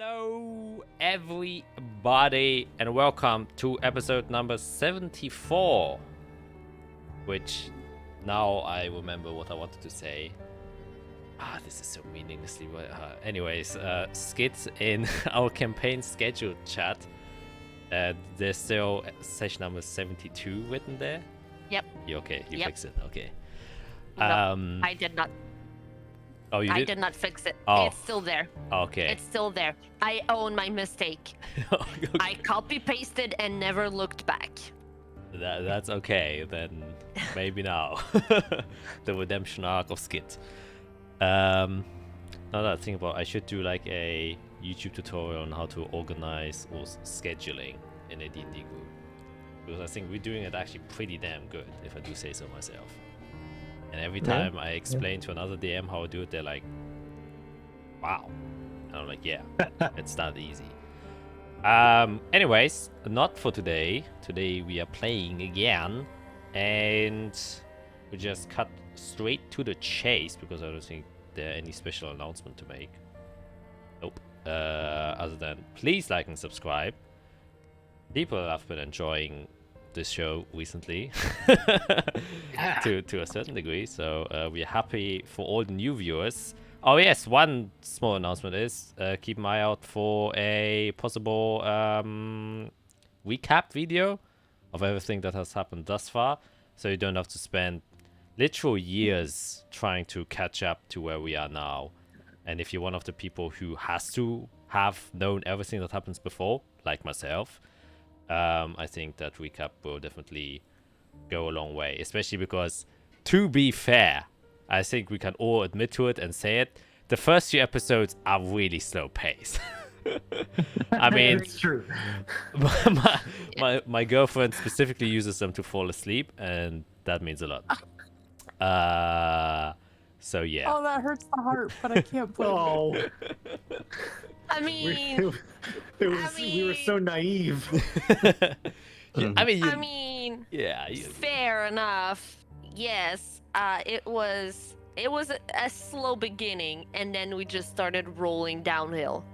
Hello, everybody, and welcome to episode number 74. Which, now I remember what I wanted to say. This is so meaninglessly. Anyways, skits in our campaign schedule chat. There's still session number 72 written there. Yep. You okay? You fixed it. Okay. No, I did not. Oh, you did? I did not fix it. Oh. It's still there. Okay. It's still there. I own my mistake. Okay. I copy pasted and never looked back. That's okay. Then maybe now the redemption arc of skit. Now that I think about, I should do like a YouTube tutorial on how to organize or scheduling in a D&D group, because I think we're doing it actually pretty damn good, if I do say so myself. And every time I explain to another DM how I do it, they're like, wow. And I'm like, yeah, it's not easy. Anyways, not for today. Today we are playing again, and we just cut straight to the chase because I don't think there are any special announcement to make. Nope. Other than please like and subscribe. People have been enjoying this show recently to a certain degree, so we're happy for all the new viewers. Oh yes, one small announcement is keep an eye out for a possible recap video of everything that has happened thus far, so you don't have to spend literal years trying to catch up to where we are now. And if you're one of the people who has to have known everything that happens before, like myself, I think that recap will definitely go a long way, especially because, to be fair, I think we can all admit to it and say it, the first few episodes are really slow paced. I mean, it's true. my girlfriend specifically uses them to fall asleep, and that means a lot. So yeah. Oh, that hurts the heart, but I can't put Oh, I mean, we were so naive. I mean, yeah. fair enough. Yes, it was a slow beginning, and then we just started rolling downhill.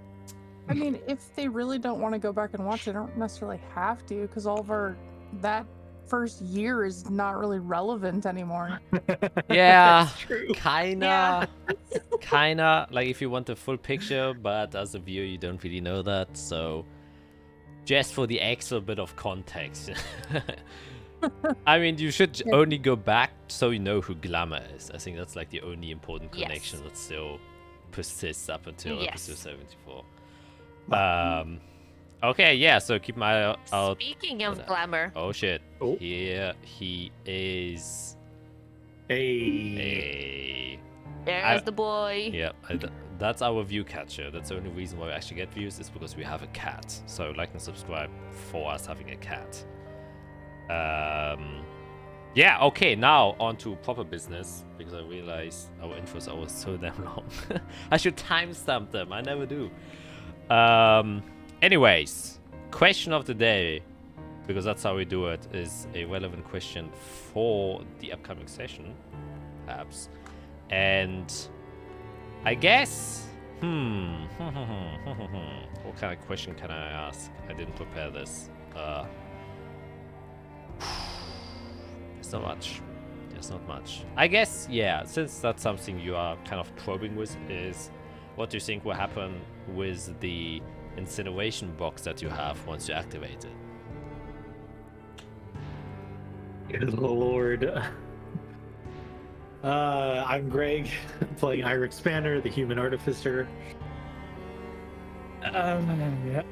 I mean, if they really don't want to go back and watch it, they don't necessarily have to, because all of that first year is not really relevant anymore. Yeah, True. kinda. Like if you want the full picture, but as a viewer, you don't really know that. So, just for the extra bit of context. I mean, you should only go back so you know who Glamour is. I think that's like the only important connection that still persists up until episode 74. Okay, yeah, so keep my eye out. Speaking of glamour. Oh shit. Oh. Here he is. Hey. There's the boy. Yeah, that's our view catcher. That's the only reason why we actually get views is because we have a cat. So like and subscribe for us having a cat. Yeah, okay, now on to proper business, because I realized our intros are so damn long. I should timestamp them. I never do. Anyways, question of the day, because that's how we do it, is a relevant question for the upcoming session, perhaps. And I guess, what kind of question can I ask? I didn't prepare this. It's not much. It's not much. I guess, yeah, since that's something you are kind of probing with, is what do you think will happen with the incineration box that you have once you activate it? Good lord. I'm Greg, playing Iric Spanner, the human artificer. Yeah.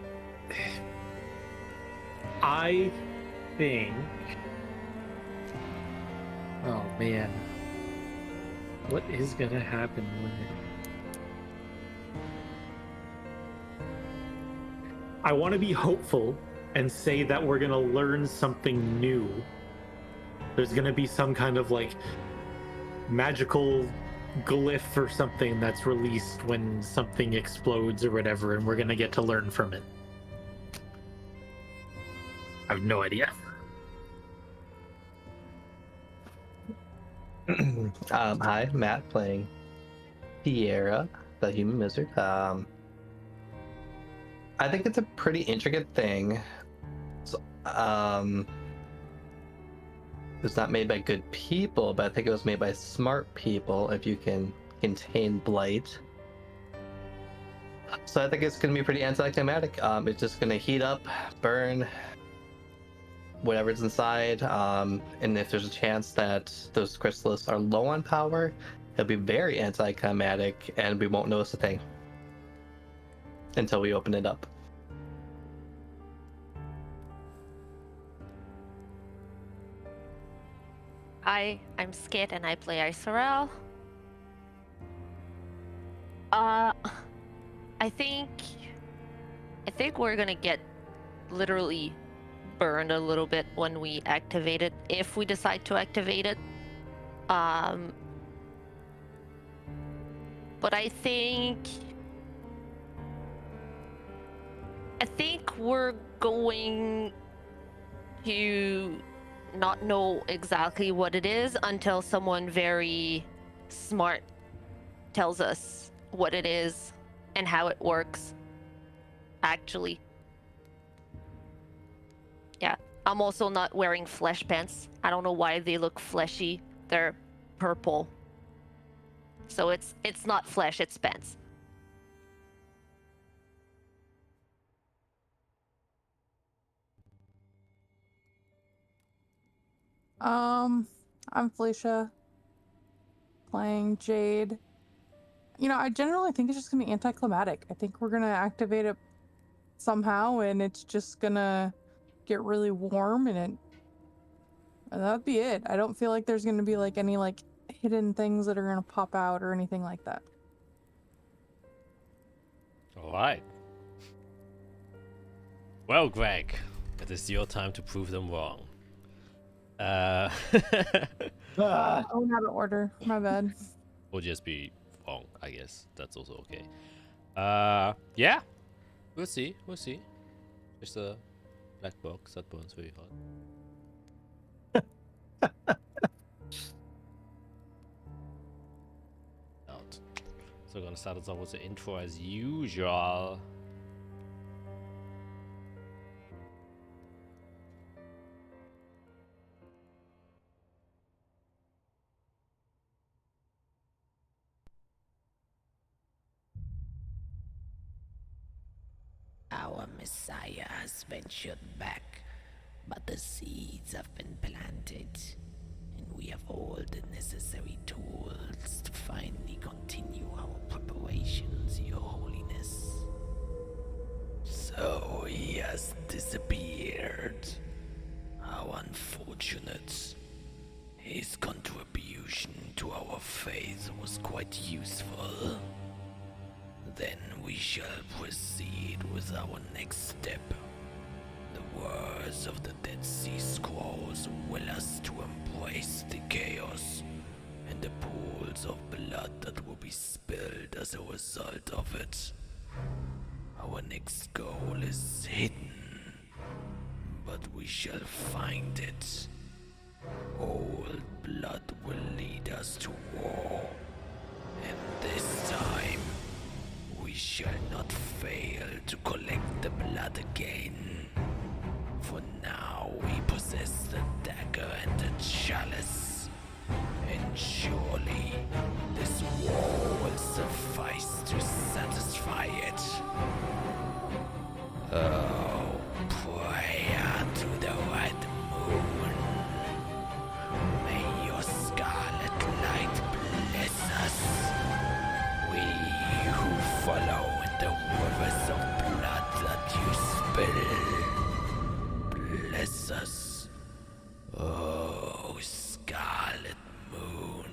I think... Oh man. What is gonna happen when I want to be hopeful and say that we're gonna learn something new. There's gonna be some kind of like magical glyph or something that's released when something explodes or whatever, and we're gonna get to learn from it. I have no idea. Hi, Matt playing Piera, the human wizard. I think it's a pretty intricate thing. So, it was not made by good people, but I think it was made by smart people. If you can contain blight, so I think it's going to be pretty anticlimactic. It's just going to heat up, burn whatever's inside, and if there's a chance that those crystals are low on power, it'll be very anticlimactic, and we won't notice a thing until we open it up. I'm scared and I play Isorel. I think we're gonna get literally burned a little bit when we activate it, if we decide to activate it. But I think we're going to not know exactly what it is until someone very smart tells us what it is and how it works, actually. Yeah, I'm also not wearing flesh pants. I don't know why they look fleshy. They're purple. So it's not flesh, it's pants. I'm Felicia, playing Jade. You know, I generally think it's just gonna be anticlimactic. I think we're gonna activate it somehow, and it's just gonna get really warm, and that'd be it. I don't feel like there's gonna be like any like hidden things that are gonna pop out or anything like that. All right. Well, Greg, it is your time to prove them wrong. Oh, not an order. My bad. Or just be wrong, I guess. That's also okay. Yeah. We'll see. There's a black box that burns very hot. Out. So we're gonna start us off with the intro as usual. Our Messiah has ventured back, but the seeds have been planted, and we have all the necessary tools to finally continue our preparations, Your Holiness. So he has disappeared. How unfortunate. His contribution to our faith was quite useful. Then we shall proceed with our next step. The words of the Dead Sea Scrolls will us to embrace the chaos and the pools of blood that will be spilled as a result of it. Our next goal is hidden, but we shall find it. Old blood will lead us to war, and this time we shall not fail to collect the blood again. For now we possess the dagger and the chalice, and surely this war will suffice to satisfy it. Oh, prayer to the red moon. May your scarlet light bless us. We who follow in the rivers of blood that you spill. Bless us. Oh, scarlet moon.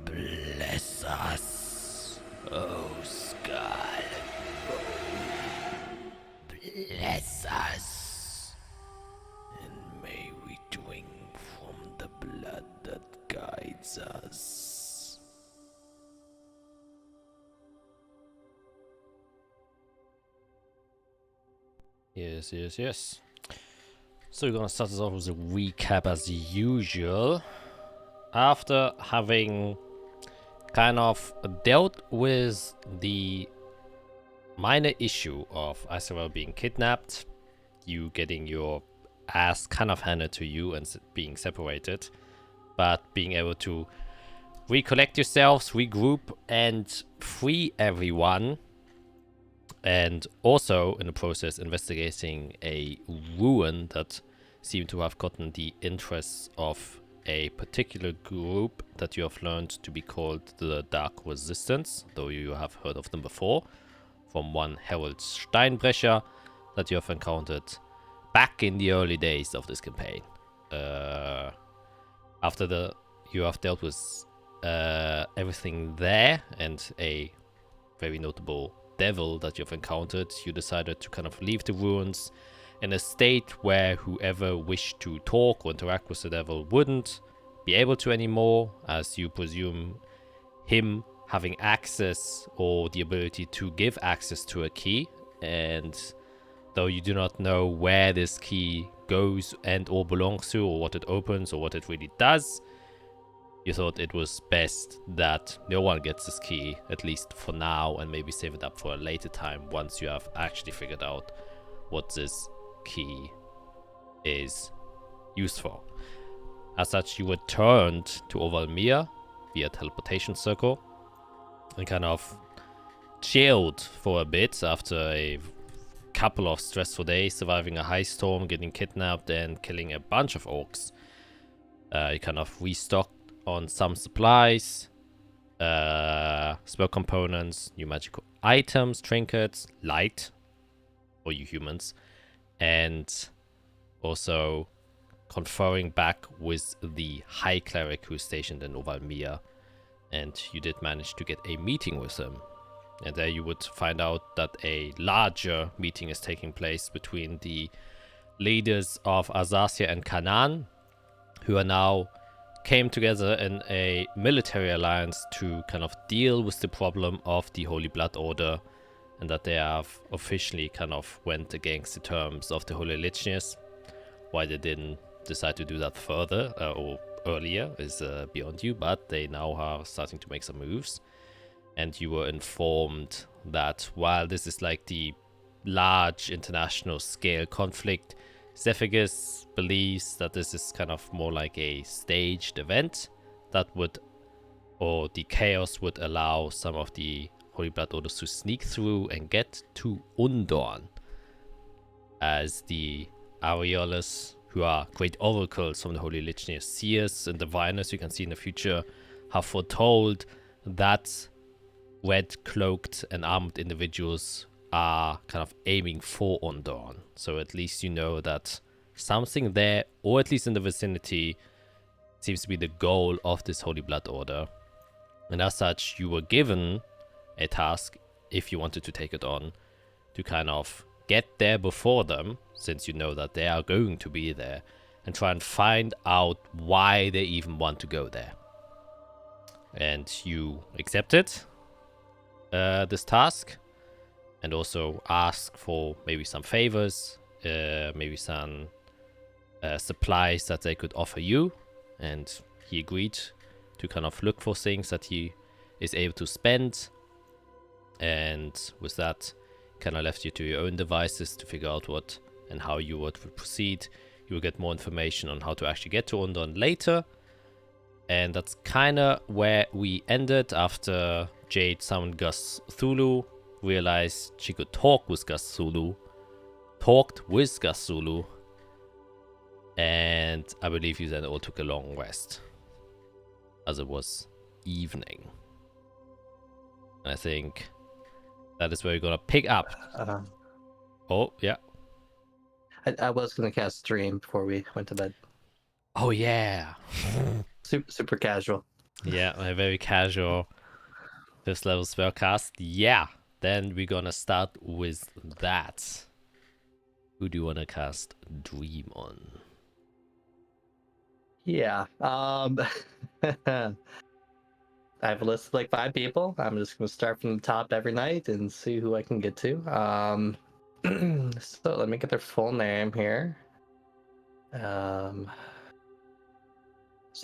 Bless us. Oh, scarlet moon. Bless us. And may we drink from the blood that guides us. Yes. So we're gonna start this off with a recap as usual. After having kind of dealt with the minor issue of Azathia being kidnapped, you getting your ass kind of handed to you and being separated, but being able to recollect yourselves, regroup, and free everyone. And also, in the process, investigating a ruin that seemed to have gotten the interests of a particular group that you have learned to be called the Dark Resistance, though you have heard of them before, from one Harold Steinbrecher that you have encountered back in the early days of this campaign. After you have dealt with everything there and a very notable devil that you've encountered, you decided to kind of leave the ruins in a state where whoever wished to talk or interact with the devil wouldn't be able to anymore, as you presume him having access or the ability to give access to a key. And though you do not know where this key goes and or belongs to, or what it opens, or what it really does, you thought it was best that no one gets this key, at least for now, and maybe save it up for a later time once you have actually figured out what this key is used for. As such, you returned to Ovalmir via teleportation circle and kind of chilled for a bit after a couple of stressful days, surviving a high storm, getting kidnapped, and killing a bunch of orcs. You kind of restocked on some supplies, spell components, new magical items, trinkets, light for you humans, and also conferring back with the High Cleric who's stationed in Ovalmir. And you did manage to get a meeting with him. And there you would find out that a larger meeting is taking place between the leaders of Azathia and Canaan, who are now came together in a military alliance to kind of deal with the problem of the Holy Blood Order, and that they have officially kind of went against the terms of the Holy Religios. Why they didn't decide to do that further or earlier is beyond you, but they now are starting to make some moves. And you were informed that while this is like the large international scale conflict, Zephygus believes that this is kind of more like a staged event that would, or the chaos would allow some of the Holy Blood Orders to sneak through and get to Undorn, as the Aureolus, who are great oracles from the Holy Religios, seers and diviners you can see in the future, have foretold that red-cloaked and armed individuals are kind of aiming for Undorn. So at least you know that something there, or at least in the vicinity, seems to be the goal of this Holy Blood Order. And as such, you were given a task, if you wanted to take it on, to kind of get there before them, since you know that they are going to be there, and try and find out why they even want to go there. And you accepted this task, and also ask for maybe some favors, maybe some supplies that they could offer you. And he agreed to kind of look for things that he is able to spend. And with that, kind of left you to your own devices to figure out what and how you would proceed. You will get more information on how to actually get to Undorn later. And that's kind of where we ended after Jade summoned Gus Thulu, realized she could talk with Gus Thulu, talked with Gus Thulu, and I believe you then all took a long rest, as it was evening. I think that is where we're gonna pick up. Oh, yeah. I was going to cast Stream before we went to bed. Oh, yeah. Super casual. Yeah, a very casual first level spellcast. Yeah, then we're gonna start with that. Who do you want to cast Dream on? Yeah. I have a list of like 5 people. I'm just going to start from the top every night and see who I can get to. So let me get their full name here. So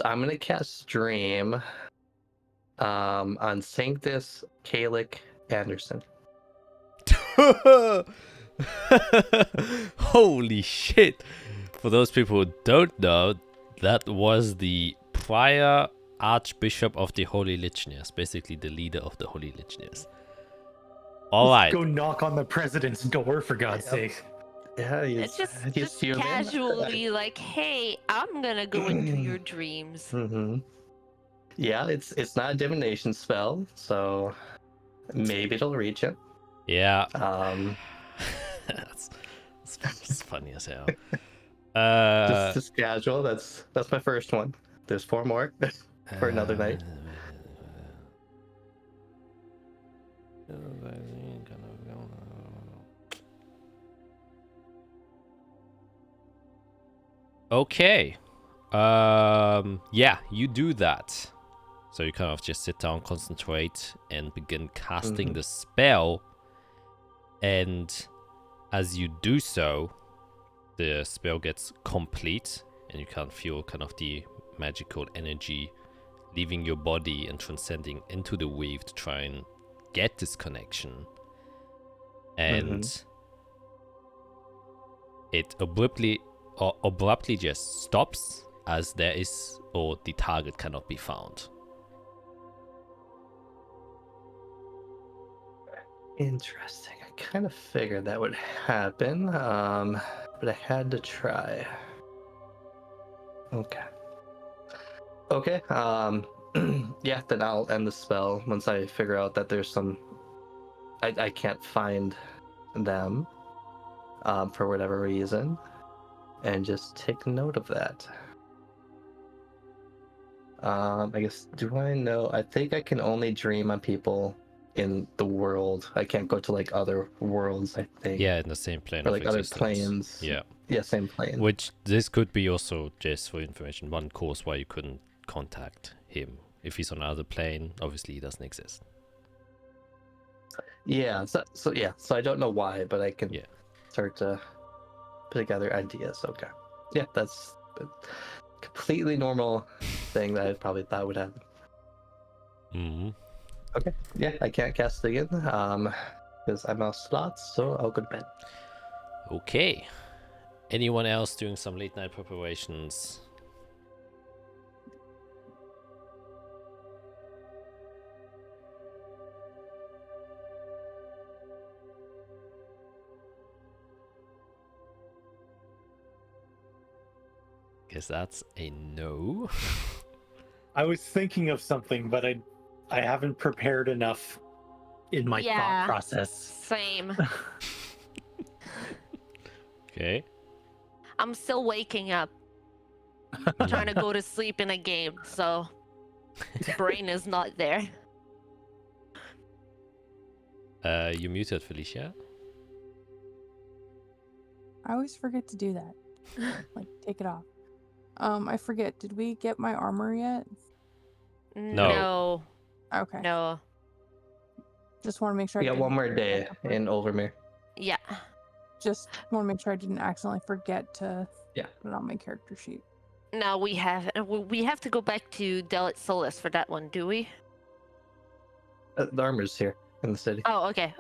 I'm going to cast Dream on Sanctus Kalik Anderson. Holy shit! For those people who don't know, that was the prior Archbishop of the Holy Legionnaires, basically the leader of the Holy Legionnaires. All right. Go knock on the president's door, for God's Yep. sake. Yeah, It's just human. casually like, hey, I'm gonna go into your dreams. Yeah, it's not a divination spell, so maybe it'll reach him. Yeah. Um, It's funny as hell. just casual. That's my first one. There's 4 more for another night. Okay. Yeah, you do that. So you kind of just sit down, concentrate, and begin casting the spell. And as you do so, the spell gets complete, and you can feel kind of the magical energy leaving your body and transcending into the weave to try and get this connection. And it abruptly just stops as there is, or the target cannot be found. Interesting. I kind of figured that would happen, but I had to try. Okay. Yeah, then I'll end the spell once I figure out that there's some... I can't find them for whatever reason, and just take note of that. I guess, do I know? I think I can only dream on people in the world. I can't go to like other worlds, I think. Yeah, in the same plane Or of like other existence. planes. Yeah, same plane. Which this could be also, just for information, one cause why you couldn't contact him. If he's on another plane, obviously he doesn't exist. Yeah, so I don't know why, but I can Yeah. start to put together ideas. Okay. Yeah, that's a completely normal thing that I probably thought would happen. Okay. Yeah, I can't cast it again, because I'm out of slots, so I'll go to bed. Okay. Anyone else doing some late night preparations? Guess that's a no. I was thinking of something, but I haven't prepared enough in my thought process. Same. Okay. I'm still waking up. I'm trying to go to sleep in a game, so brain is not there. You muted, Felicia. I always forget to do that. Like, take it off. I forget. Did we get my armor yet? No. Okay. No. Just want to make sure. We got I didn't one more day forget to in Overmere. Yeah. Just want to make sure I didn't accidentally forget to Yeah. put it on my character sheet. No, we have to go back to Delit Solis for that one, do we? The armor's here in the city. Oh, okay.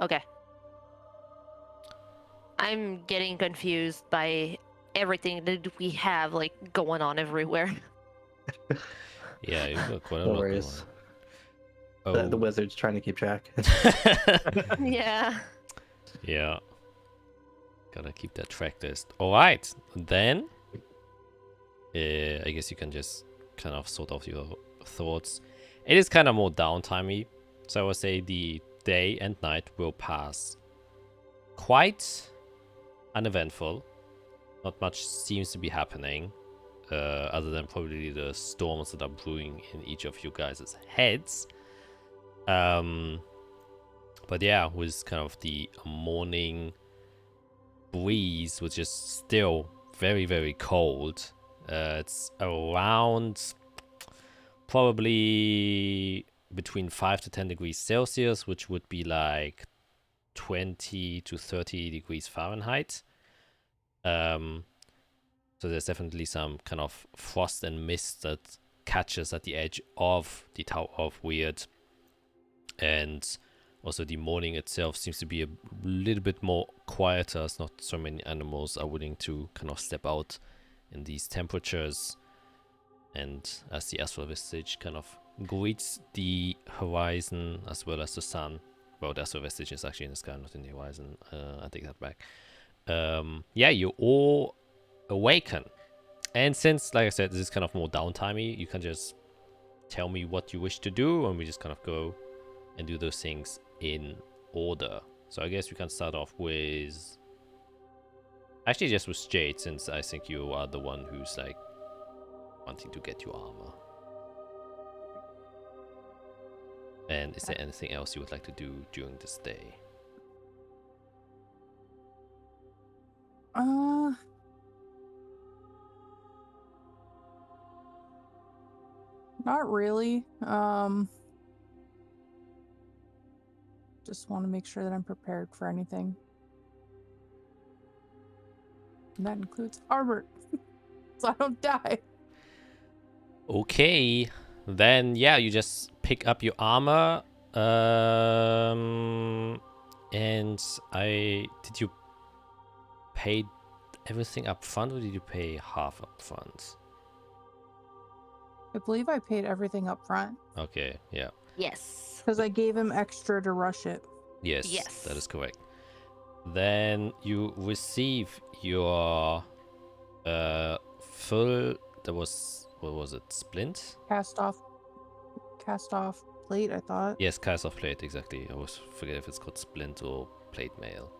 I'm getting confused by everything that we have like going on everywhere. Yeah, you got quite a No lot going worries. on. The wizard's trying to keep track. Yeah. Yeah. Gotta keep that track list. Alright, then I guess you can just kind of sort out your thoughts. It is kind of more downtimey, so I would say the day and night will pass quite uneventful. Not much seems to be happening, other than probably the storms that are brewing in each of you guys' heads. But yeah, with kind of the morning breeze, which is still very, very cold. It's around probably between 5 to 10 degrees Celsius, which would be like 20 to 30 degrees Fahrenheit. So there's definitely some kind of frost and mist that catches at the edge of the Tower of Weird. And Also, the morning itself seems to be a little bit more quieter, as not so many animals are willing to kind of step out in these temperatures. And as the astral vestige kind of greets the horizon as well as the sun. Well, the astral vestige is actually in the sky, not in the horizon. I take that back. Yeah, you all awaken. And since, like I said, this is kind of more downtimey, you can just tell me what you wish to do, and we just kind of go and do those things in order. So I guess we can start off with... Actually, just with Jade, since I think you are the one who's, like, wanting to get your armor. And is there anything else you would like to do during this day? Not really. Just want to make sure that I'm prepared for anything. And that includes armor. So I don't die. Okay. Then, yeah, you just pick up your armor. And did you pay everything up front, or did you pay half up front? I believe I paid everything up front. Okay, yeah. Yes. Because I gave him extra to rush it. Yes, Yes. that is correct. Then you receive your full... There was... What was it? Splint? Cast off plate, I thought. Yes, cast off plate, exactly. I always forget if it's called splint or plate mail.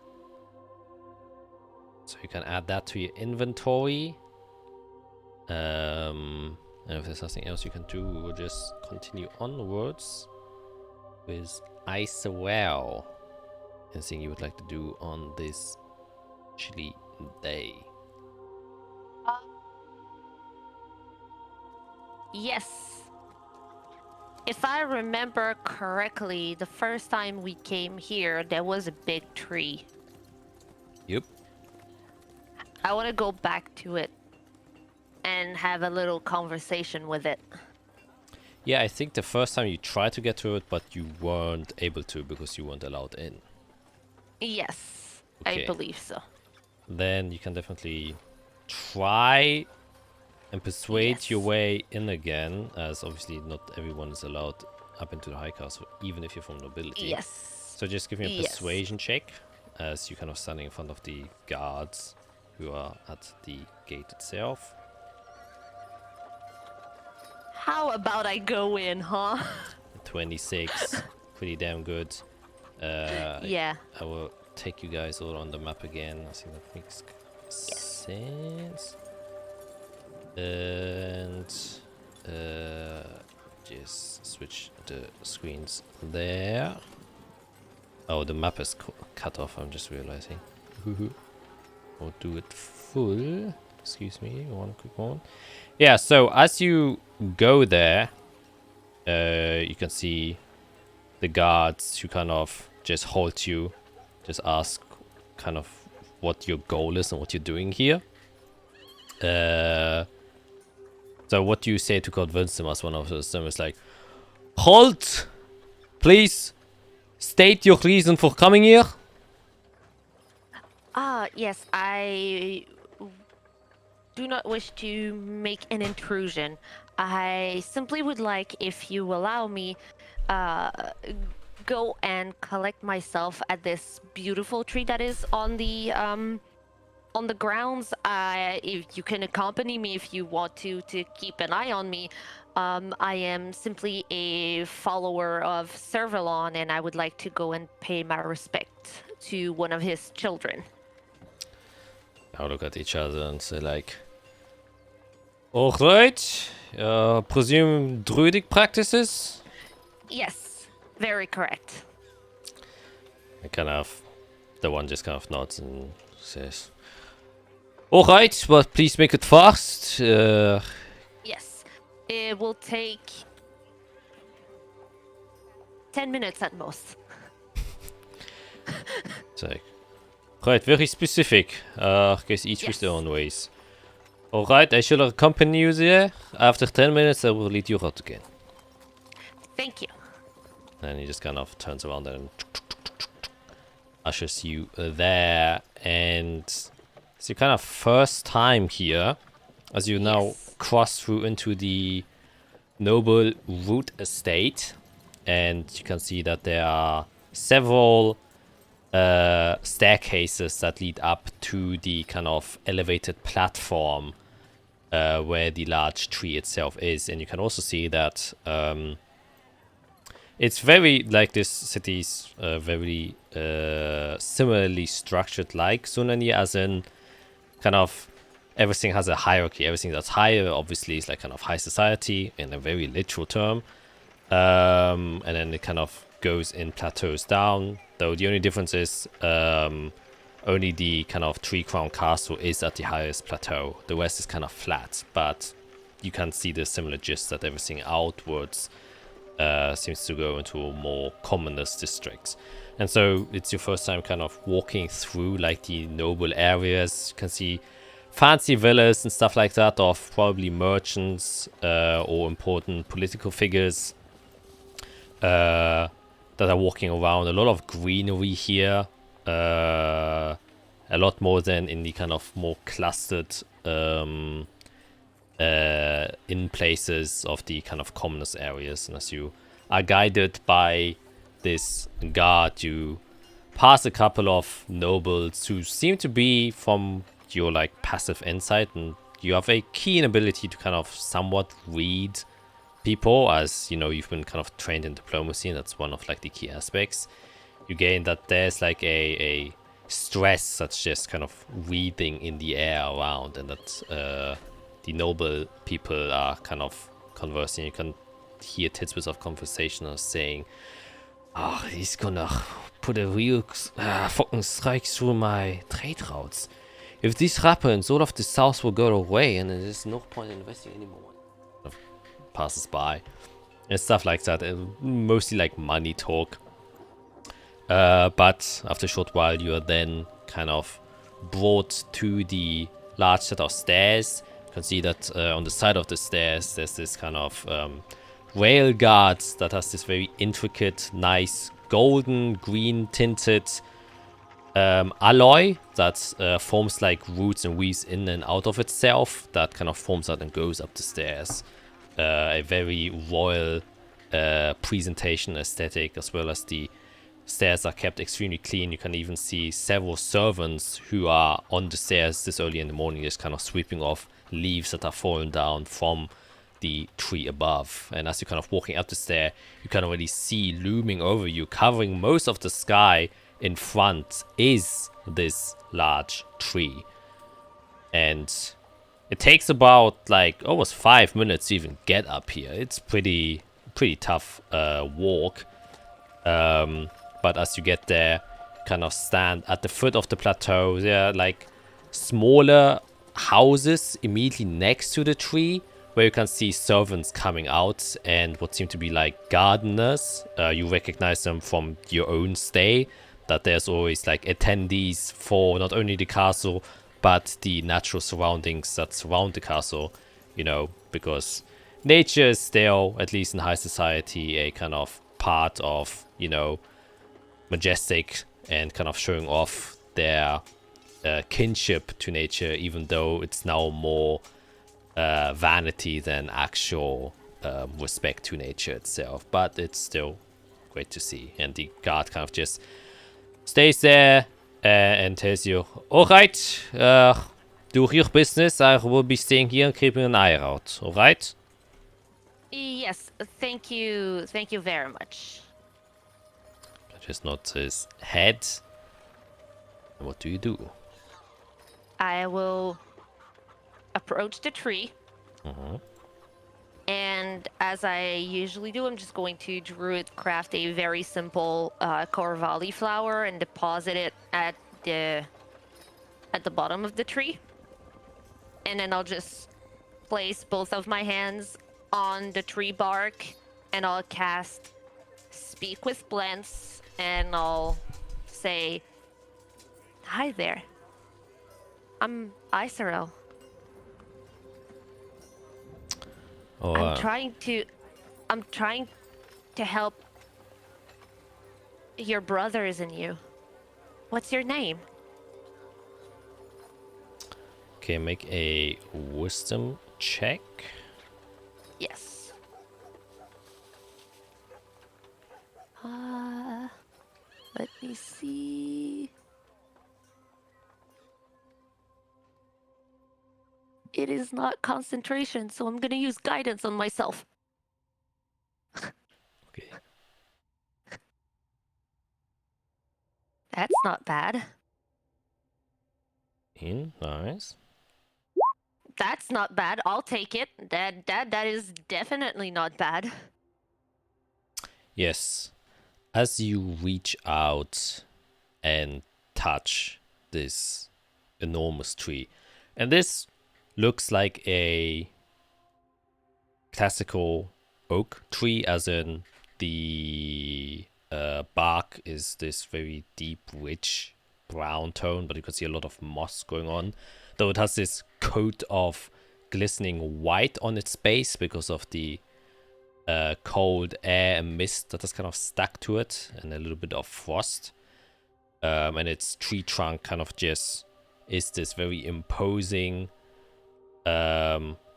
So you can add that to your inventory. And if there's nothing else you can do, we will just continue onwards with Isawell. Anything you would like to do on this chilly day? Yes. If I remember correctly, the first time we came here, there was a big tree. Yep. I want to go back to it and have a little conversation with it. Yeah, I think the first time you tried to get to it, but you weren't able to because you weren't allowed in. Yes, Okay. I believe so. Then you can definitely try and persuade Yes. your way in again, as obviously not everyone is allowed up into the high castle, even if you're from nobility. Yes. So just give me a Yes. persuasion check, as you're kind of standing in front of the guards who are at the gate itself. How about I go in, huh? 26, pretty damn good. Yeah. I will take you guys all on the map again. I think that makes sense. And just switch the screens there. Oh, the map is cut off, I'm just realizing. I'll do it full. Excuse me, one quick one. Yeah, so as you go there, you can see the guards who kind of just halt you, just ask kind of what your goal is and what you're doing here. So what do you say to convince them, as one of them is like, halt! Please state your reason for coming here. Yes, I do not wish to make an intrusion. I simply would like, if you allow me, go and collect myself at this beautiful tree that is on the grounds. If you can accompany me if you want to keep an eye on me. I am simply a follower of Servalon, and I would like to go and pay my respect to one of his children. Now look at each other and say like, alright, presume druidic practices? Yes, very correct. And kind of, the one just kind of nods and says, alright, but please make it fast. Yes, it will take 10 minutes at most. It's like, right, very specific. Guess each with Yes. their own ways. Alright, I shall accompany you there. After 10 minutes, I will lead you out again. Thank you. And he just kind of turns around and ushers you there. And it's your kind of first time here, as you now Yes. cross through into the noble root estate. And you can see that there are several staircases that lead up to the kind of elevated platform where the large tree itself is. And you can also see that it's very, like, this city's very similarly structured like Sunani, as in kind of everything has a hierarchy. Everything that's higher obviously is like kind of high society in a very literal term. And then it kind of goes in plateaus down, though the only difference is only the kind of Tree Crown Castle is at the highest plateau. The rest is kind of flat, but you can see the similar gist that everything outwards seems to go into more commoners districts. And so it's your first time kind of walking through like the noble areas. You can see fancy villas and stuff like that of probably merchants or important political figures that are walking around. A lot of greenery here, a lot more than in the kind of more clustered in places of the kind of commonest areas. And as you are guided by this guard, you pass a couple of nobles who seem to be from your like passive insight, and you have a keen ability to kind of somewhat read people, as you know, you've been kind of trained in diplomacy, and that's one of like the key aspects. You gain that there's like a stress that's just kind of breathing in the air around, and that the noble people are kind of conversing. You can hear tidbits of conversation of saying, "Oh, he's gonna put a real fucking strike through my trade routes. If this happens, all of the south will go away, and there's no point in investing anymore." Passes by and stuff like that, mostly like money talk. But after a short while, you are then kind of brought to the large set of stairs. You can see that on the side of the stairs, there's this kind of rail guard that has this very intricate, nice golden green tinted alloy that forms like roots and weaves in and out of itself, that kind of forms out and goes up the stairs. A very royal presentation aesthetic, as well as the stairs are kept extremely clean. You can even see several servants who are on the stairs this early in the morning, just kind of sweeping off leaves that are fallen down from the tree above. And as you're kind of walking up the stair, you can already see looming over you, covering most of the sky in front, is this large tree. And it takes about like almost 5 minutes to even get up here. It's pretty tough walk. But as you get there, you kind of stand at the foot of the plateau. There are like smaller houses immediately next to the tree, where you can see servants coming out and what seem to be like gardeners. You recognize them from your own stay, that there's always like attendees for not only the castle, but the natural surroundings that surround the castle, you know, because nature is still, at least in high society, a kind of part of, you know, majestic and kind of showing off their kinship to nature, even though it's now more vanity than actual respect to nature itself. But it's still great to see. And the guard kind of just stays there and tells you, "All right, do your business. I will be staying here and keeping an eye out. All right?" Yes, thank you very much. I just nod his head. And what do you do? I will approach the tree. Mhm. And as I usually do, I'm just going to druid craft a very simple Corvalli flower and deposit it at the bottom of the tree. And then I'll just place both of my hands on the tree bark, and I'll cast Speak with Blends, and I'll say, "Hi there. I'm Isarel. Oh, I'm trying to help your brothers and you. What's your name? Okay, make a wisdom check. Yes. Let me see. It is not concentration, so I'm gonna use guidance on myself. Okay. That's not bad. Nice. That's not bad. I'll take it. That is definitely not bad. Yes. As you reach out and touch this enormous tree, and this looks like a classical oak tree, as in the bark is this very deep, rich brown tone, but you can see a lot of moss going on, though it has this coat of glistening white on its base because of the cold air and mist that is kind of stuck to it, and a little bit of frost. And its tree trunk kind of just is this very imposing,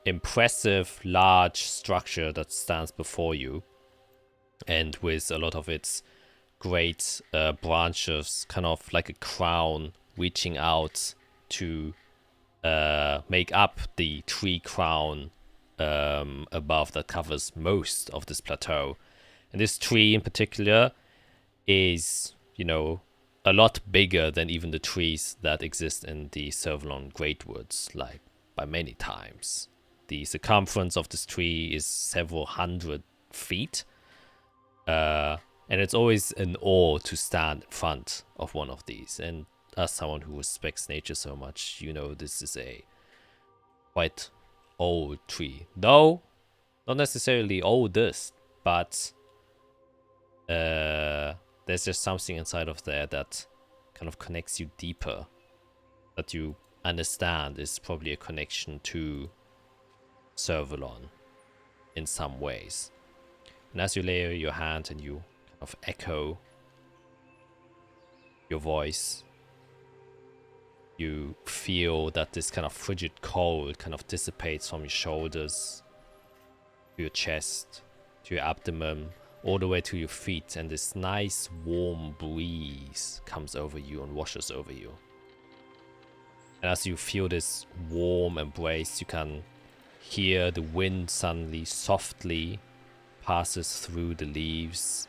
impressive, large structure that stands before you, and with a lot of its great branches, kind of like a crown reaching out to make up the tree crown above that covers most of this plateau. And this tree in particular is, you know, a lot bigger than even the trees that exist in the Servalon Great Woods, like by many times. The circumference of this tree is several hundred feet, and it's always an awe to stand in front of one of these. And as someone who respects nature so much, you know this is a quite old tree, though not necessarily oldest, but there's just something inside of there that kind of connects you deeper, that you understand is probably a connection to Servalon in some ways. And as you lay your hand and you kind of echo your voice, you feel that this kind of frigid cold kind of dissipates from your shoulders to your chest, to your abdomen, all the way to your feet, and this nice warm breeze comes over you and washes over you. And as you feel this warm embrace, you can hear the wind suddenly softly passes through the leaves.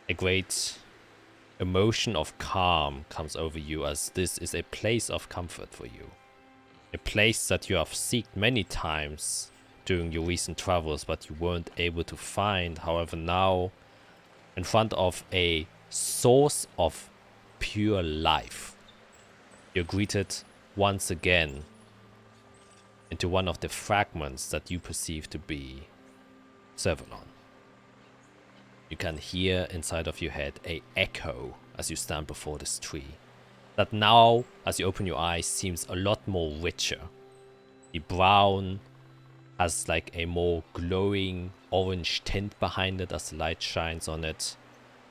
A great emotion of calm comes over you, as this is a place of comfort for you. A place that you have sought many times during your recent travels, but you weren't able to find. However, now, in front of a source of pure life, you're greeted once again into one of the fragments that you perceive to be Servalon. You can hear inside of your head a echo as you stand before this tree, that now, as you open your eyes, seems a lot more richer. The brown has like a more glowing orange tint behind it as the light shines on it.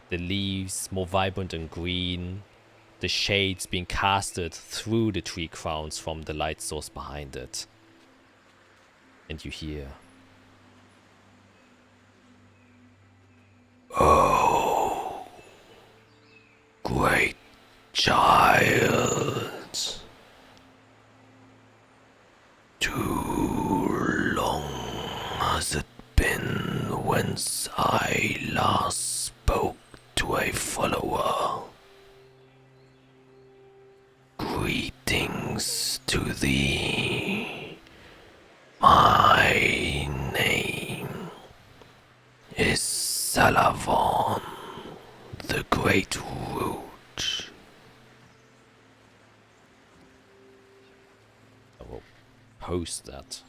The leaves more vibrant and green. The shades being casted through the tree crowns from the light source behind it. And you hear, "Oh, great child, too long has it been whence I last spoke to a follower. Greetings to thee. My name is Salavon, the Great Root." I will post that.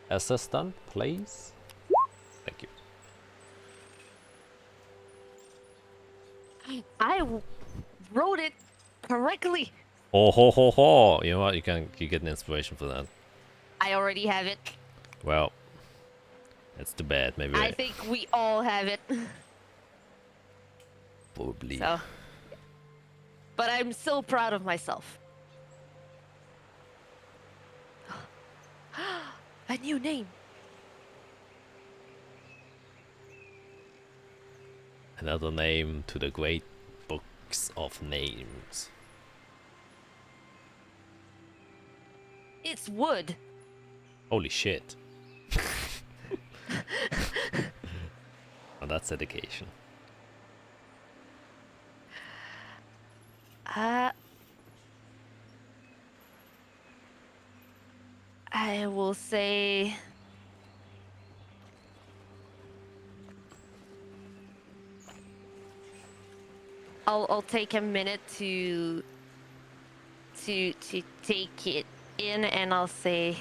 Assistant, please. Thank you. Wrote it correctly. Oh ho ho ho! You know what? You get an inspiration for that. I already have it. Well, that's too bad. Maybe I think we all have it. probably. So, but I'm so proud of myself. A new name. Another name to the great books of names. It's wood. Holy shit. Well, that's dedication. I will say I'll take a minute to take it in, and I'll say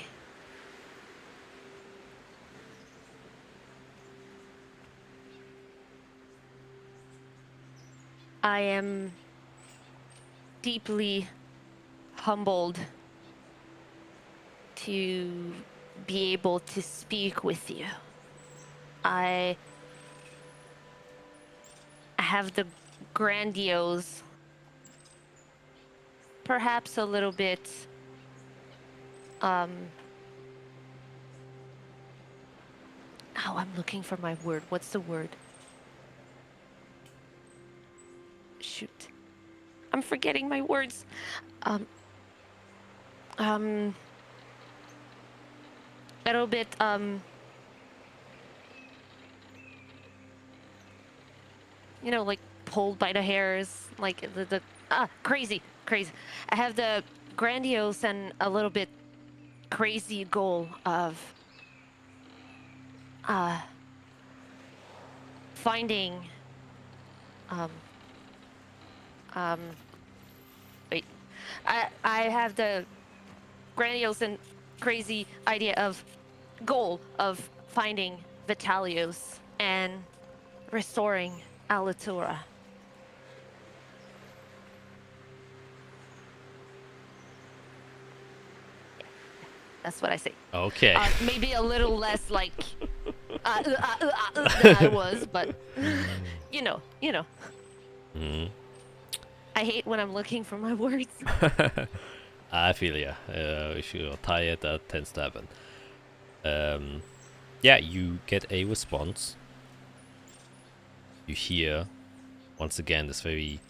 I am deeply humbled to be able to speak with you. I have the grandiose, perhaps a little bit, oh, I'm looking for my word. What's the word? Shoot. I'm forgetting my words. A little bit, you know, like pulled by the hairs, like crazy. I have the grandiose and a little bit crazy goal of finding wait, I have the grandiose and crazy idea of goal of finding Vitalios and restoring Alatura. That's what I say. Okay. Maybe a little less like than I was, but you know. Mm. I hate when I'm looking for my words. I feel ya. If you're tired, that tends to happen. Yeah, you get a response. You hear, once again, this very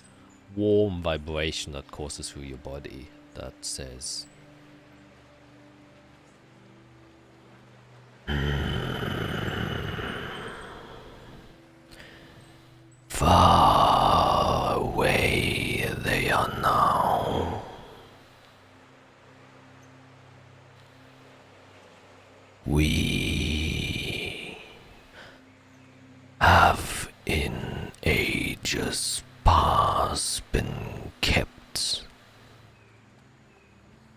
warm vibration that courses through your body that says, Far away they are now. We have in ages past been kept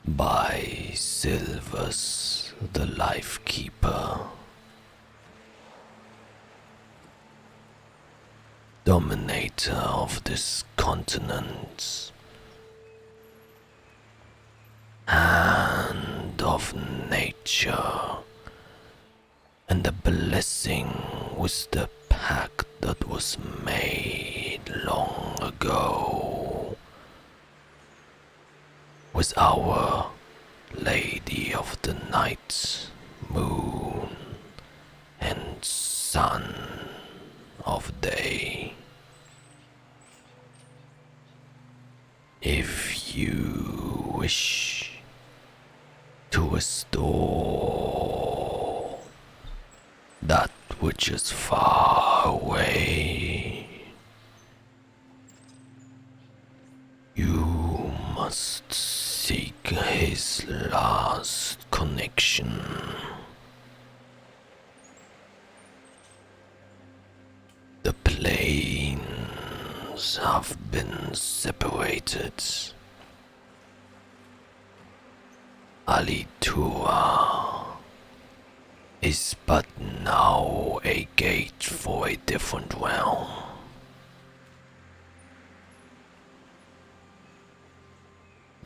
by Silvus the Life Keeper, dominator of this continent and of nature, and the blessing was the pact that was made long ago with our Lady of the Night, Moon, and Son of Day. If you wish to restore that which is far away, you must seek his last connection. The planes have been separated. Alitua is but now a gate for a different realm.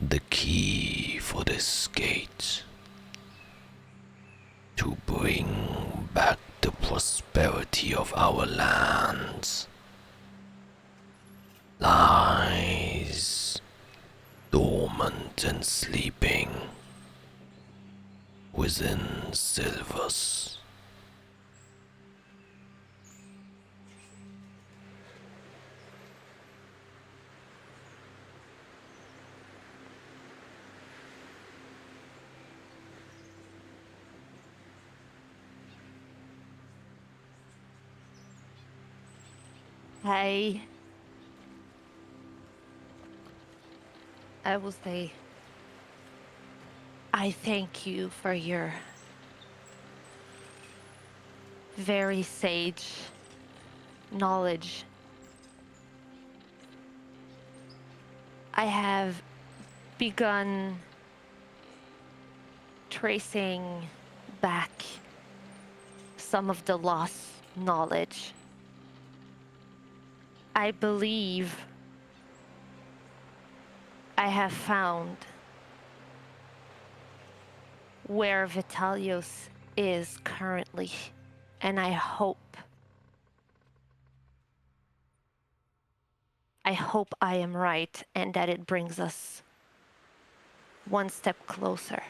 The key for this gate to bring back the prosperity of our lands lies dormant and sleeping within Silvers. I will say, I thank you for your very sage knowledge. I have begun tracing back some of the lost knowledge. I believe I have found where Vitalios is currently, and I hope I am right and that it brings us one step closer.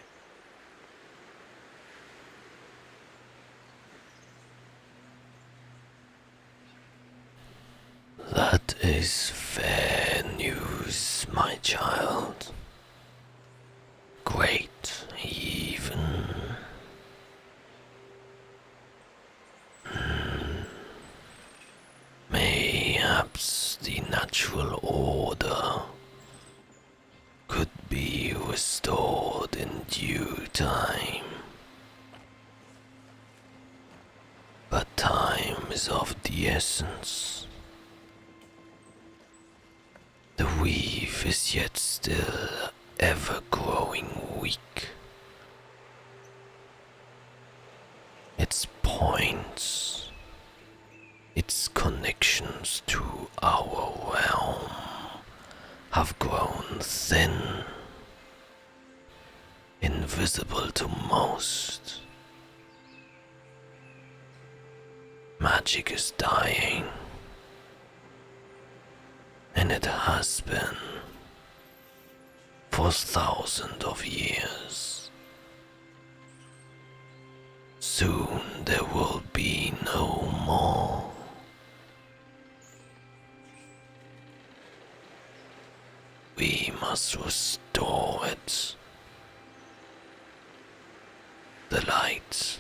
That is fair news, my child. Great, even. Mayhaps the natural order could be restored in due time. But time is of the essence. The weave is yet still ever growing weak. Its points, its connections to our realm have grown thin, invisible to most. Magic is dying. And it has been for thousands of years. Soon there will be no more. We must restore it. The light.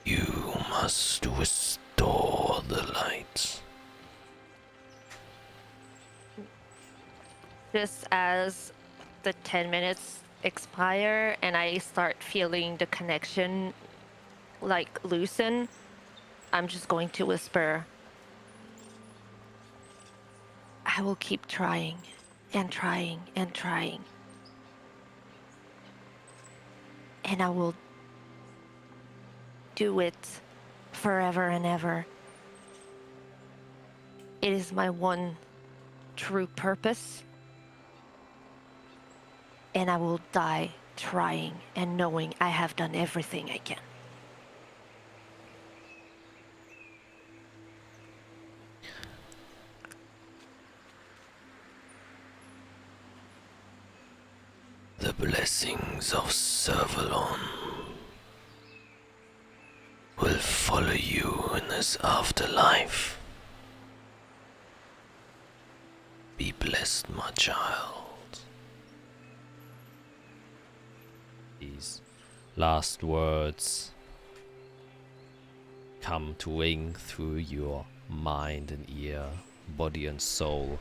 You must restore the light. Just as the 10 minutes expire and I start feeling the connection like loosen, I'm just going to whisper, I will keep trying and trying and trying. And I will do it forever and ever. It is my one true purpose. And I will die trying and knowing I have done everything I can. The blessings of Servalon will follow you in this afterlife. Be blessed, my child. These last words come to ring through your mind and ear, body and soul.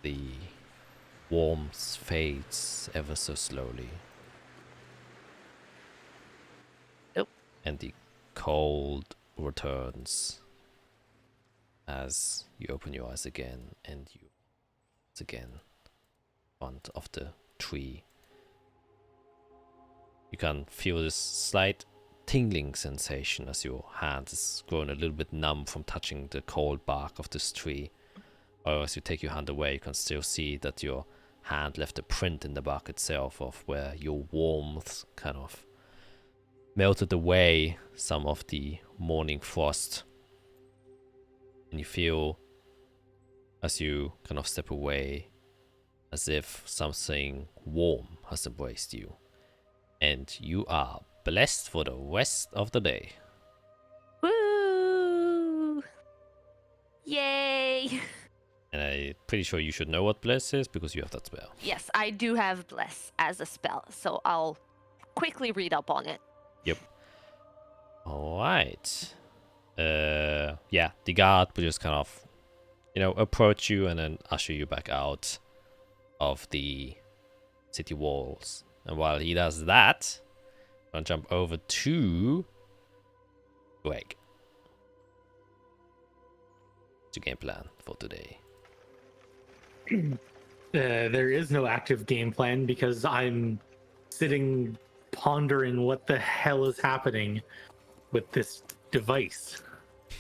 The warmth fades ever so slowly. Nope. And the cold returns as you open your eyes again and you once again in front of the tree. You can feel this slight tingling sensation as your hand is grown a little bit numb from touching the cold bark of this tree. Or as you take your hand away, you can still see that your hand left a print in the bark itself of where your warmth kind of melted away some of the morning frost. And you feel, as you kind of step away, as if something warm has embraced you. And you are blessed for the rest of the day. Woo! Yay! And I'm pretty sure you should know what bless is because you have that spell. Yes, I do have bless as a spell, so I'll quickly read up on it. Yep. Alright. Yeah, the guard will just kind of, approach you and then usher you back out of the city walls. And while he does that, I'm gonna jump over to Greg. What's your game plan for today? There is no active game plan because I'm sitting pondering what the hell is happening with this device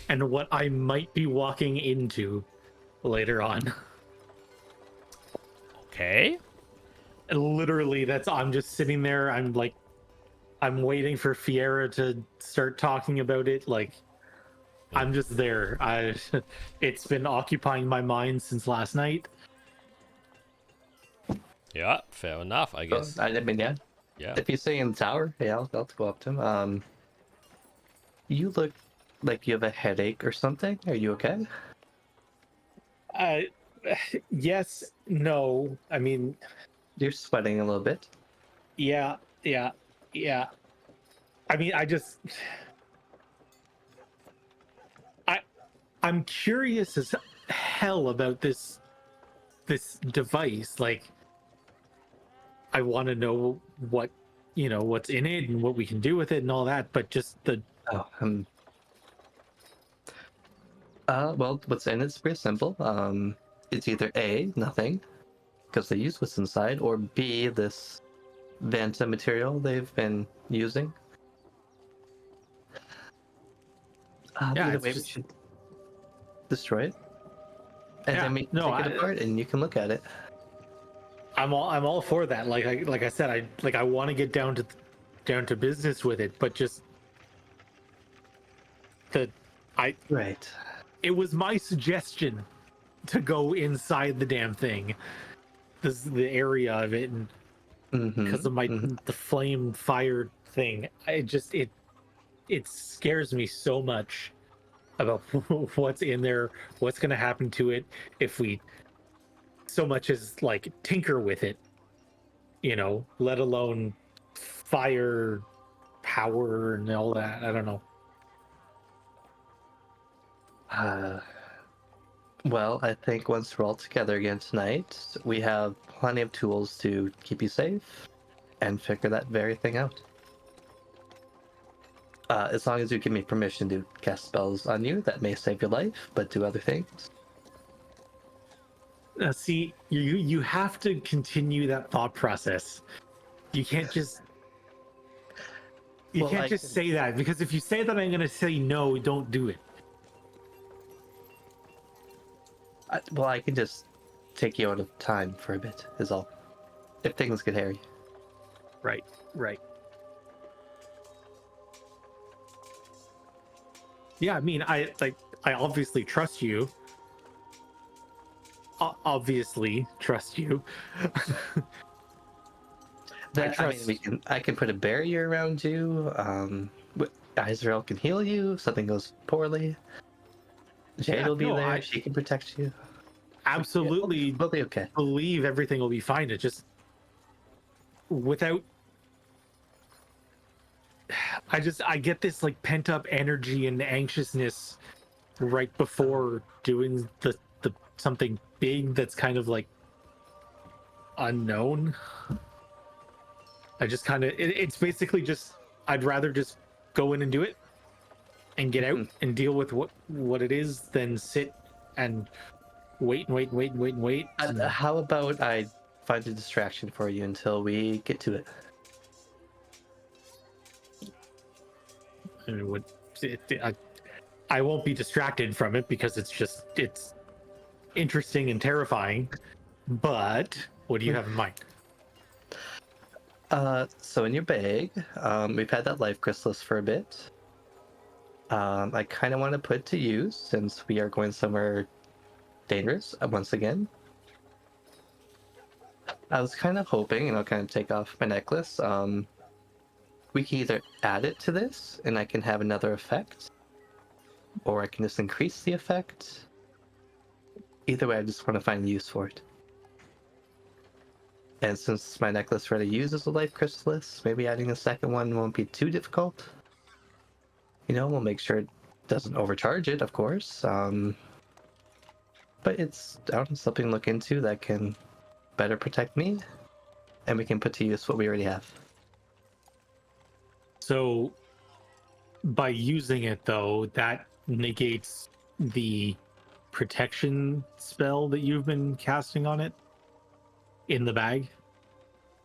and what I might be walking into later on. Okay. And literally, I'm just sitting there. I'm waiting for Fiera to start talking about it. Like, I'm just there. It's been occupying my mind since last night. Yeah, fair enough, I guess. I mean, yeah. Yeah. If you stay in the tower, yeah, I'll go up to him. You look like you have a headache or something. Are you okay? Yes, no. I mean, You're sweating a little bit. yeah. I mean, I'm curious as hell about this device. Like, I want to know what's in it and what we can do with it and all that, but just well, what's in it's pretty simple. It's either A, nothing, because they use what's inside, or B, this Vanta material they've been using. Yeah, Either way, we should destroy it, and then we take it apart, and you can look at it. I'm all for that. Like I said, I want to get down to business with it, but just Right. it was my suggestion to go inside the damn thing. This is the area of it, and because of the flame fire thing, it scares me so much about what's in there, what's going to happen to it if we so much as like tinker with it, let alone fire power and all that. I don't know. Well, I think once we're all together again tonight, we have plenty of tools to keep you safe and figure that very thing out. As long as you give me permission to cast spells on you that may save your life, but do other things. See, you have to continue that thought process. You can't just say that, because if you say that, I'm going to say no, don't do it. I can just take you out of time for a bit, is all. If things get hairy. Right. Yeah, I mean, I obviously trust you. Obviously trust you. I can put a barrier around you. Israel can heal you if something goes poorly. Jade will be there. She can protect you. Absolutely. We'll be okay. Believe everything will be fine. It just without. I get this like pent up energy and anxiousness right before doing the something big that's kind of like unknown. I just kind of it's basically just I'd rather just go in and do it and get out and deal with what it is than sit and wait. How about I find a distraction for you until we get to it? I won't be distracted from it because it's interesting and terrifying. But what do you have in mind? So in your bag, we've had that life chrysalis for a bit. I kind of want to put it to use since we are going somewhere dangerous once again. I was kind of hoping, and I'll kind of take off my necklace. We can either add it to this, and I can have another effect, or I can just increase the effect. Either way, I just want to find a use for it. And since my necklace already uses a life chrysalis, maybe adding a second one won't be too difficult. You know, we'll make sure it doesn't overcharge it, of course. But it's something to look into that can better protect me, and we can put to use what we already have. So, by using it though, that negates the protection spell that you've been casting on it in the bag.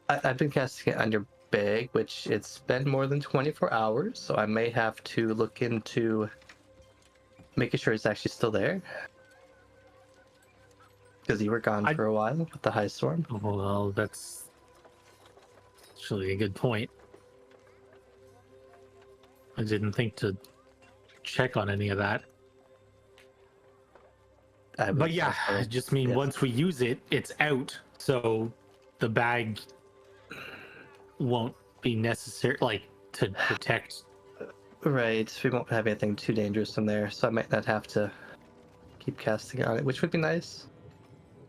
I've been casting it on your bag, which it's been more than 24 hours, so I may have to look into making sure it's actually still there. Because you were gone for a while with the high storm. Oh, well, that's actually a good point. I didn't think to check on any of that. But yeah, I just mean once we use it, it's out, so the bag won't be necessary, like, to protect. Right, we won't have anything too dangerous in there, so I might not have to keep casting on it, which would be nice.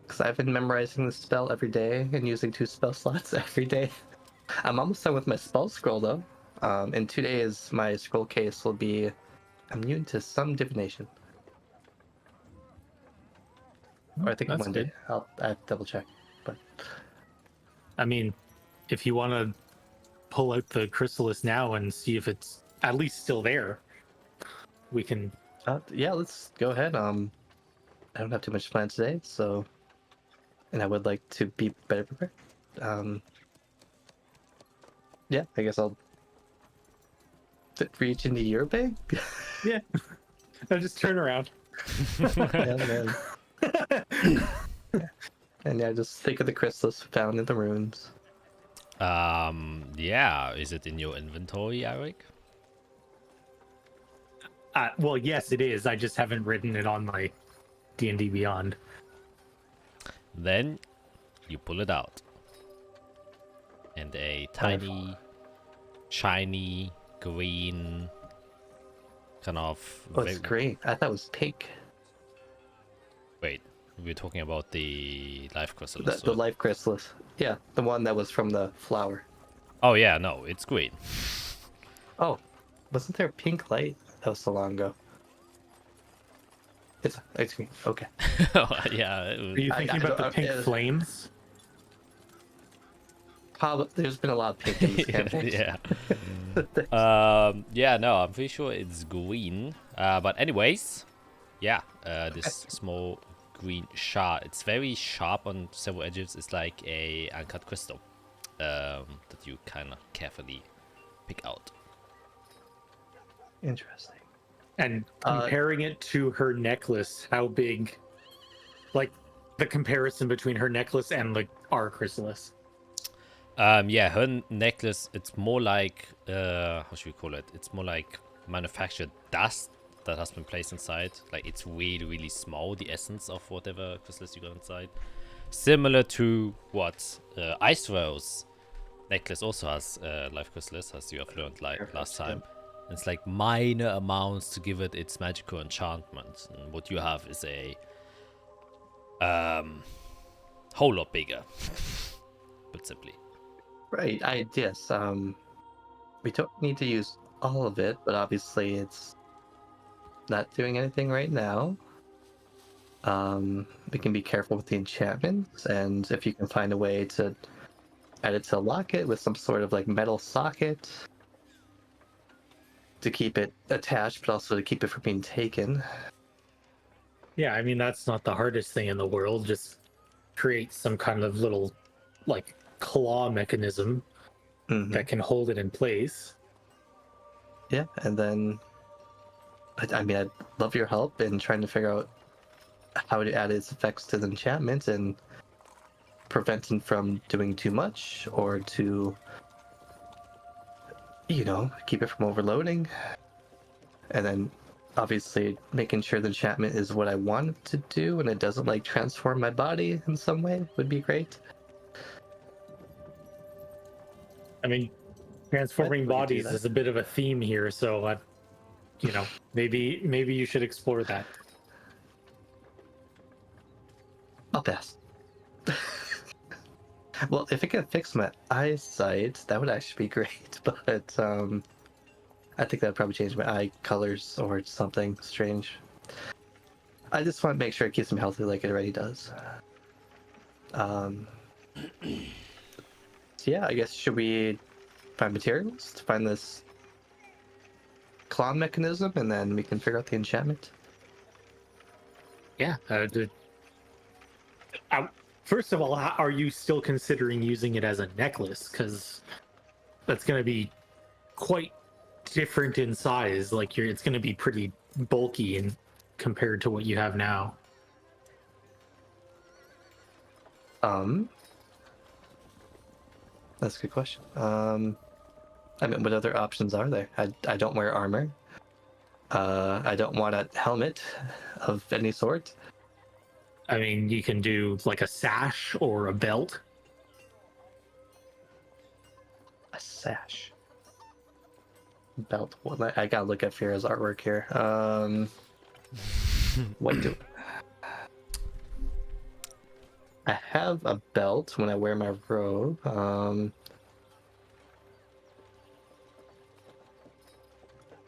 Because I've been memorizing the spell every day and using 2 spell slots every day. I'm almost done with my spell scroll though. In 2 days, my scroll case will be immune to some divination. Or I think That's one good. day. I have to double check. But I mean, if you want to pull out the chrysalis now and see if it's at least still there, we can. yeah, let's go ahead. I don't have too much planned today, so, and I would like to be better prepared. Yeah, I guess I'll reach into your bag. Yeah, I'll just turn around. Yeah. And yeah, just think of the chrysalis found in the ruins. Yeah, is it in your inventory, Eric? Well, yes, it is. I just haven't written it on my D&D Beyond. Then you pull it out. And a tiny, shiny, green, kind of... Oh, it's green. I thought it was pink. Wait, we're talking about the life chrysalis. The life chrysalis. Yeah, the one that was from the flower. Oh yeah, no, it's green. Oh, wasn't there a pink light? That was so long ago. It's green. Okay. Yeah. Are you thinking about the pink flames? Probably. There's been a lot of pink in this campaign. Yeah. Yeah, no, I'm pretty sure it's green. But anyways, yeah, this small green shard. It's very sharp on several edges. It's like a uncut crystal that you kind of carefully pick out. Interesting. And comparing it to her necklace, how big, like the comparison between her necklace and our chrysalis? Yeah, her necklace, it's more like, how should we call it? It's more like manufactured dust that has been placed inside. Like, it's really, really small, the essence of whatever chrysalis you got inside. Similar to what Ice Rose necklace also has life chrysalis, as you have learned last time. It's like minor amounts to give it its magical enchantment. And what you have is a whole lot bigger, put simply. Right. Yes. We don't need to use all of it, but obviously it's not doing anything right now. We can be careful with the enchantments, and if you can find a way to add it to a locket with some sort of like metal socket to keep it attached, but also to keep it from being taken. Yeah, I mean, that's not the hardest thing in the world. Just create some kind of little, like, claw mechanism that can hold it in place. Yeah, and then, I mean, I'd love your help in trying to figure out how to add its effects to the enchantment and prevent it from doing too much or too keep it from overloading. And then obviously making sure the enchantment is what I want it to do and it doesn't like transform my body in some way would be great. I mean, transforming We could do bodies that. is a bit of a theme here, so maybe you should explore that. I'll pass. Well, if it can fix my eyesight, that would actually be great. But I think that'd probably change my eye colors or something strange. I just want to make sure it keeps me healthy like it already does. So yeah, I guess should we find materials to find this clone mechanism, and then we can figure out the enchantment? Yeah. First of all, are you still considering using it as a necklace? Because that's going to be quite different in size. Like it's going to be pretty bulky in compared to what you have now. That's a good question. I mean, what other options are there? I don't wear armor. I don't want a helmet of any sort. I mean, you can do like a sash or a belt. A sash. Belt. Well, I gotta look at Fira's artwork here. What do I have a belt when I wear my robe?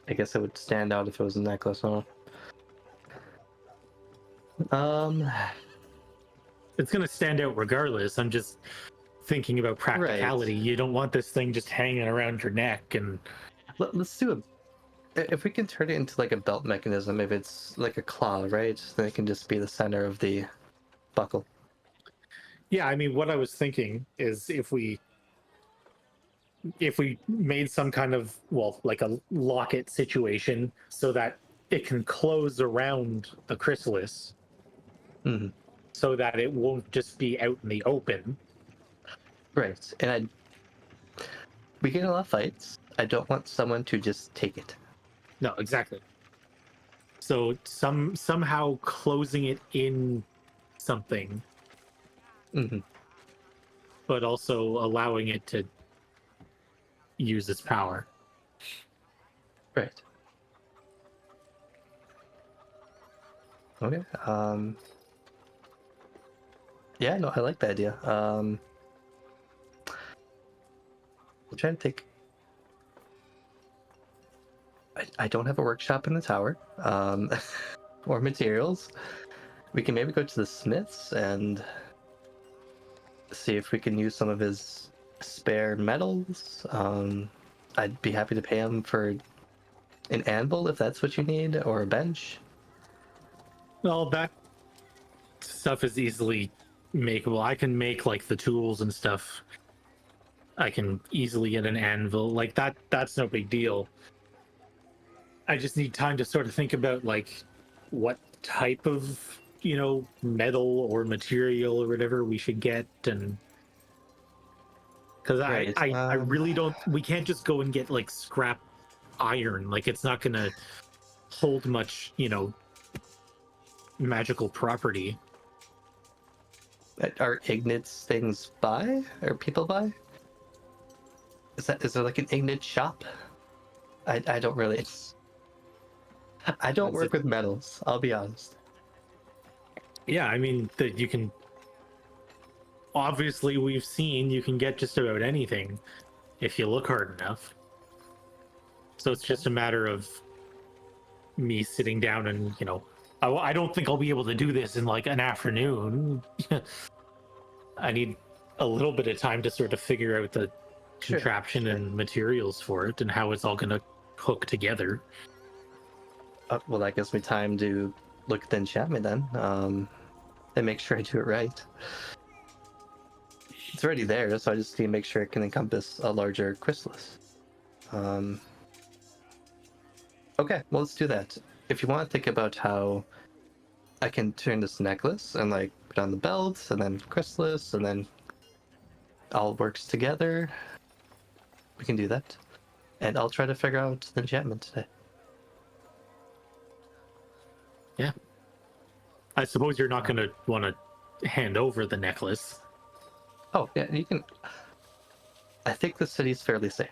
I guess it would stand out if it was a necklace, huh? It's going to stand out regardless. I'm just thinking about practicality. Right. You don't want this thing just hanging around your neck. And Let's do if we can turn it into like a belt mechanism, if it's like a claw, right? Then it can just be the center of the buckle. yeah, I mean, what I was thinking is if we made some kind of, well, like a locket situation so that it can close around the chrysalis, Mhm. so that it won't just be out in the open. Right, and we get in a lot of fights. I don't want someone to just take it. No, exactly. So somehow closing it in something, Mm-hmm. but also allowing it to use its power. Right. Okay. Yeah, no, I like the idea. I'm trying to think. I don't have a workshop in the tower, or materials. We can maybe go to the smiths and see if we can use some of his spare metals. I'd be happy to pay him for an anvil if that's what you need, or a bench. Well, that stuff is easily makeable. I can make like the tools and stuff. I can easily get an anvil. Like that's no big deal. I just need time to sort of think about like what type of, metal or material or whatever we should get, and because Right, I really don't, we can't just go and get like scrap iron. Like it's not gonna hold much, magical property. Are ignits things buy? Or people buy? Is there like an ignit shop? I don't really. I don't work with metals, I'll be honest. Yeah, I mean that you can. Obviously, we've seen you can get just about anything if you look hard enough. So it's just a matter of me sitting down and, I don't think I'll be able to do this in like an afternoon. I need a little bit of time to sort of figure out the contraption and materials for it and how it's all going to hook together. Well, that gives me time to look at the enchantment then, and make sure I do it right. It's already there, so I just need to make sure it can encompass a larger chrysalis. Okay, well, let's do that. If you want to think about how I can turn this necklace and like put on the belt and then chrysalis and then all works together, we can do that. And I'll try to figure out the enchantment today. Yeah. I suppose you're not going to want to hand over the necklace. Oh, yeah, you can. I think the city's fairly safe.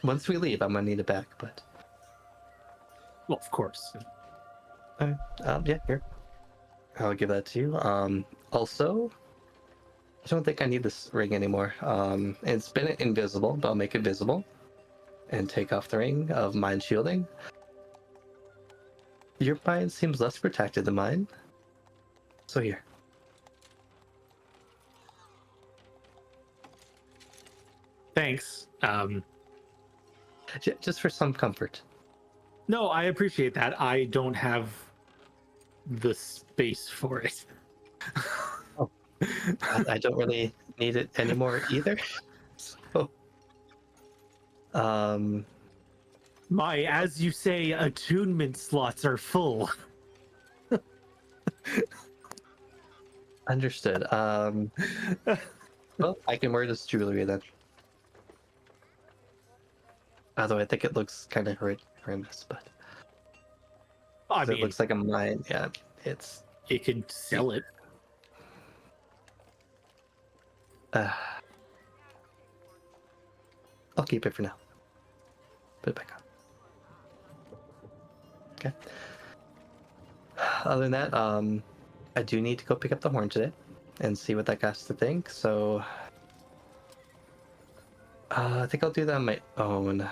Once we leave, I'm gonna need it back, but. Well, of course. Alright, yeah, here. I'll give that to you. Also, I don't think I need this ring anymore. It's been invisible, but I'll make it visible. And take off the ring of mind shielding. Your mind seems less protected than mine. So here. Thanks. Just for some comfort. No, I appreciate that. I don't have the space for it. I don't really need it anymore either. So, My, as you say, attunement slots are full. understood. Well, I can wear this jewelry then. Although I think it looks kind of horrendous, but I it mean, looks like a mine. Yeah, it's. it could sell it. I'll keep it for now. Put it back on. Okay. Other than that, I do need to go pick up the horn today and see what that has to think. So I think I'll do that on my own.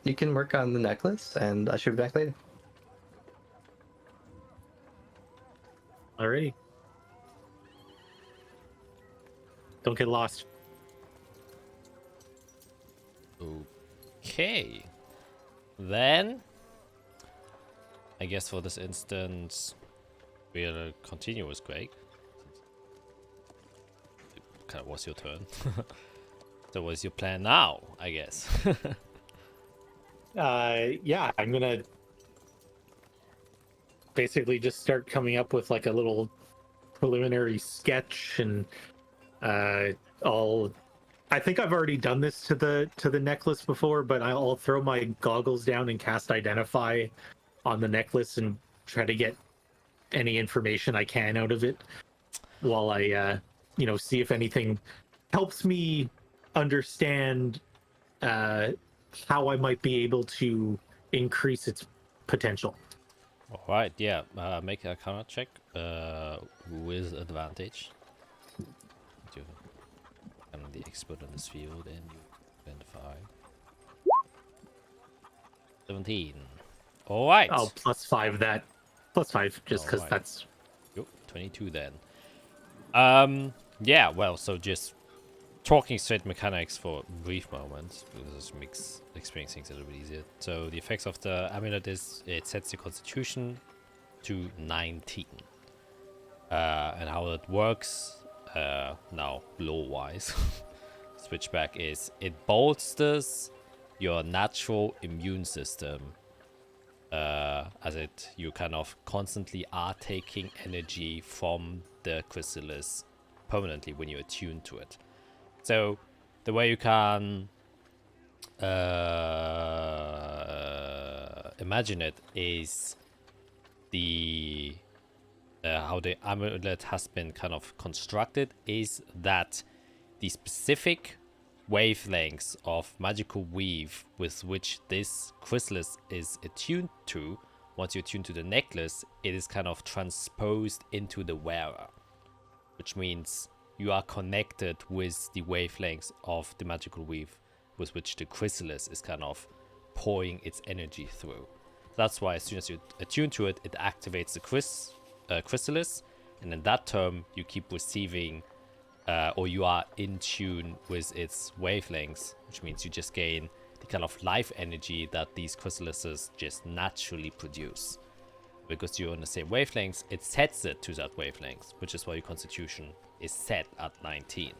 You can work on the necklace, and I should be back later. Alrighty. Don't get lost. Okay. Then, I guess for this instance, we'll continue with Greg. Kind of was your turn. So what's your plan now, I guess? Yeah, I'm gonna basically just start coming up with like a little preliminary sketch, and I think I've already done this to the necklace before, but I'll throw my goggles down and cast Identify on the necklace and try to get any information I can out of it while I see if anything helps me understand how I might be able to increase its potential. All right, yeah. Make a Arcana check with advantage. I'm the expert on this field, and you identify 17. All right. I'll +5 that. +5, just because Alright. that's... Yep, 22 then. Yeah, well, so just talking straight mechanics for a brief moment, because this makes experiencing things a little bit easier. So the effects of the amulet is it sets the constitution to 19. And how it works now, lore-wise, switchback is it bolsters your natural immune system. As you kind of constantly are taking energy from the chrysalis permanently when you attune to it. So the way you can imagine it is the how the amulet has been kind of constructed is that the specific wavelengths of magical weave with which this chrysalis is attuned to, once you attune to the necklace, it is kind of transposed into the wearer, which means you are connected with the wavelengths of the magical weave with which the chrysalis is kind of pouring its energy through. That's why as soon as you attune to it, it activates the chrysalis, and in that term you keep receiving or you are in tune with its wavelengths, which means you just gain the kind of life energy that these chrysalises just naturally produce. Because you're on the same wavelengths, it sets it to that wavelength, which is why your constitution is set at 19.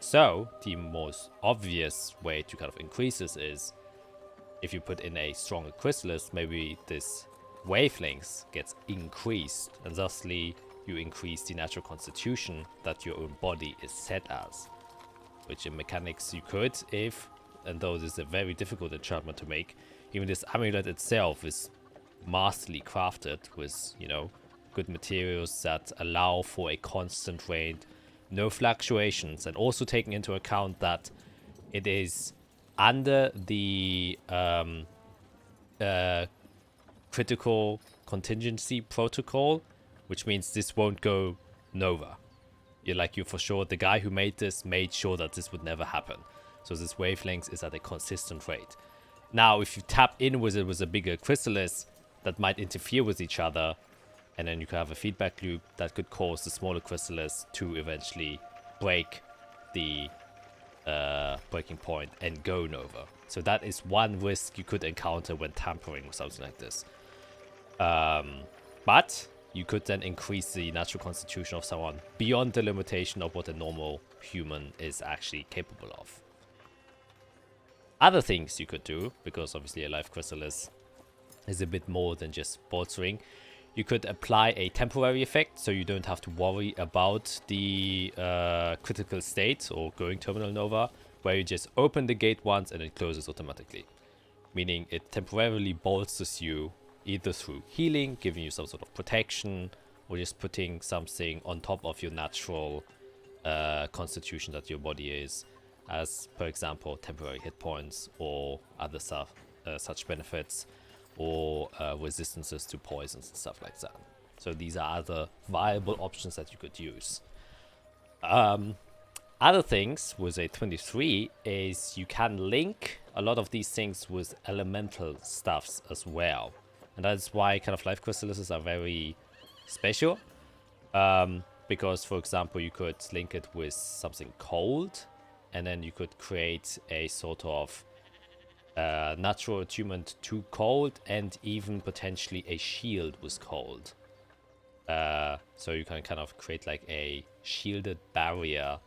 So the most obvious way to kind of increase this is if you put in a stronger chrysalis, maybe this wavelength gets increased, and thusly you increase the natural constitution that your own body is set as. which in mechanics you could if, and though this is a very difficult enchantment to make, even this amulet itself is masterly crafted with, you know, good materials that allow for a constant rain, no fluctuations, and also taking into account that it is under the critical contingency protocol, which means this won't go nova. You're for sure, the guy who made this made sure that this would never happen. So this wavelength is at a consistent rate. Now, if you tap in with it with a bigger chrysalis, that might interfere with each other, and then you could have a feedback loop that could cause the smaller chrysalis to eventually break the breaking point and go nova. So that is one risk you could encounter when tampering with something like this. But you could then increase the natural constitution of someone beyond the limitation of what a normal human is actually capable of. Other things you could do, because obviously a life chrysalis is a bit more than just bolstering, you could apply a temporary effect, so you don't have to worry about the critical state or going terminal nova, where you just open the gate once and it closes automatically. Meaning it temporarily bolsters you either through healing, giving you some sort of protection, or just putting something on top of your natural constitution that your body is, as per example temporary hit points or other stuff, such benefits, or resistances to poisons and stuff like that. So these are other viable options that you could use. Other things with a 23 is you can link a lot of these things with elemental stuffs as well. And that's why kind of life chrysalises are very special. Because, for example, you could link it with something cold, and then you could create a sort of natural attunement to cold, and even potentially a shield with cold. So you can kind of create like a shielded barrier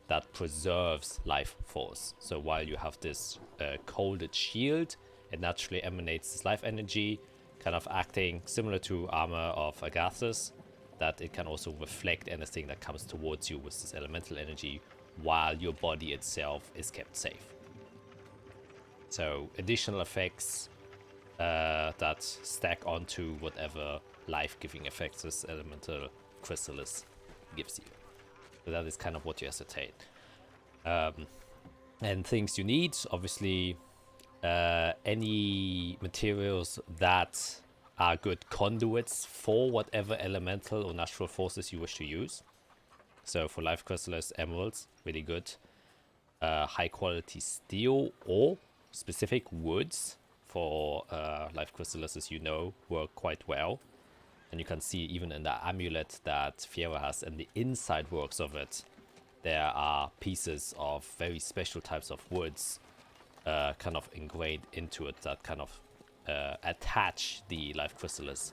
that preserves life force. So while you have this colded shield, it naturally emanates this life energy, kind of acting similar to armor of Agathis, that it can also reflect anything that comes towards you with this elemental energy, while your body itself is kept safe. So additional effects that stack onto whatever life-giving effects this elemental chrysalis gives you. So that is kind of what you ascertain. And things you need, obviously, any materials that are good conduits for whatever elemental or natural forces you wish to use. So for life chrysalis, emeralds, really good. High quality steel or specific woods for life chrysalis, as you know, work quite well. And you can see even in the amulet that Fiera has, and the inside works of it, there are pieces of very special types of woods kind of ingrained into it that kind of attach the life chrysalis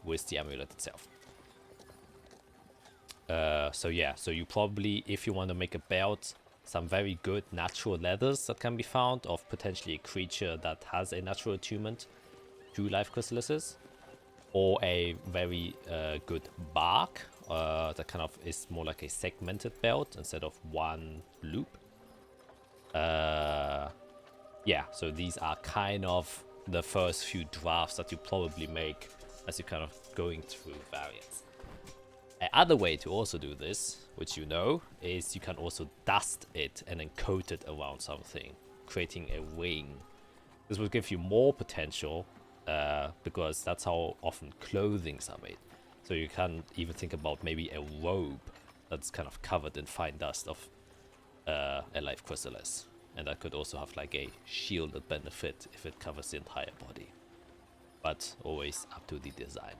with the amulet itself. So yeah, so you probably, if you want to make a belt, some very good natural leathers that can be found of potentially a creature that has a natural attunement to life chrysalises, or a very good bark that kind of is more like a segmented belt instead of one loop. Yeah, so these are kind of the first few drafts that you probably make as you're kind of going through variants. Another way to also do this, which you know, is you can also dust it and then coat it around something, creating a ring. This will give you more potential, because that's how often clothings are made. So you can even think about maybe a robe that's kind of covered in fine dust of a life chrysalis. And that could also have like a shielded benefit if it covers the entire body. But always up to the designer.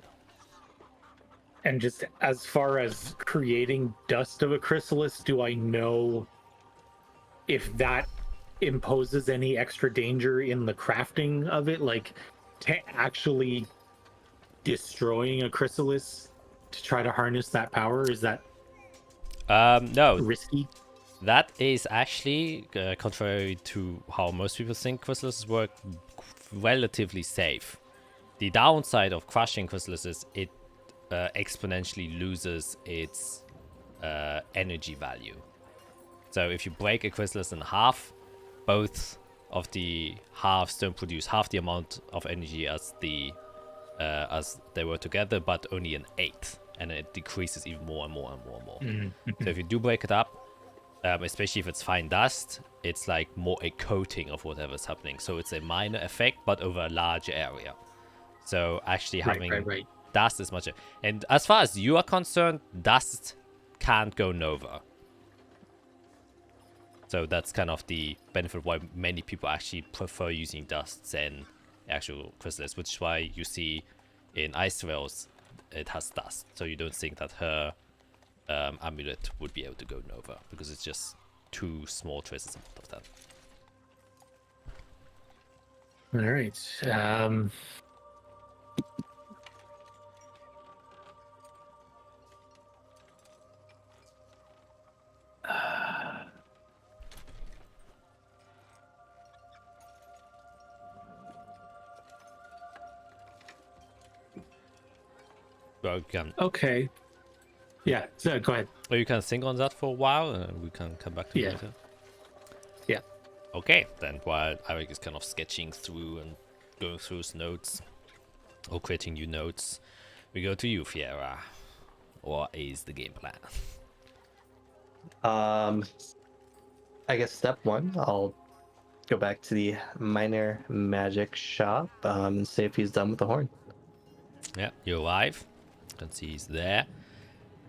And just as far as creating dust of a chrysalis, do I know if that imposes any extra danger in the crafting of it? Like, actually destroying a chrysalis to try to harness that power? Is that no, risky? That is actually, contrary to how most people think chrysalises work, relatively safe. The downside of crushing chrysalises is it exponentially loses its energy value. So if you break a chrysalis in half, both of the halves don't produce half the amount of energy as they were together, but only an eighth, and it decreases even more and more and more and more. So if you do break it up, especially if it's fine dust, it's like more a coating of whatever's happening. So it's a minor effect, but over a large area. So actually having Right. dust is much. And as far as you are concerned, dust can't go nova. So that's kind of the benefit why many people actually prefer using dust than actual crystals, which is why you see in Ice Rails it has dust. So you don't think that her amulet would be able to go nova, because it's just 2 small traces of that. All right. Well, you can, Okay. Yeah. So go ahead. or you can think on that for a while, and we can come back to it Yeah. later. Yeah. Okay, then while Eric is kind of sketching through and going through his notes, or creating new notes, we go to you, Fiera. What is the game plan? I guess step 1, I'll go back to the minor magic shop and see if he's done with the horn. Yeah, you arrive. You can see he's there.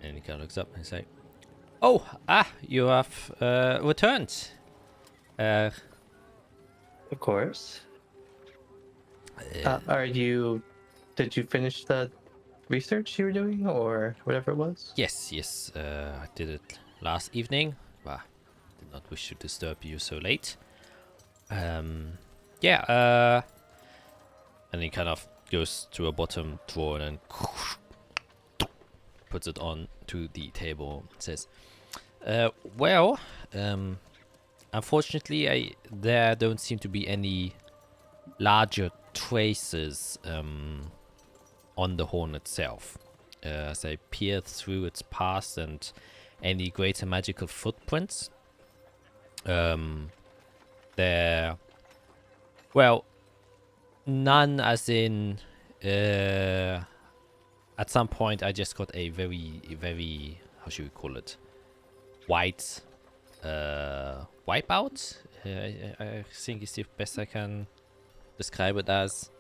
And he kind of looks up and say, "Oh, you have returned. Of course. Did you finish the research you were doing, or whatever it was? Yes, I did it last evening. Well, did not wish to disturb you so late. And he kind of goes to a bottom drawer and puts it on to the table. Says, unfortunately, there don't seem to be any larger traces on the horn itself. As I peered through its past and any greater magical footprints, there, well, none as in, at some point I just got a very, how should we call it, white wipeout, I think is the best I can describe it as.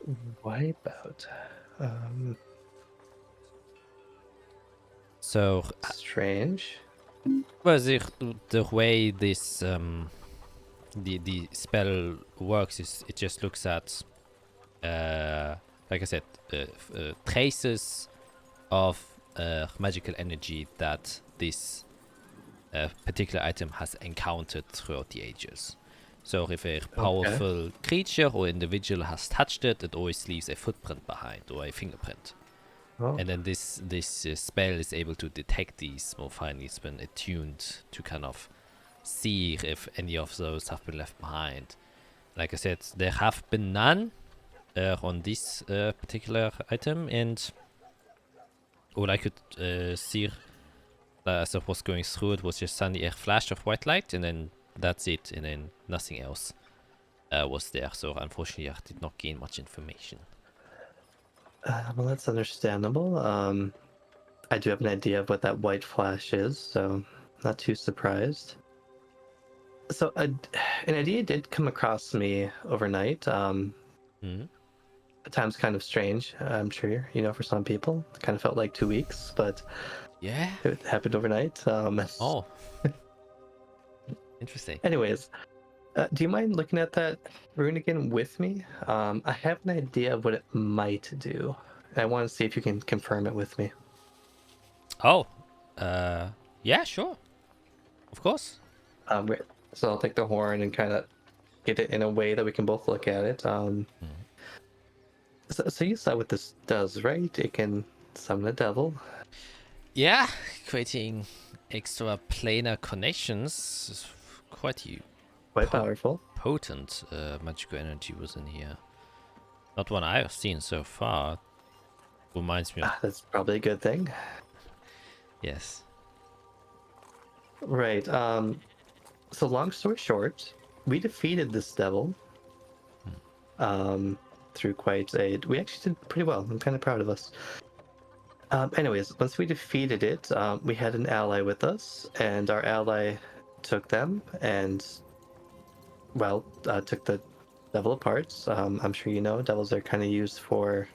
Wipeout. So, Strange. well, the way this the spell works is it just looks at, like I said, traces of magical energy that this particular item has encountered throughout the ages. So if a powerful creature or individual has touched it, it always leaves a footprint behind, or a fingerprint. Oh. And then this spell is able to detect these more finely. It's been attuned to kind of see if any of those have been left behind. Like I said, there have been none on this particular item, and all I could see as I was going through it was just suddenly a flash of white light, and then that's it, and then nothing else was there. So unfortunately, I did not gain much information. Well, that's understandable. I do have an idea of what that white flash is, so not too surprised. So an idea did come across me overnight. Mhm. At times kind of strange, I'm sure, for some people. It kind of felt like 2 weeks, but Yeah. it happened overnight. Oh. Interesting. Anyways, do you mind looking at that rune again with me? I have an idea of what it might do. I want to see if you can confirm it with me. Oh. Yeah, sure. Of course. Great. So I'll take the horn and kind of get it in a way that we can both look at it. So you saw what this does, right? It can summon a devil. Yeah, creating extra planar connections is quite Quite powerful. potent magical energy was in here. Not one I have seen so far. Reminds me of... That's probably a good thing. Yes. Right. So long story short, we defeated this devil. Through quite a... We actually did pretty well. I'm kind of proud of us. Anyways, once we defeated it, we had an ally with us, and our ally took them and, well, took the devil apart. I'm sure you know, devils are kind of used for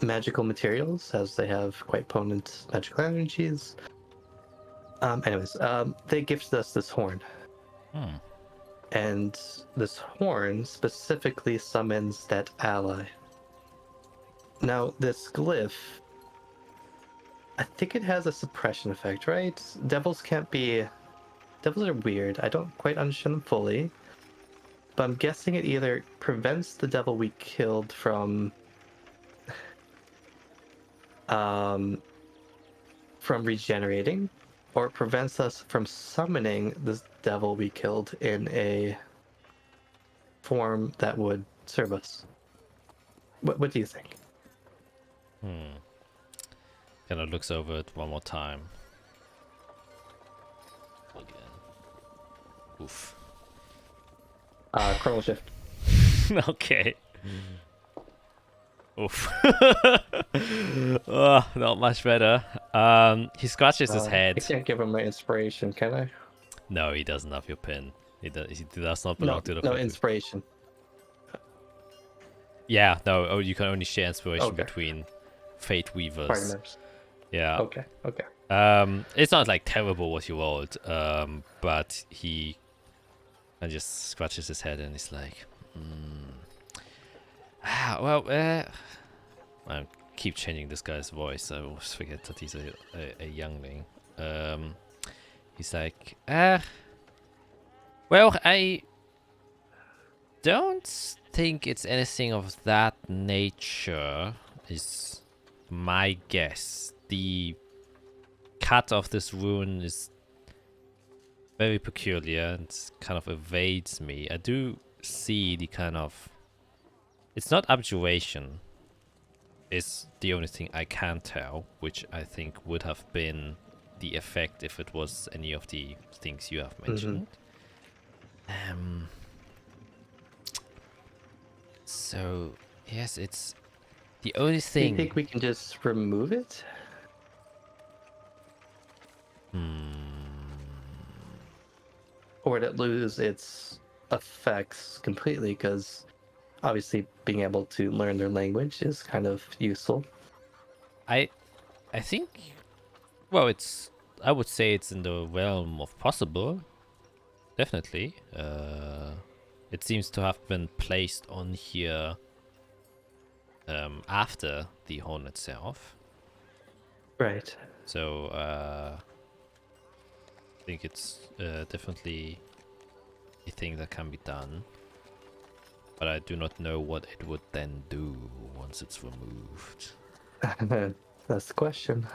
magical materials, as they have quite potent magical energies. They gifted us this horn. And this horn specifically summons that ally. Now, this glyph, I think it has a suppression effect, right? Devils are weird. I don't quite understand them fully. But I'm guessing it either prevents the devil we killed from regenerating, or it prevents us from summoning this devil we killed in a form that would serve us. What do you think? Kind of looks over it one more time. Again. Oof. Chronal shift. Okay. Oof. Oh, not much better. He scratches his I head. can't give him my inspiration, can I? No, he doesn't have your pin. He does not belong to the No Fate. inspiration. Yeah, no. Oh, you can only share inspiration Okay. between Fate Weavers. Partners. Yeah. Okay. It's not like terrible what you rolled. But he and just scratches his head and he's like, I keep changing this guy's voice. I always forget that he's a youngling. He's like, well, I don't think it's anything of that nature, is my guess. The cut of this rune is very peculiar and kind of evades me. I do see the kind of... It's not abjuration. Is the only thing I can tell, which I think would have been the effect if it was any of the things you have mentioned. So, yes, it's the only Do you thing... think we can just remove it? Or would it lose its effects completely? Because obviously being able to learn their language is kind of useful. I think, well, I would say it's in the realm of possible. Definitely. It seems to have been placed on here after the horn itself. Right. So I think it's definitely a thing that can be done. But I do not know what it would then do once it's removed. That's the question.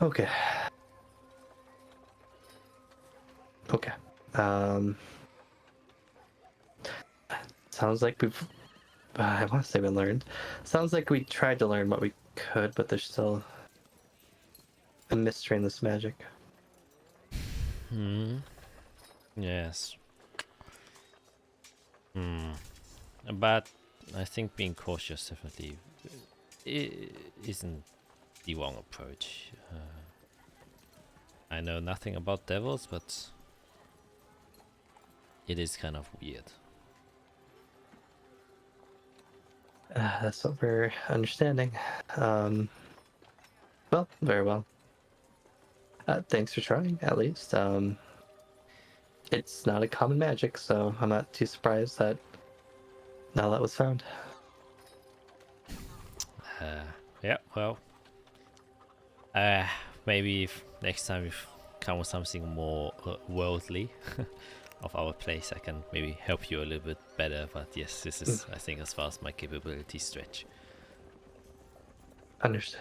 Okay. Sounds like we've... I want to say we learned. Sounds like we tried to learn what we could, but there's still a mystery in this magic. Yes. But I think being cautious definitely isn't the wrong approach. I know nothing about devils, but it is kind of weird. That's what we're understanding. Well, very well. Thanks for trying, at least. It's not a common magic, so I'm not too surprised that now that was found. Yeah, well, maybe if next time we come with something more worldly of our place, I can maybe help you a little bit better. But yes, this is, I think, as far as my capabilities stretch. Understood.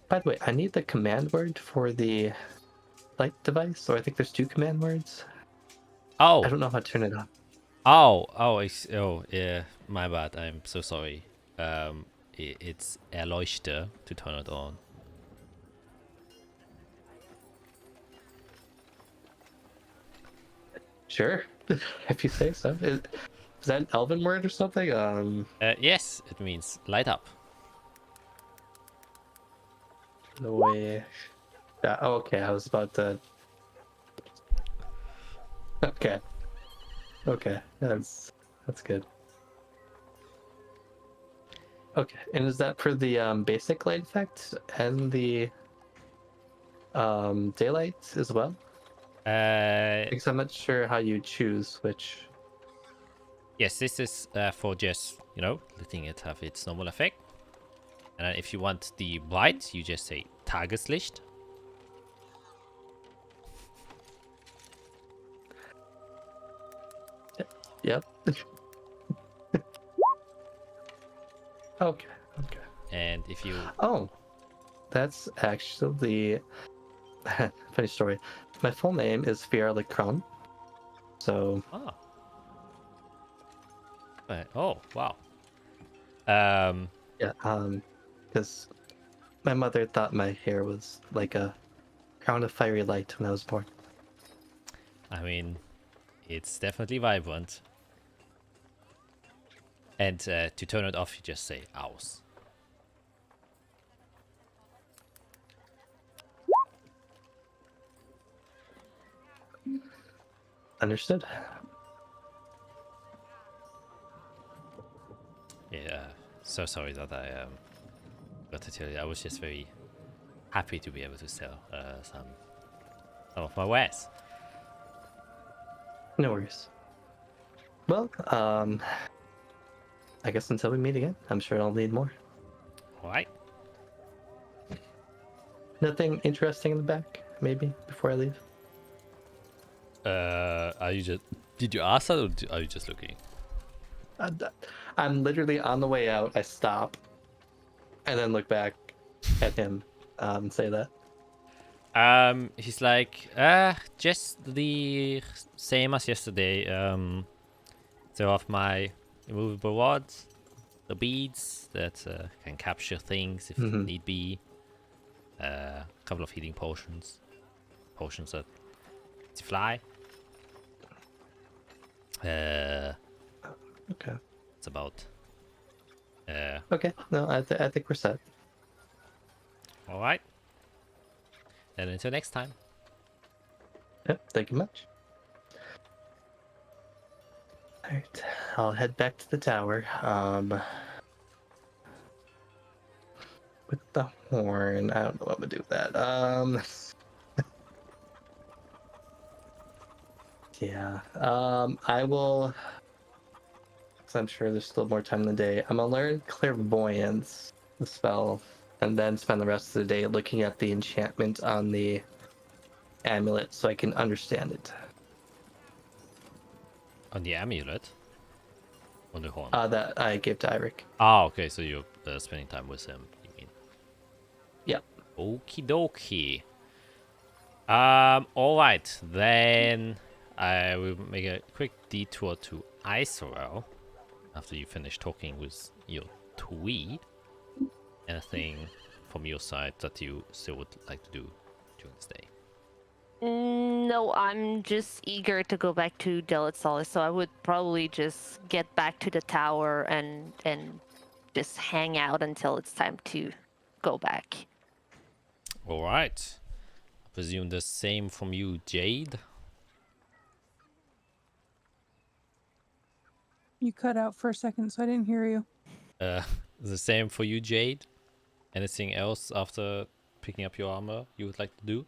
By the way, I need the command word for the light device, so I think there's 2 command words. Oh! I don't know how to turn it on. Oh, yeah, my bad. I'm so sorry. It's Erleuchte to turn it on. Sure, if you say so. Is that an elven word or something? Yes, it means light up. No way. Yeah, okay, I was about to. Okay. Okay, that's good. Okay, and is that for the basic light effect and the daylight as well? Because I'm not sure how you choose which. Yes, this is for just, letting it have its normal effect. And if you want the bright, you just say Tageslicht. Yep. Okay. And if you... Oh, that's actually funny story. My full name is Fiera Lecron. So Oh. Oh, wow. yeah, because my mother thought my hair was like a crown of fiery light when I was born. I mean, it's definitely vibrant. And to turn it off, you just say aus. Understood. Yeah, so sorry that I got to tell you. I was just very happy to be able to sell some of my wares. No worries. Well, I guess until we meet again, I'm sure I'll need more. All right. Nothing interesting in the back, maybe, before I leave? Are you just... Did you ask that, or are you just looking? I'm literally on the way out. I stop, and then look back at him and say that. He's like, just the same as yesterday. So of my immovable rods, the beads that can capture things if need be. A couple of healing potions that fly. Okay. It's about. Okay. No, I think we're set. All right. And until next time. Yep. Thank you much. All right. I'll head back to the tower. With the horn. I don't know what I'm gonna do with that. Yeah. I will. Because I'm sure there's still more time in the day. I'm gonna learn clairvoyance, the spell, and then spend the rest of the day looking at the enchantment on the amulet so I can understand it. On the amulet? On the horn? That I gave to Eirik. Ah, okay, so you're spending time with him, you mean? Yep. Okie dokie. Alright, then I will make a quick detour to Isorel after you finish talking with your Tweed. Anything from your side that you still would like to do during this day? No, I'm just eager to go back to Delit, so I would probably just get back to the tower and just hang out until it's time to go back. Alright. I presume the same from you, Jade? You cut out for a second, so I didn't hear you. The same for you, Jade? Anything else after picking up your armor you would like to do?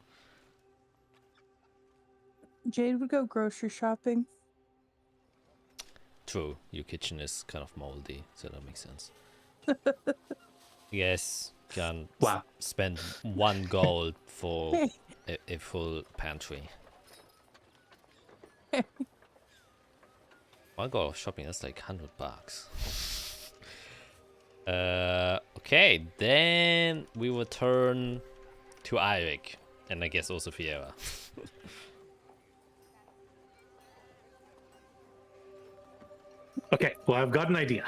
Jade would go grocery shopping. True, your kitchen is kind of moldy, so that makes sense. Yes, can spend 1 gold for a full pantry. 1 gold of shopping, that's like $100. Okay, then we will turn to Eirik, and I guess also Fiera. Okay, well, I've got an idea.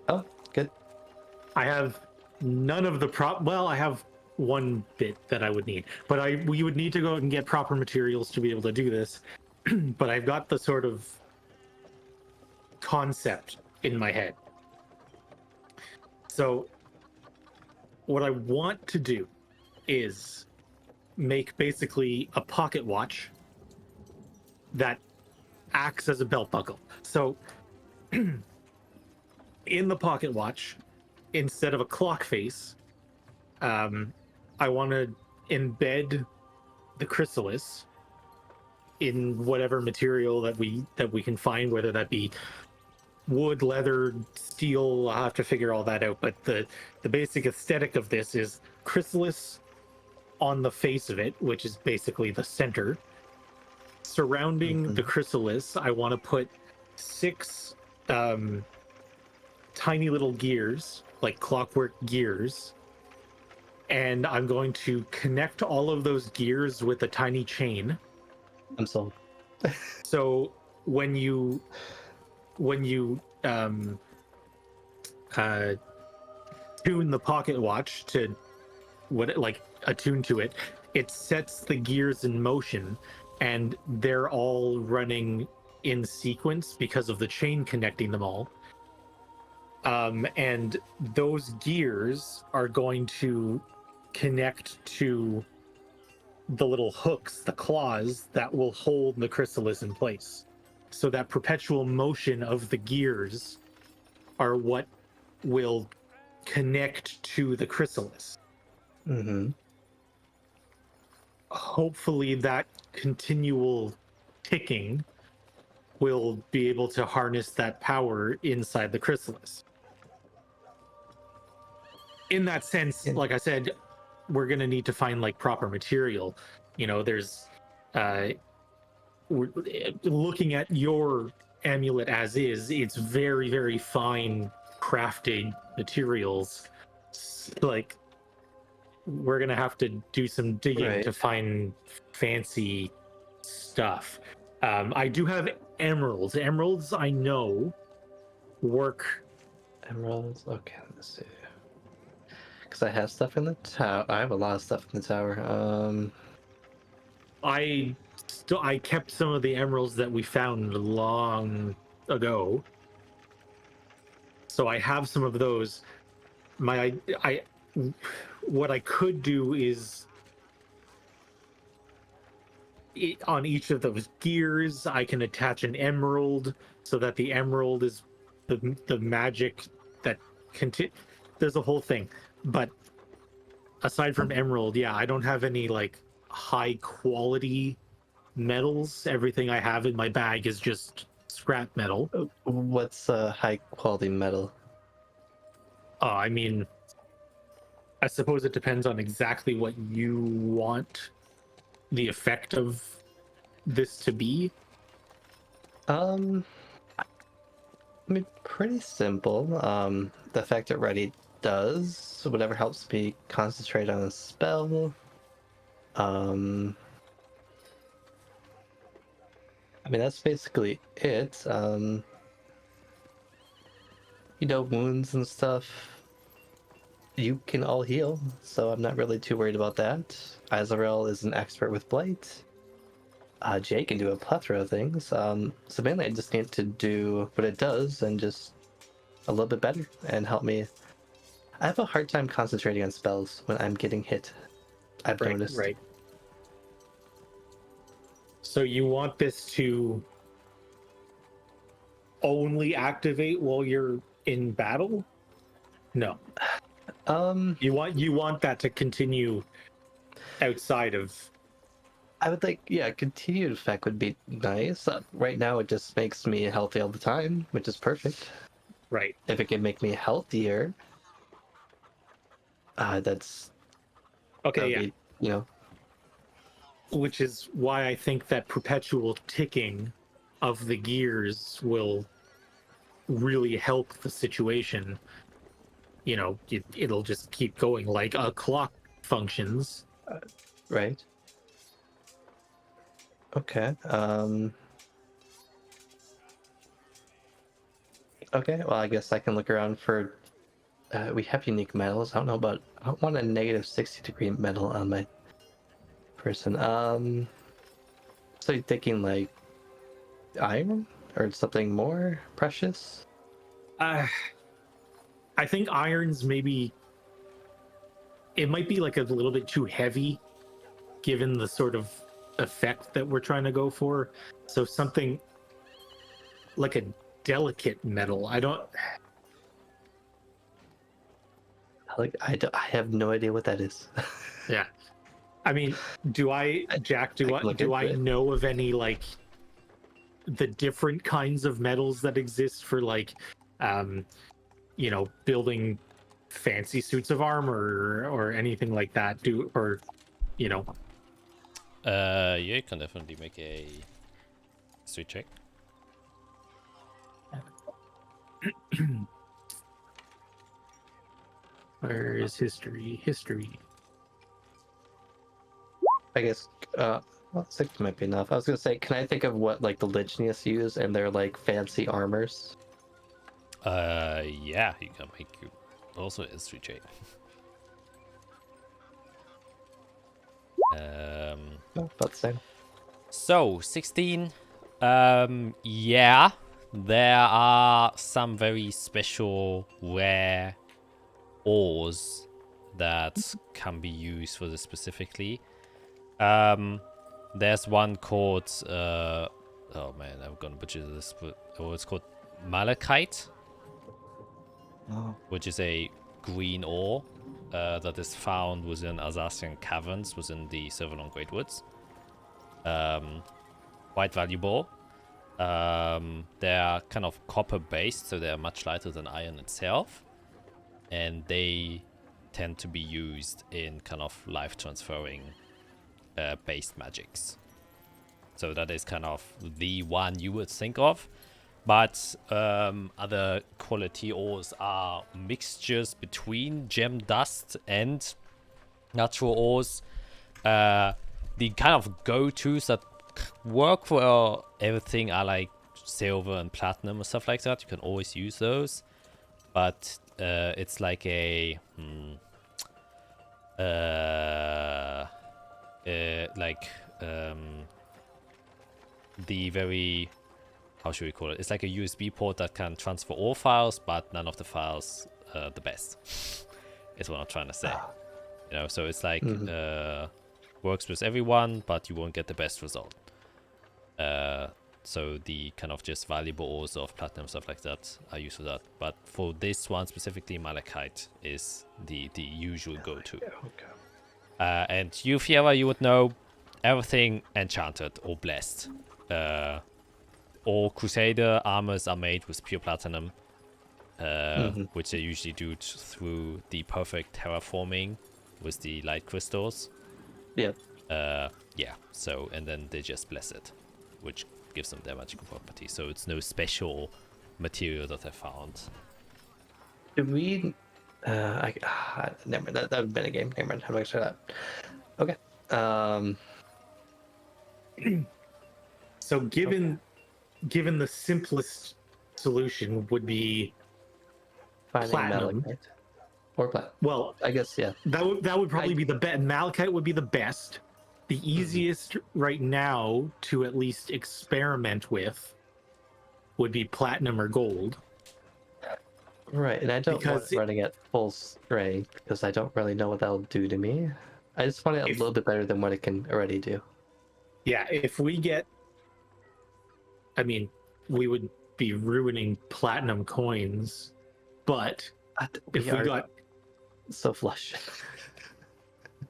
Oh, good. I have none of the well, I have one bit that I would need, but we would need to go and get proper materials to be able to do this. but I've got the sort of concept in my head. So what I want to do is make basically a pocket watch that acts as a belt buckle. So in the pocket watch, instead of a clock face, I want to embed the chrysalis in whatever material that we can find, whether that be wood, leather, steel. I'll have to figure all that out. But the basic aesthetic of this is chrysalis on the face of it, which is basically the center. Surrounding the chrysalis, I want to put 6 tiny little gears, like clockwork gears, and I'm going to connect all of those gears with a tiny chain. I'm sold. So when you tune the pocket watch to attune to it, it sets the gears in motion, and they're all running in sequence because of the chain connecting them all. And those gears are going to connect to the little hooks, the claws that will hold the chrysalis in place. So that perpetual motion of the gears are what will connect to the chrysalis. Mm-hmm. Hopefully that continual ticking will be able to harness that power inside the chrysalis. In that sense, like I said, we're going to need to find like proper material. You know, there's we're looking at your amulet as is, it's very, very fine crafted materials. Like, we're going to have to do some digging to find fancy stuff. I do have emeralds. Emeralds, I know, work. Emeralds? Okay, let's see. Because I have stuff in the tower. I have a lot of stuff in the tower. I kept some of the emeralds that we found long ago, so I have some of those. What I could do is, on each of those gears, I can attach an emerald, so that the emerald is the magic that there's a whole thing. But aside from emerald, yeah, I don't have any like high quality metals. Everything I have in my bag is just scrap metal. What's a high quality metal? I mean, I suppose it depends on exactly what you want the effect of this to be. I mean, pretty simple. The effect it already does, whatever helps me concentrate on a spell. I mean, that's basically it. You know, wounds and stuff, you can all heal, so I'm not really too worried about that. Azarel is an expert with Blight. Jay can do a plethora of things. So mainly I just need to do what it does and just a little bit better and help me. I have a hard time concentrating on spells when I'm getting hit. I've noticed. Right. So you want this to only activate while you're in battle? No. You want that to continue outside of. I would like, yeah, continued effect would be nice. Right now, it just makes me healthy all the time, which is perfect. Right. If it can make me healthier, that's okay. Yeah. be, you know. Which is why I think that perpetual ticking of the gears will really help the situation. You know, it'll just keep going like a clock functions. Right. Okay. Okay, well, I guess I can look around for. We have unique metals. I don't know about. I don't want a negative 60-degree metal on my person. So you're thinking like iron or something more precious? I think irons maybe it might be like a little bit too heavy, given the sort of effect that we're trying to go for. So something like a delicate metal. I don't. I have no idea what that is. Yeah. I mean, Jack? I can look Do I into it. know of any like the different kinds of metals that exist for like, building fancy suits of armor or anything like that? You know, Yeah, you can definitely make a history check. where is history? History. I guess well, 6 might be enough. I was gonna say, can I think of what like the Lichnius use and their like fancy armors? Yeah, you can make also a history check. Oh, about the same. So 16. Yeah, there are some very special rare ores that can be used for this specifically. There's one called oh man, I'm gonna butcher this, but it's called malachite, Oh. which is a green ore that is found within Azathian caverns within the Silverlong Great Woods. Quite valuable. They're kind of copper based, so they're much lighter than iron itself, and they tend to be used in kind of life transferring based magics. So that is kind of the one you would think of. But other quality ores are mixtures between gem dust and natural ores. The kind of go-tos that work for everything are like silver and platinum and stuff like that. You can always use those. But it's like a... the very... How should we call it? It's like a USB port that can transfer all files, but none of the files the best. Is what I'm trying to say. You know, so it's like works with everyone, but you won't get the best result. So the kind of just valuable ores of platinum, stuff like that, are used for that. But for this one specifically, malachite is the usual go-to. Okay. And you, Fiera, you would know everything enchanted or blessed. All Crusader armors are made with pure platinum, which they usually do through the perfect terraforming with the light crystals. Yeah. Yeah, so, and then they just bless it, which gives them their magical property. So it's no special material that I found. Did we... never mind. That would have been a game. Never mind. I'm not sure that. Okay. So given the simplest solution would be Finding platinum. malachite. Or platinum. Well, I guess, yeah. that would probably be the best. Malachite would be the best. The easiest right now to at least experiment with would be platinum or gold. Right, and I don't Because want running at full strength because I don't really know what that'll do to me. I just want it a little bit better than what it can already do. Yeah, if we get... I mean, we would be ruining platinum coins, but if we got... so flush.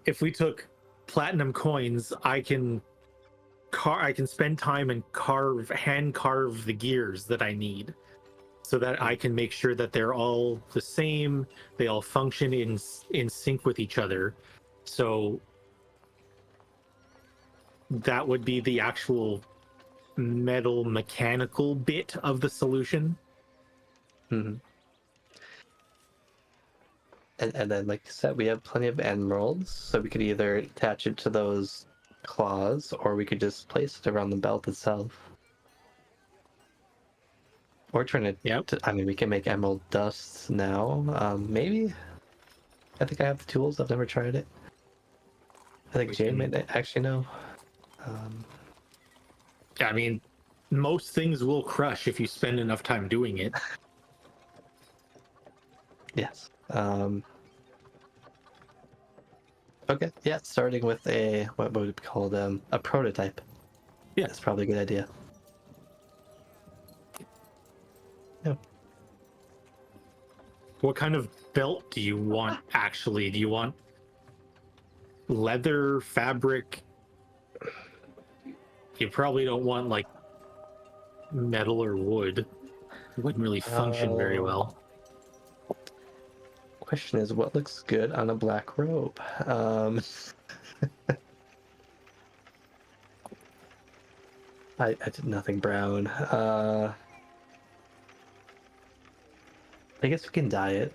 If we took platinum coins, I can spend time and hand carve the gears that I need, so that I can make sure that they're all the same, they all function in sync with each other. So that would be the actual metal mechanical bit of the solution. And then, like I said, we have plenty of emeralds, so we could either attach it to those claws, or we could just place it around the belt itself. Or turn it. Yep. I mean, we can make emerald dust now. Maybe. I think I have the tools. I've never tried it. I think Jay might actually know. I mean, most things will crush if you spend enough time doing it. Yes. Okay. Yeah. Starting with a what would we call them? A prototype. Yeah. That's probably a good idea. Yeah. What kind of belt do you want, actually? Do you want leather, fabric? You probably don't want, like, metal or wood. It wouldn't really function very well. Question is, what looks good on a black robe? I did nothing brown. I guess we can dye it.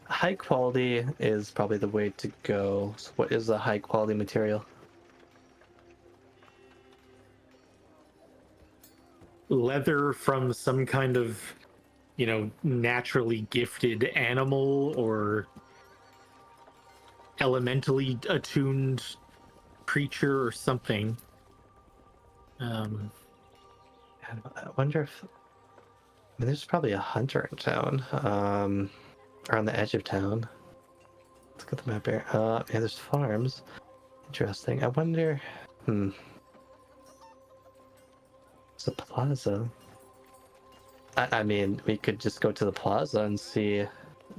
High quality is probably the way to go. So what is a high quality material? Leather from some kind of, naturally gifted animal or elementally attuned creature or something. I wonder if there's probably a hunter in town, or on the edge of town. Let's get the map here. Yeah, there's farms. Interesting. I wonder. It's a plaza. I mean, we could just go to the plaza and see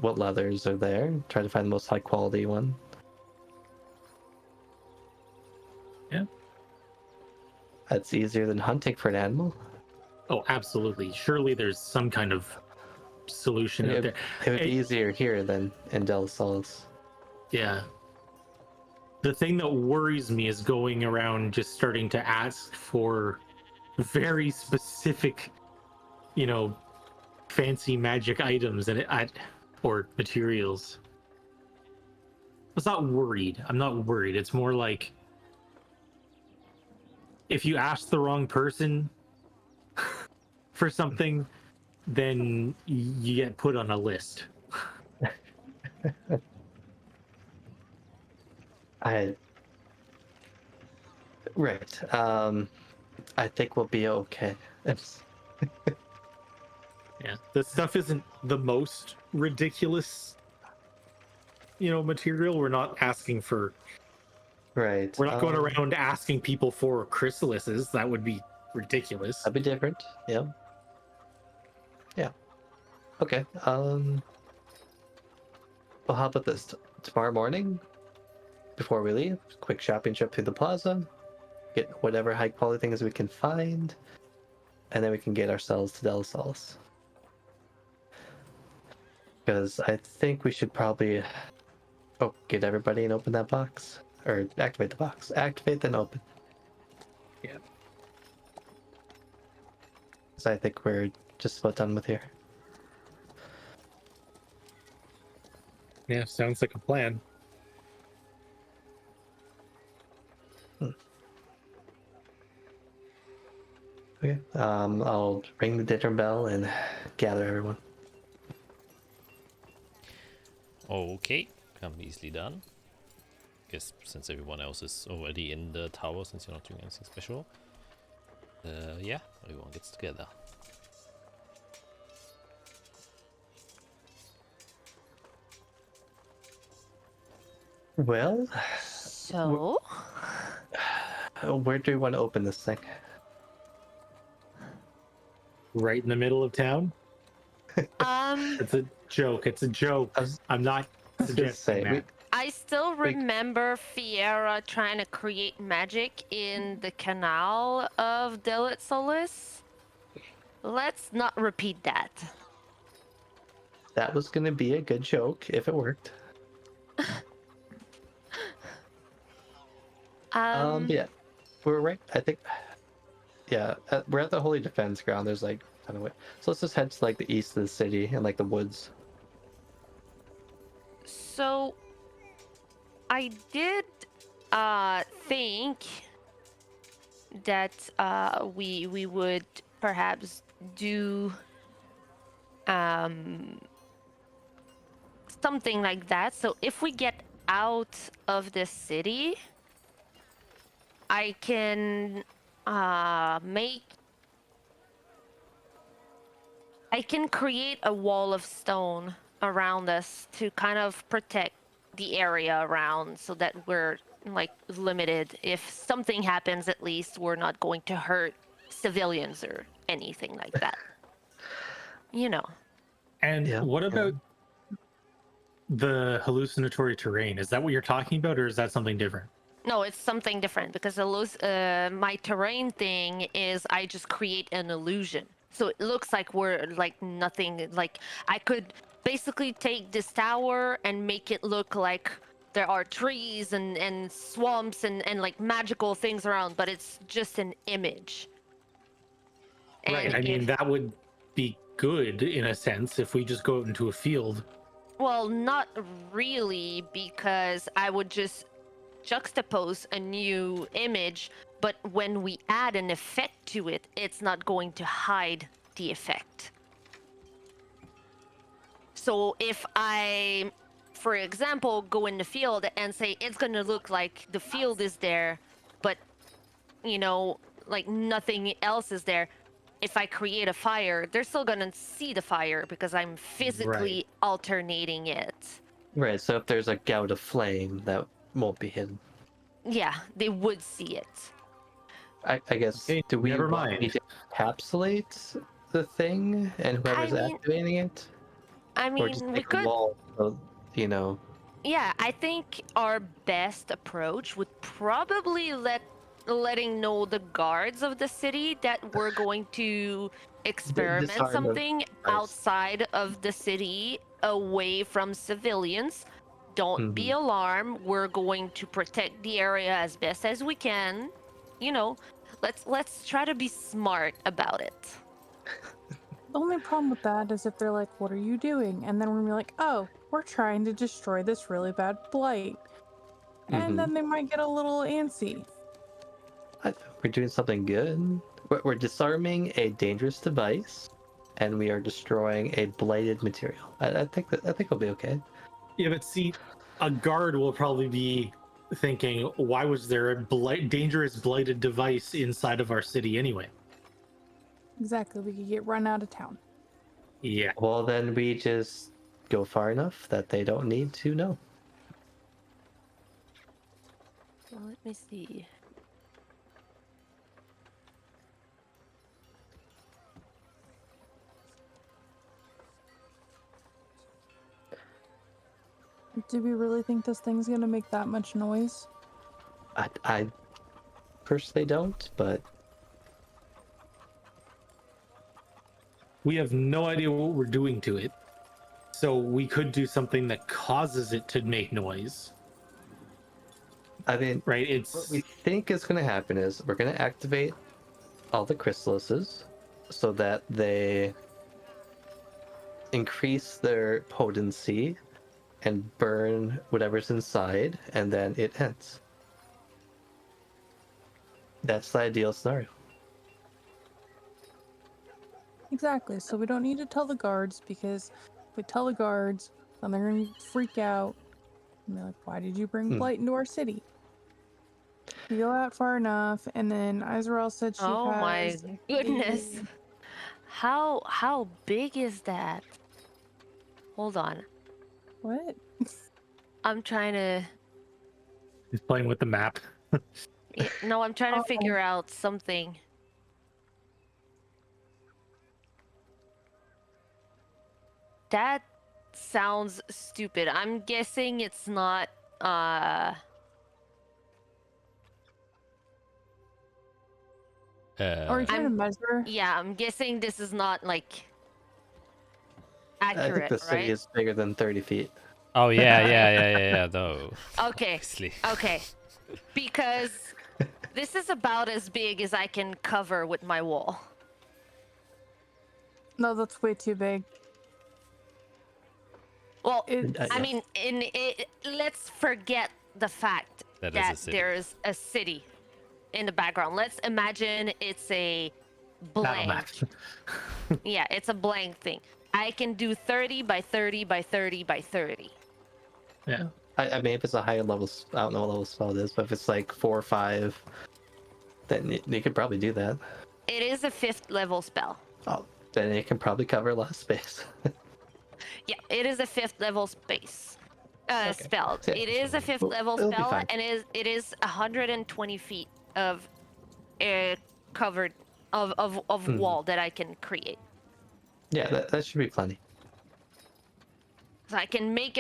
what leathers are there. Try to find the most high quality one. Yeah. That's easier than hunting for an animal. Oh, absolutely. Surely there's some kind of solution out there. It would be easier here than in Del Solis. Yeah. The thing that worries me is going around just starting to ask for very specific, fancy magic items or materials. I'm not worried. It's more like if you ask the wrong person for something, then you get put on a list. Right. I think we'll be okay. Yeah, this stuff isn't the most ridiculous, material. We're not asking for. Right. We're not going around asking people for chrysalises. That would be ridiculous. That'd be different. Yeah. Yeah. Okay. Well, how about this? Tomorrow morning, before we leave, quick shopping trip through the plaza, get whatever high quality things we can find, and then we can get ourselves to Del Solis. Because I think we should probably get everybody and open that box. Or activate the box. Activate, then open. Yeah. So I think we're just about done with here. Yeah, sounds like a plan. Okay. I'll ring the dinner bell and gather everyone. Okay, can be easily done. Guess since everyone else is already in the tower, since you're not doing anything special. Yeah, everyone gets together. Well, So, where do we want to open this thing? Right in the middle of town. It's a joke. It's a joke. I'm not suggesting that. I still remember Fiera trying to create magic in the canal of Delit Solis. Let's not repeat that. That was going to be a good joke if it worked. Yeah, we're right. I think, yeah, we're at the Holy Defense Ground. There's like kind of way. So let's just head to like the east of the city and like the woods. So, I did think that we would perhaps do something like that. So if we get out of the city, I can make. I can create a wall of stone around us to kind of protect the area around so that we're like limited. If something happens, at least we're not going to hurt civilians or anything like that. You know. And Yeah, what yeah. about the hallucinatory terrain? Is that what you're talking about, or is that something different? No, it's something different because my terrain thing is I just create an illusion. So it looks like we're like nothing. Like I could basically take this tower and make it look like there are trees and swamps and like magical things around, but it's just an image. Right. And I mean, if, that would be good in a sense if we just go out into a field. well, not really, because I would just juxtapose a new image, but when we add an effect to it, it's not going to hide the effect. So if I, for example, go in the field and say it's going to look like the field is there, but, you know, like nothing else is there. If I create a fire, they're still going to see the fire because I'm physically alternating it. Right. So if there's a gout of flame, that won't be hidden. Yeah, they would see it. I guess. Okay, Do we never want mind. me to encapsulate the thing and whoever's I mean- activating it, I or just mean, we make a could. wall? So, you know. Yeah, I think our best approach would probably letting know the guards of the city that we're going to experiment disarm them. something outside of the city, away from civilians. Don't be alarmed. We're going to protect the area as best as we can. You know, let's try to be smart about it. The only problem with that is if they're like, "What are you doing?" and then we're gonna be like, "Oh, we're trying to destroy this really bad blight," and then they might get a little antsy. We're doing something good. We're disarming a dangerous device, and we are destroying a blighted material. I think we'll be okay. Yeah, but see, a guard will probably be thinking, why was there a dangerous blighted device inside of our city anyway? Exactly, we could get run out of town. Yeah. Well, then we just go far enough that they don't need to know. So let me see. Do we really think this thing's gonna make that much noise? I personally don't, but We have no idea what we're doing to it. So we could do something that causes it to make noise. I mean, Right? what we think is going to happen is we're going to activate all the chrysalises so that they increase their potency and burn whatever's inside, and then it ends. That's the ideal scenario. Exactly, so we don't need to tell the guards, because if we tell the guards, then they're gonna freak out. And they're like, "Why did you bring blight into our city?" We go out far enough, and then Izrael said she Oh my has goodness. the- How big is that? Hold on. What? I'm trying to He's playing with the map. no, I'm trying to Oh. figure out something. That sounds stupid. I'm guessing it's not Are you trying to I'm- measure? yeah, I'm guessing this is not like I think accurate, the city right? is bigger than 30 feet. Oh yeah, no. Okay. Obviously. Okay. Because this is about as big as I can cover with my wall. No, that's way too big. Well, It's, I mean, let's forget the fact That is that a city. there's a city in the background. Let's imagine it's a Battle blank. map. Yeah, it's a blank thing. I can do 30 by 30 by 30 by 30. Yeah. I mean, if it's a higher level, I don't know what level spell it is, but if it's like 4 or 5 Then you could probably do that. It is a 5th level spell. Oh, then it can probably cover a lot of space. Yeah, it is a 5th level spell. Yeah. It is a 5th Well, level it'll be spell, fine. and it is 120 feet of covered of wall that I can create. Yeah, that should be plenty. So I can make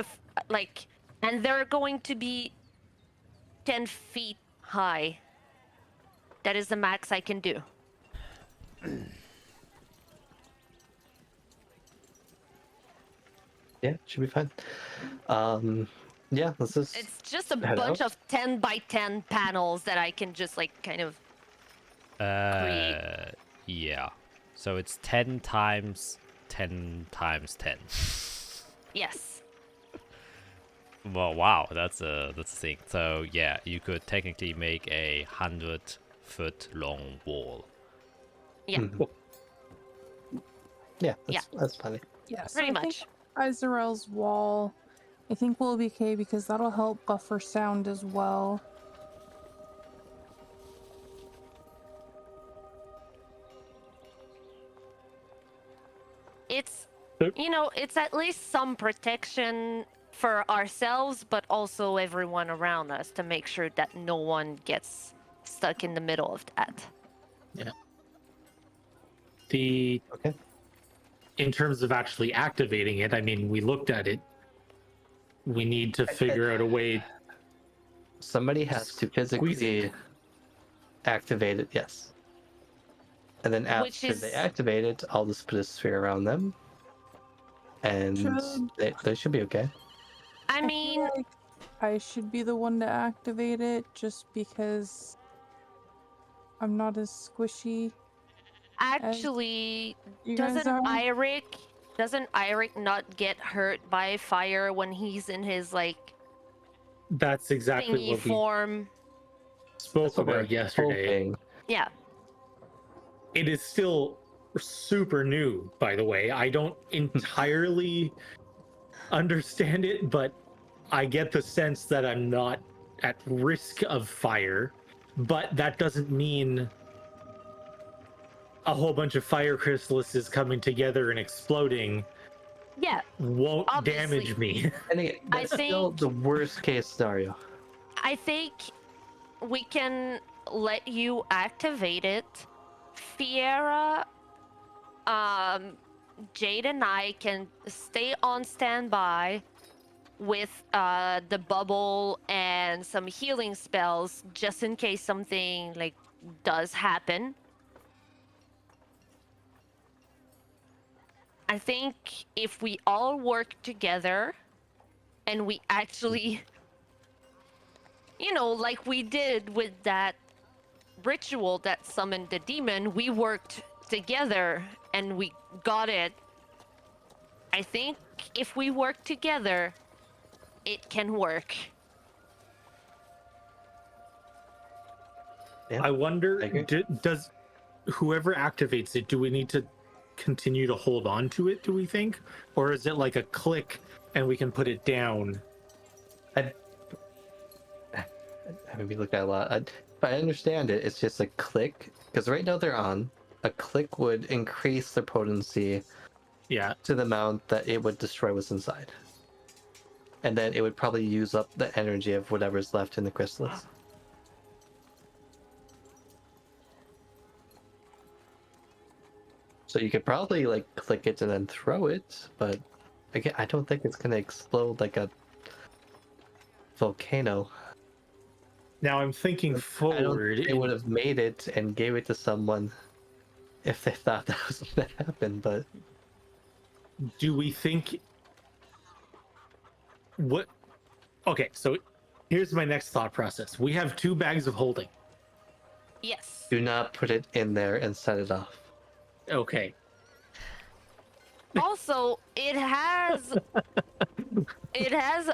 and they're going to be 10 feet high. That is the max I can do. Yeah, should be fine. Yeah, let's just. It's just a head bunch out. of 10 by 10 panels that I can just kind of create. Yeah. So it's 10 times 10 times 10. Yes. Well, wow, that's a thing. So yeah, you could technically make a 100-foot long wall. Yeah. Mhm. Yeah, that's plenty. Yeah, so Pretty I think much. Izarel's wall, I think will be okay because that'll help buffer sound as well. It's Yep. it's at least some protection for ourselves, but also everyone around us to make sure that no one gets stuck in the middle of that. The Okay. in terms of actually activating it, I mean, we looked at it. We need to figure out a way. Somebody has to physically activate it, yes. And then Which after they is- activate it, I'll just put a sphere around them. And Should- they should be okay. I feel mean, like I should be the one to activate it just because I'm not as squishy. actually, You guys doesn't are. Eirik not get hurt by fire when he's in his That's exactly thingy what we form? spoke That's what we're about yesterday. hoping. Yeah. It is still super new, by the way. I don't entirely understand it, but I get the sense that I'm not at risk of fire. But that doesn't mean a whole bunch of fire chrysalises coming together and exploding Yeah. won't Obviously. damage me. And again, I that's still think- the worst case scenario. I think we can let you activate it. Fiera, Jade and I can stay on standby with the bubble and some healing spells just in case something does happen. I think if we all work together and we actually like we did with that ritual that summoned the demon, we worked together and we got it. I think if we work together, it can work. Yeah, I wonder, I agree. does whoever activates it, do we need to continue to hold on to it, do we think? Or is it like a click and we can put it down? I maybe looked at a lot. If I understand it, it's just a click. Because right now they're on. A click would increase their potency Yeah. to the amount that it would destroy what's inside. And then it would probably use up the energy of whatever's left in the chrysalis. So you could probably click it and then throw it, but again, I don't think it's gonna explode like a volcano. Now I'm thinking I don't forward. think they would have made it and gave it to someone if they thought that was gonna happen, but Do we think what? Okay, so here's my next thought process. We have 2 bags of holding. Yes. do not put it in there and set it off. Okay. Also, it has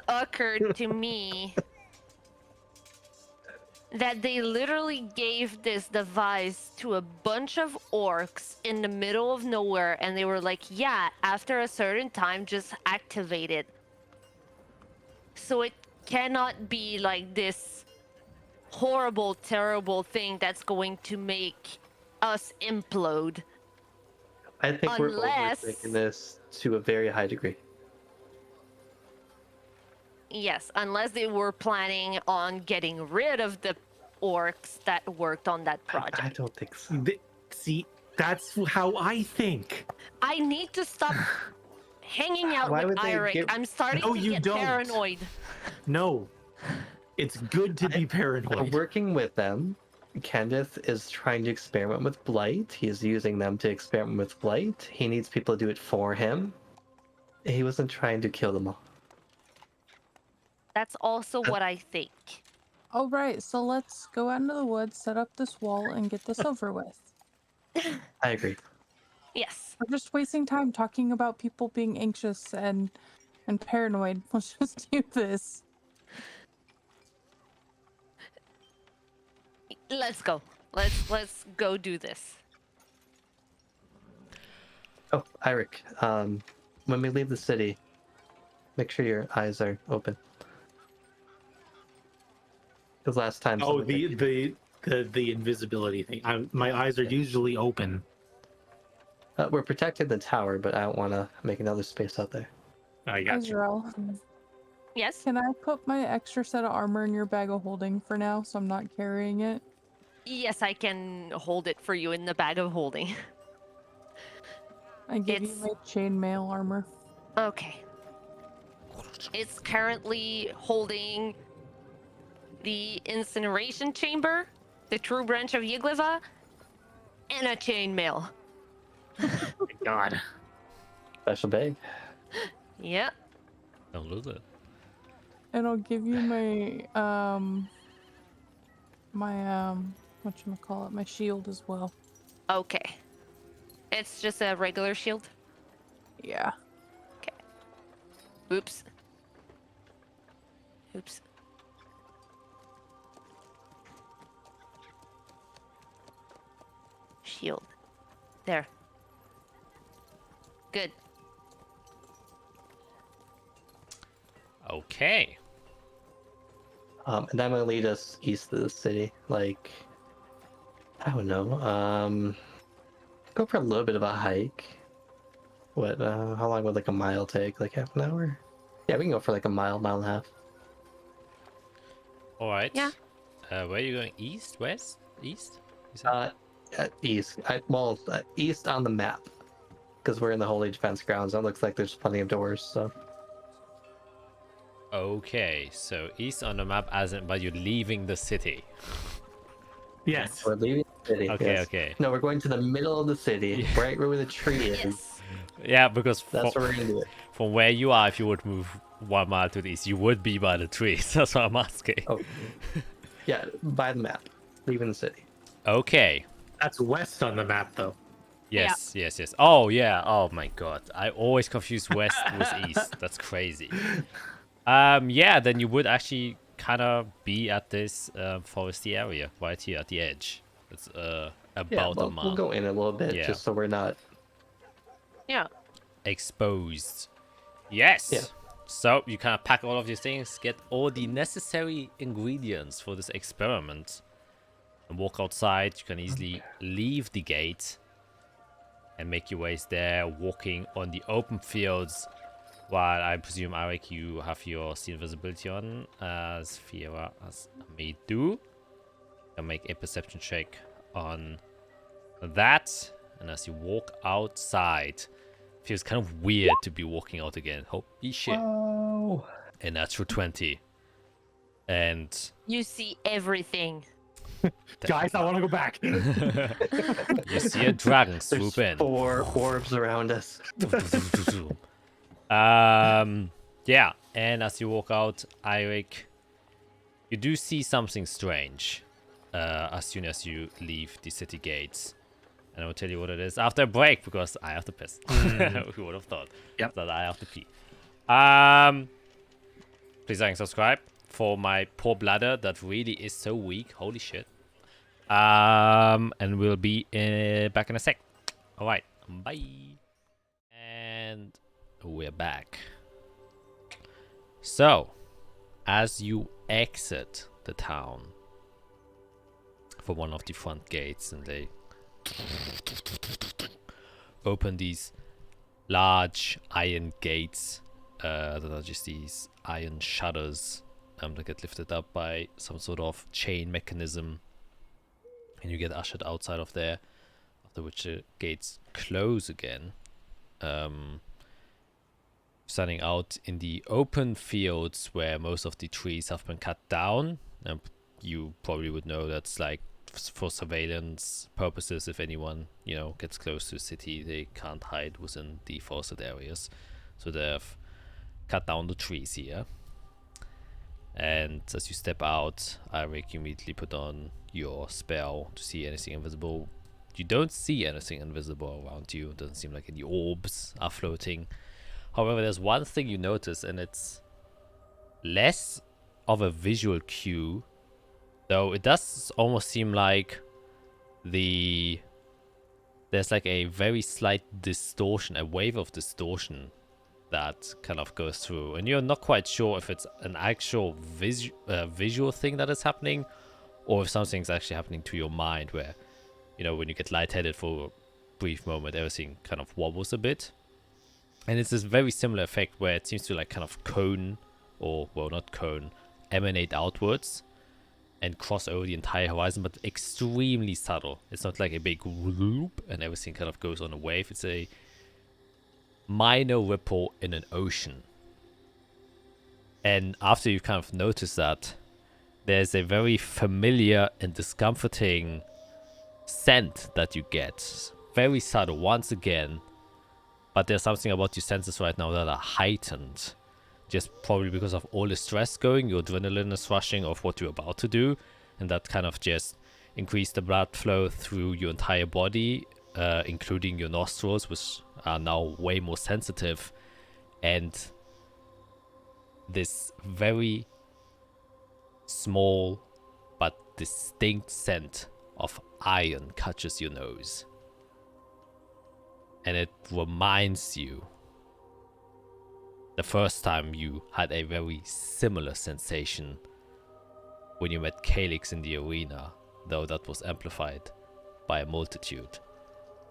occurred to me that they literally gave this device to a bunch of orcs in the middle of nowhere, and they were like, yeah, after a certain time, just activate it. So it cannot be like this horrible, terrible thing that's going to make us implode. I think we're Unless- overthinking this to a very high degree. Yes, unless they were planning on getting rid of the orcs that worked on that project. I don't think so. See, that's how I think. I need to stop hanging out Why with would they Eirik. get- I'm starting No, to you get don't. paranoid. No, it's good to be paranoid. Working with them, Kenneth is trying to experiment with Blight. He's using them to experiment with Blight. He needs people to do it for him. He wasn't trying to kill them all. That's also what I think. All right, so let's go out into the woods, set up this wall, and get this over with. I agree. Yes. We're just wasting time talking about people being anxious and paranoid. Let's just do this. Let's go. Let's go do this. Oh, Eirik, when we leave the city, make sure your eyes are open. Because last time... Oh, someone did- the invisibility thing. My eyes are usually open. we're protecting the tower, but I don't want to make another space out there. I got you. Azrael, Yes. can I put my extra set of armor in your bag of holding for now so I'm not carrying it? Yes, I can hold it for you in the bag of holding. I give you It's- my chainmail armor. Okay. It's currently holding the incineration chamber, the true branch of Ygleva, and a chainmail. God. Special bag. Yep. Don't lose it. And I'll give you my whatchamacallit, my shield as well. Okay. It's just a regular shield. Yeah. Oops. Oops. Shield. There. Good. Okay. And I'm gonna lead us east of the city. Like, I don't know. Go for a little bit of a hike. What? How long would like a mile take? Like half an hour? Yeah, we can go for like a mile, mile and a half. All right. Yeah. Where are you going? East, west, east? You said? East. East on the map, because we're in the Holy Defense Grounds. It looks like there's plenty of doors. So Okay, so east on the map, as in, but you're leaving the city. Yes. we're leaving the city. Okay, yes. okay. No, we're going to the middle of the city, Yeah. right where the tree is. Yes. Yeah, because That's where we're gonna do it. from where you are, if you would move 1 mile to the east, you would be by the trees. That's what I'm asking. Oh, yeah, by the map, leaving the city. Okay. That's west on the map, though. Yes, yes, yes. Oh, yeah. Oh, my God. I always confuse west with east. That's crazy. Yeah, then you would actually kind of be at this foresty area right here at the edge. It's Yeah, about a we'll mile. go in a little bit Yeah. just so we're not. Yeah. Exposed. Yes. Yeah. So you kind of pack all of your things, get all the necessary ingredients for this experiment, and walk outside. You can easily leave the gate and make your ways there, walking on the open fields. While I presume, Eirik, you have your sea invisibility on, as Fiera as me do. I'll make a perception check on that. And as you walk outside, feels kind of weird to be walking out again. Holy shit. Oh. A natural 20. And You see everything. Guys, I want to go back. you see a dragon There's swoop in. 4 orbs around us. Yeah, and as you walk out, Eirik, you do see something strange as soon as you leave the city gates. And I will tell you what it is after a break, because I have to piss. Who would have thought that I have to pee? Please like and subscribe for my poor bladder that really is so weak. Holy shit. And we'll be back in a sec. All right, bye. And we're back. So, as you exit the town, for one of the front gates, and they open these large iron gates that are just these iron shutters that get lifted up by some sort of chain mechanism, and you get ushered outside of there, after which the gates close again. Standing out in the open fields where most of the trees have been cut down, and you probably would know that's like for surveillance purposes. If anyone, you know, gets close to the city, they can't hide within the forested areas, so they've cut down the trees here. And as you step out, Eric, you immediately put on your spell to see anything invisible. You don't see anything invisible around you. It doesn't seem like any orbs are floating. However, there's one thing you notice, and it's less of a visual cue, though it does almost seem like there's like a very slight distortion, a wave of distortion that kind of goes through, and you're not quite sure if it's an actual visual thing that is happening, or if something's actually happening to your mind, where, you know, when you get lightheaded for a brief moment, everything kind of wobbles a bit. And it's this very similar effect where it seems to like kind of cone, or well, not cone, emanate outwards and cross over the entire horizon, but extremely subtle. It's not like a big whoop and everything kind of goes on a wave. It's a minor ripple in an ocean. And after you kind of notice that, there's a very familiar and discomforting scent that you get. Very subtle once again, but there's something about your senses right now that are heightened. Just probably because of all the stress going, your adrenaline is rushing of what you're about to do, and that kind of just increased the blood flow through your entire body, including your nostrils, which are now way more sensitive, and this very small but distinct scent of iron catches your nose, and it reminds you the first time you had a very similar sensation when you met Calyx in the arena, though that was amplified by a multitude.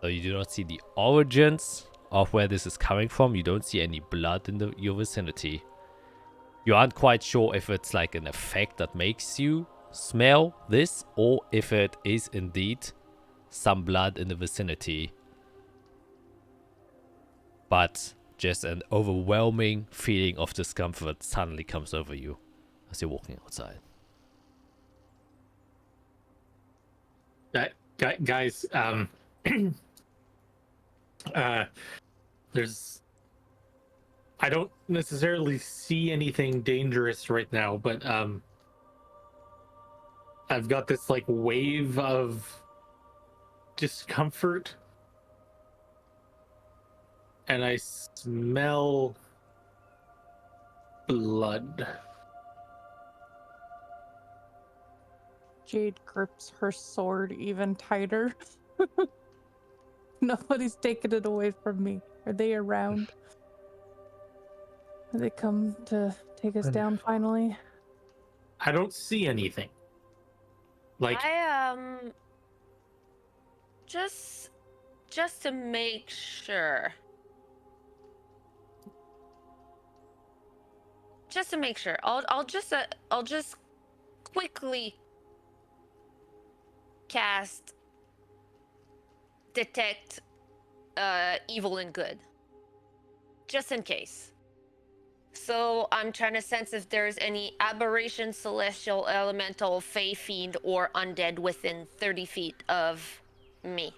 Though you do not see the origins of where this is coming from, you don't see any blood in your vicinity. You aren't quite sure if it's like an effect that makes you smell this, or if it is indeed some blood in the vicinity. But just an overwhelming feeling of discomfort suddenly comes over you as you're walking outside. Guys, I don't necessarily see anything dangerous right now, but I've got this like wave of discomfort, and I smell blood. Jade grips her sword even tighter. Nobody's taking it away from me. Are they around? Have they come to take us down finally? I don't see anything. Like, just to make sure. Just to make sure, I'll just quickly cast detect evil and good, just in case. So I'm trying to sense if there's any aberration, celestial, elemental, fey, fiend, or undead within 30 feet of me.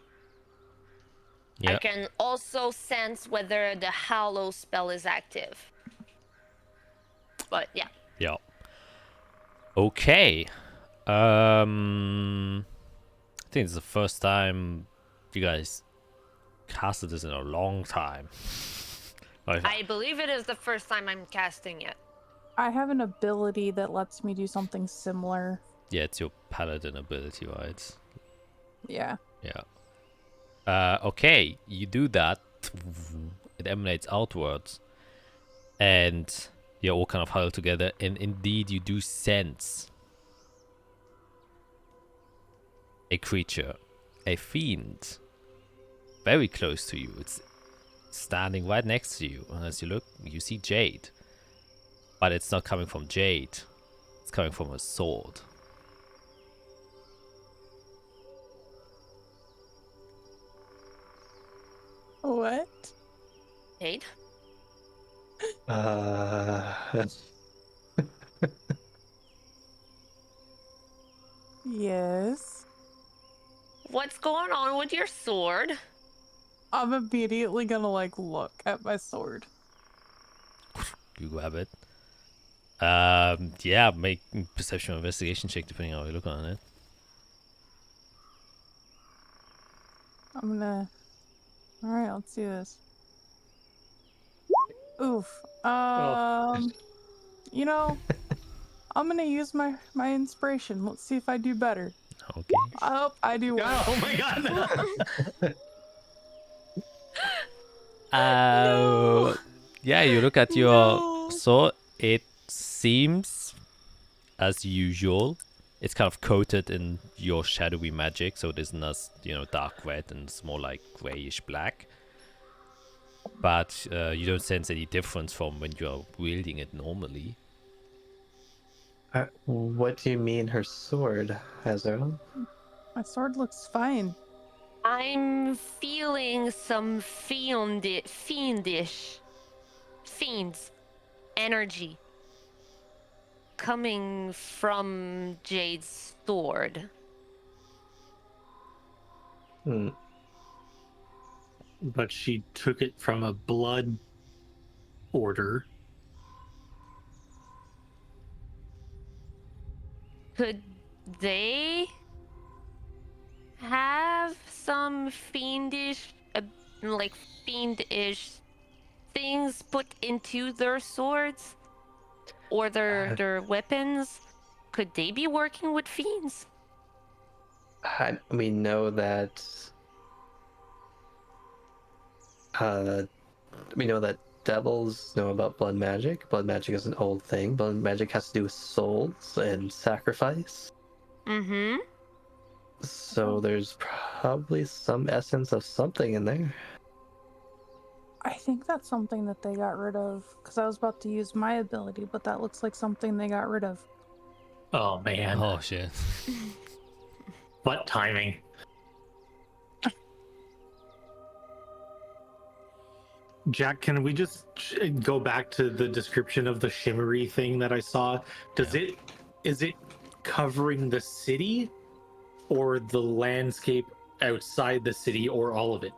Yep. I can also sense whether the Hallow spell is active. But yeah. Yeah. Okay. I think it's the first time you guys casted this in a long time. I believe it is the first time I'm casting it. I have an ability that lets me do something similar. Yeah, it's your paladin ability, right? Yeah. Yeah. Okay, you do that. It emanates outwards, and you're all kind of huddled together. And indeed, you do sense a creature, a fiend, very close to you. It's standing right next to you. And as you look, you see Jade. But it's not coming from Jade. It's coming from a sword. What? Jade? Yes. What's going on with your sword? I'm immediately gonna like look at my sword. You grab it. Yeah, make perception or investigation check depending on how you look on it. I'm gonna. All right, let's do this. Oof. You know, I'm gonna use my inspiration. Let's see if I do better. Okay. Oh, I do well. Oh my god! Yeah, you look at your No. sword. It seems, as usual, it's kind of coated in your shadowy magic, so it isn't as, dark red, and it's more like grayish black. But you don't sense any difference from when you're wielding it normally. What do you mean her sword, Heuser? My sword looks fine. I'm feeling some fiends energy coming from Jade's sword. Hmm. But she took it from a blood order. Could they have some fiendish things put into their swords or their weapons? Could they be working with fiends? We know that. We know that devils know about blood magic. Blood magic is an old thing. Blood magic has to do with souls and sacrifice. Mm-hmm. So there's probably some essence of something in there. I think that's something that they got rid of because I was about to use my ability, but that looks like something they got rid of. Oh man. Oh shit. Butt timing. Jack, can we just go back to the description of the shimmery thing that I saw? Is it covering the city or the landscape outside the city or all of it?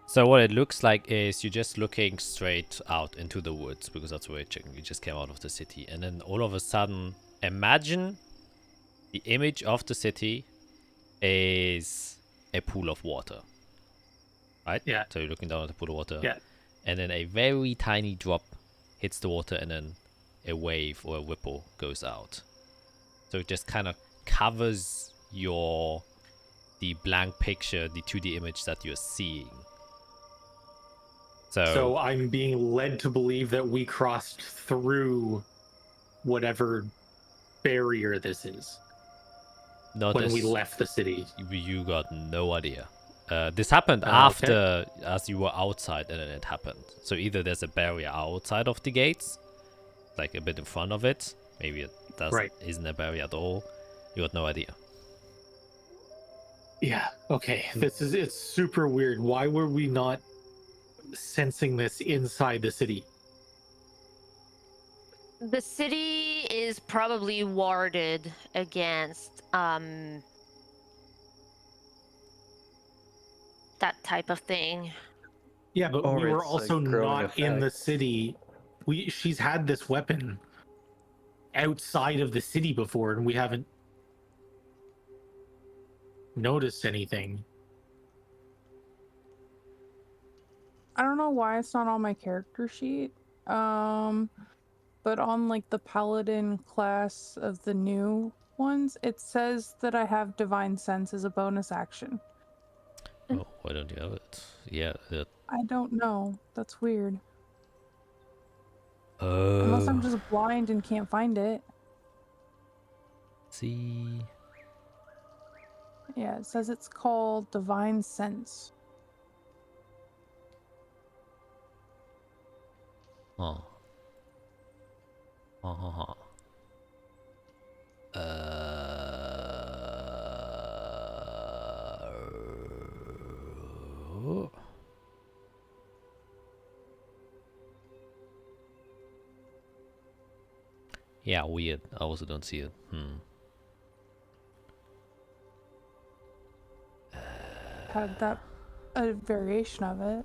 So what it looks like is you're just looking straight out into the woods, because that's where you just came out of the city, and then all of a sudden, imagine the image of the city is a pool of water. Right? Yeah. So you're looking down at the pool of water. Yeah. And then a very tiny drop hits the water, and then a wave or a ripple goes out. So it just kind of covers the blank picture, the 2D image that you're seeing. So I'm being led to believe that we crossed through whatever barrier this is when we left the city. You got no idea. This happened after, as you were outside, and then it happened. So either there's a barrier outside of the gates, like a bit in front of it. Maybe it isn't a barrier at all. You got no idea. Yeah. Okay. It's super weird. Why were we not sensing this inside the city? The city is probably warded against that type of thing. Yeah, but Or we were it's a also growing not in the effect. city. She's had this weapon outside of the city before, and we haven't noticed anything. I don't know why it's not on my character sheet. But on like the paladin class of the new ones, it says that I have divine sense as a bonus action. Oh, why don't you have it? Yeah. I don't know. That's weird. Unless I'm just blind and can't find it. Let's see. Yeah, it says it's called Divine Sense. Huh. Uh-huh. Yeah, weird. I also don't see it. Had that a variation of it.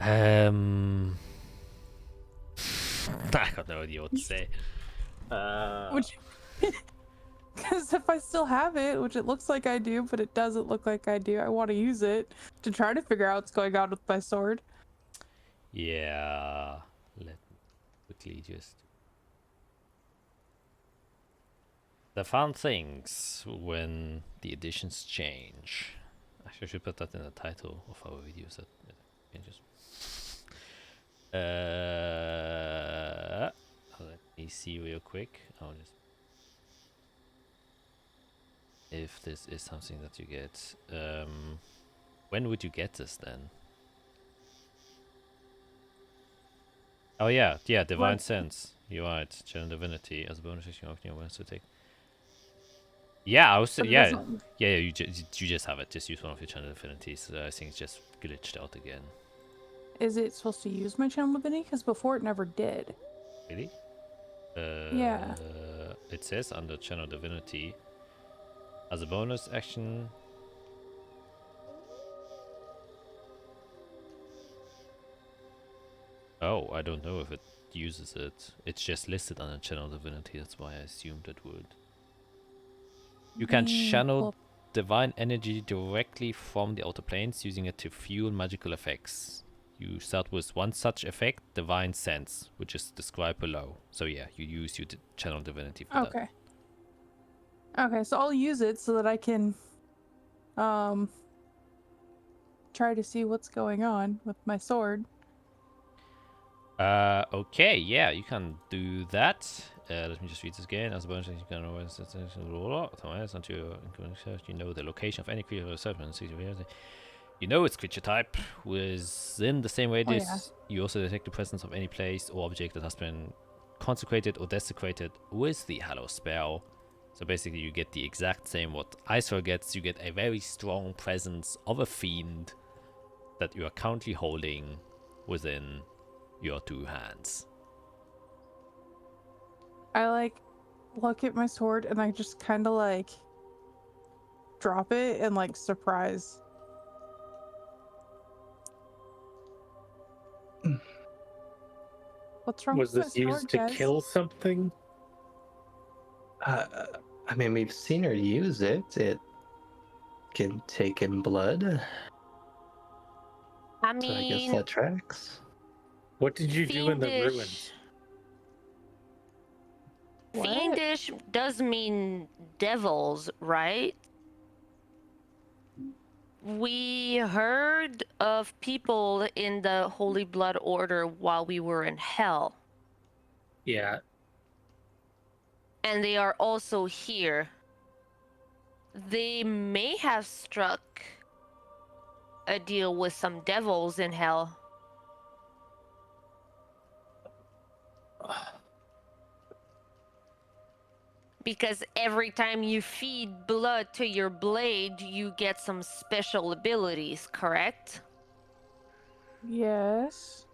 I got no idea what to say. Which, because if I still have it, which it looks like I do, but it doesn't look like I do, I want to use it to try to figure out what's going on with my sword. Yeah. Let me quickly just. The fun things when the editions change. Actually, I should put that in the title of our videos. That changes. Let me see real quick. I'll just. If this is something that you get, when would you get this then? Oh yeah, Divine What? Sense. You're right. Channel Divinity as a bonus action. You want to take. Yeah, I was But it yeah. doesn't- Yeah, you just have it. Just use one of your channel divinities. I think it's just glitched out again. Is it supposed to use my channel divinity? Because before it never did. Really? Yeah. It says under channel divinity as a bonus action. Oh, I don't know if it uses it. It's just listed under channel divinity. That's why I assumed it would. You can channel Well, divine energy directly from the outer planes, using it to fuel magical effects. You start with one such effect, Divine Sense, which is described below. So yeah, you use your channel divinity for that. okay. Okay, so I'll use it so that I can try to see what's going on with my sword. Okay, yeah, you can do that. Let me just read this again. As a bonus, you can always you know the location of any creature or serpent. You know its creature type. Within the same radius, you also detect the presence of any place or object that has been consecrated or desecrated with the Hallow spell. So basically, you get the exact same what Isra gets. You get a very strong presence of a fiend that you are currently holding within your two hands. I look at my sword and I just kind of drop it and surprise. What's wrong Was with this my sword, used to guys? kill something? I mean, we've seen her use it. It can take in blood. I So I guess mean, that tracks. What did you do in the fiendish. ruins? What? Fiendish does mean devils, right? We heard of people in the Holy Blood Order while we were in hell, Yeah, and they are also here. They may have struck a deal with some devils in hell. Because every time you feed blood to your blade, you get some special abilities, correct? Yes.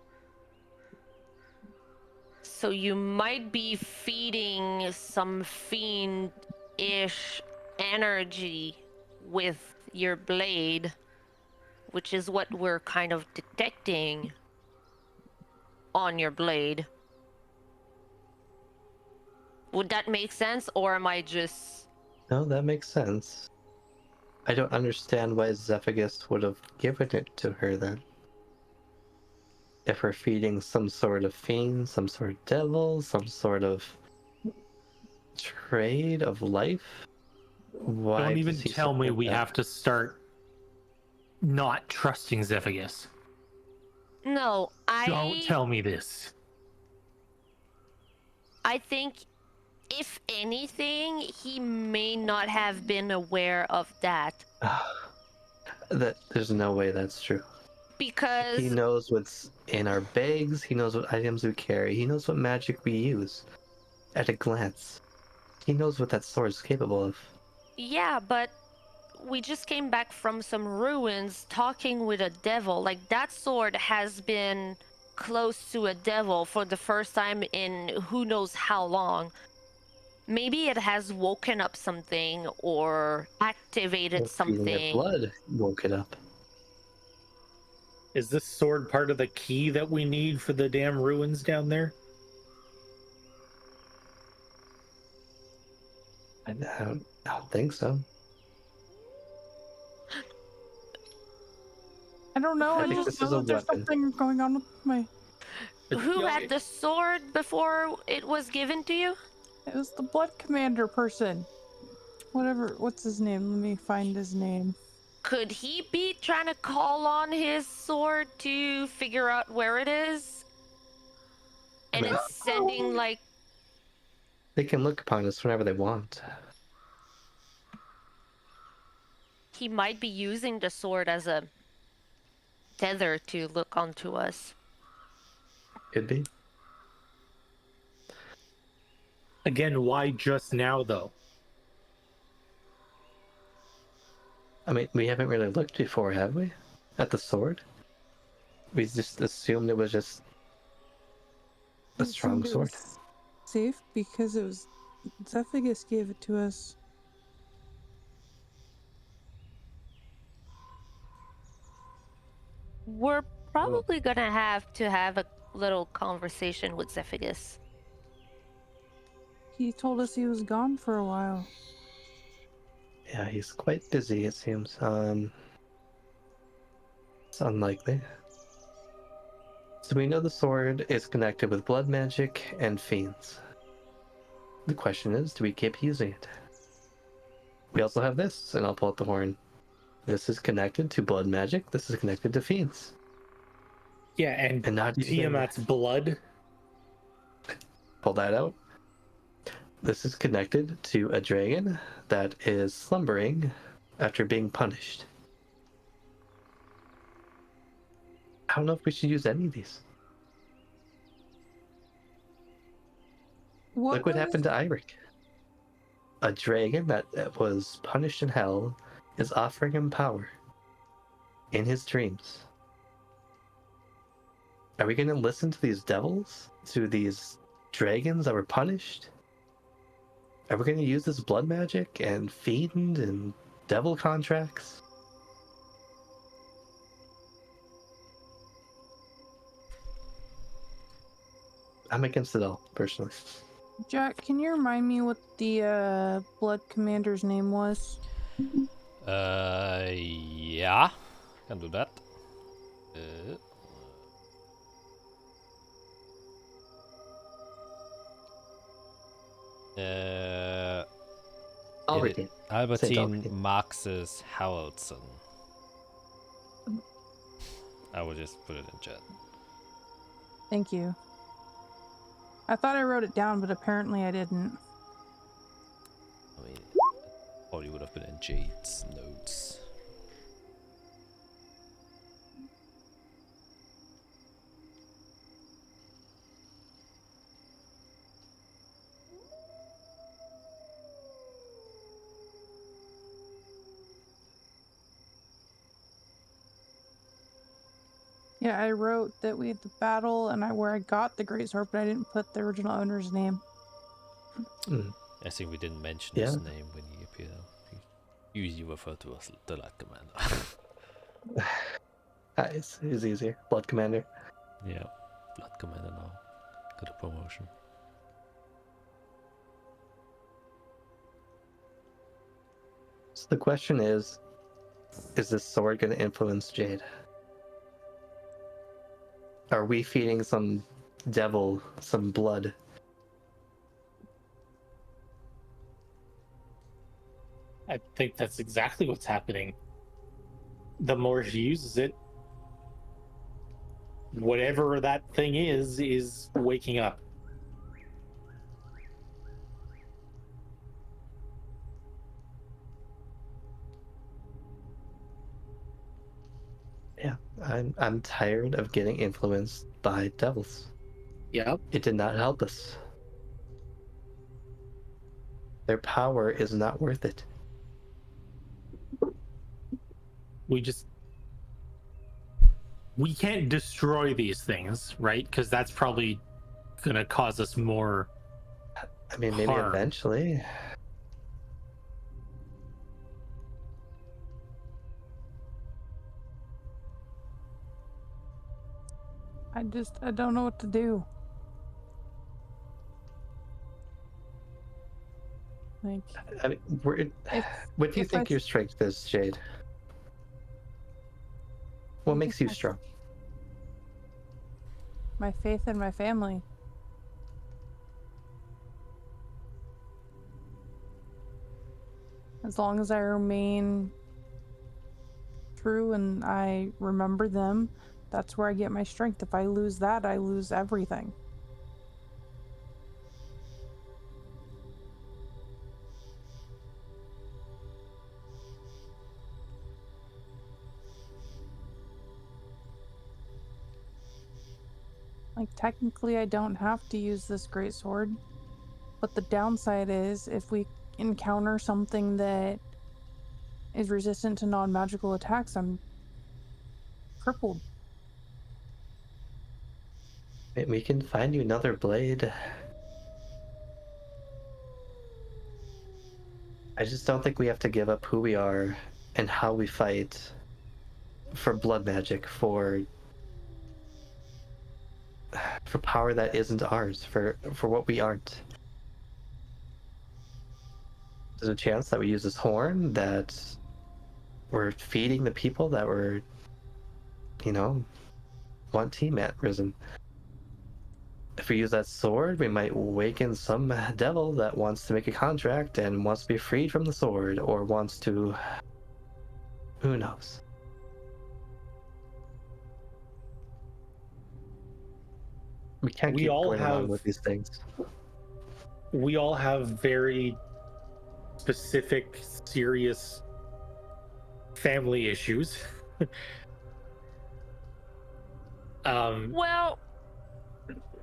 So you might be feeding some fiend-ish energy with your blade, which is what we're kind of detecting on your blade. Would that make sense, or am I just... No, that makes sense. I don't understand why Zephagus would have given it to her then. If we're feeding some sort of fiend, some sort of devil, some sort of trade of life, why don't does even he tell me support we that? have to start not trusting Zephagus. No, Don't tell me this. I think, if anything, he may not have been aware of that. That there's no way that's true. Because He knows what's in our bags. He knows what items we carry. He knows what magic we use. At a glance, he knows what that sword is capable of. yeah, but we just came back from some ruins talking with a devil. Like, that sword has been close to a devil for the first time in who knows how long. Maybe it has woken up something or activated Or feeding it something. blood woke it up. Is this sword part of the key that we need for the damn ruins down there? I don't think so. I don't know. I I think just this know is a that there's weapon. something going on with my. Who Yeah, had the sword before it was given to you? It was the blood commander person. Whatever. What's his name? Let me find his name. Could he be trying to call on his sword to figure out where it is? And it's sending, like, They can look upon us whenever they want. he might be using the sword as a tether to look onto us. Could be. Again, why just now, though? I mean, we haven't really looked before, have we? At the sword? We just assumed it was just a I strong assumed it sword. was safe because it was. Zephygus gave it to us. We're probably gonna have to have a little conversation with Zephygus. He told us he was gone for a while. Yeah, he's quite busy, it seems. It's unlikely. So we know the sword is connected with blood magic and fiends. The question is, do we keep using it? We also have this, and I'll pull out the horn. This is connected to blood magic. This is connected to fiends. Yeah, and not even Tiamat's blood. pull that out. This is connected to a dragon that is slumbering after being punished. I don't know if we should use any of these. Look what happened to Iric. A dragon that was punished in hell is offering him power in his dreams. Are we going to listen to these devils? To these dragons that were punished? Are we going to use this blood magic and fiend and devil contracts? I'm against it all, personally. Jack, can you remind me what the blood commander's name was? Yeah, can do that. I'll read it. Albertine Marxus Haraldson. I will just put it in chat. Thank you. I thought I wrote it down, but apparently I didn't. I mean, probably would have been in Jade's notes. Yeah, I wrote that we had the battle and where I got the great sword, but I didn't put the original owner's name. I think we didn't mention his name when he appeared. He usually referred to us the Light Commander. It's easier. Blood Commander. Yeah, Blood Commander now. Got a promotion. So the question is this sword going to influence Jade? Are we feeding some devil some blood? I think that's exactly what's happening. The more she uses it, whatever that thing is waking up. I'm tired of getting influenced by devils. Yep. It did not help us. Their power is not worth it. We can't destroy these things, right? Because that's probably gonna cause us more I mean, maybe harm. eventually. I don't know what to do. Like, I mean, what do you if think I- your strength is, Jade? What I makes think you strong? my faith in my family. As long as I remain true and I remember them, that's where I get my strength. If I lose that, I lose everything. Like, technically, I don't have to use this greatsword. But the downside is, if we encounter something that is resistant to non-magical attacks, I'm crippled. We can find you another blade. I just don't think we have to give up who we are and how we fight for blood magic, for power that isn't ours, for what we aren't. There's a chance that we use this horn, that we're feeding the people that were, want team at Risen. If we use that sword, we might waken some devil that wants to make a contract and wants to be freed from the sword, or wants to... Who knows? We can't keep going along with these things. We all have very specific, serious family issues. Well,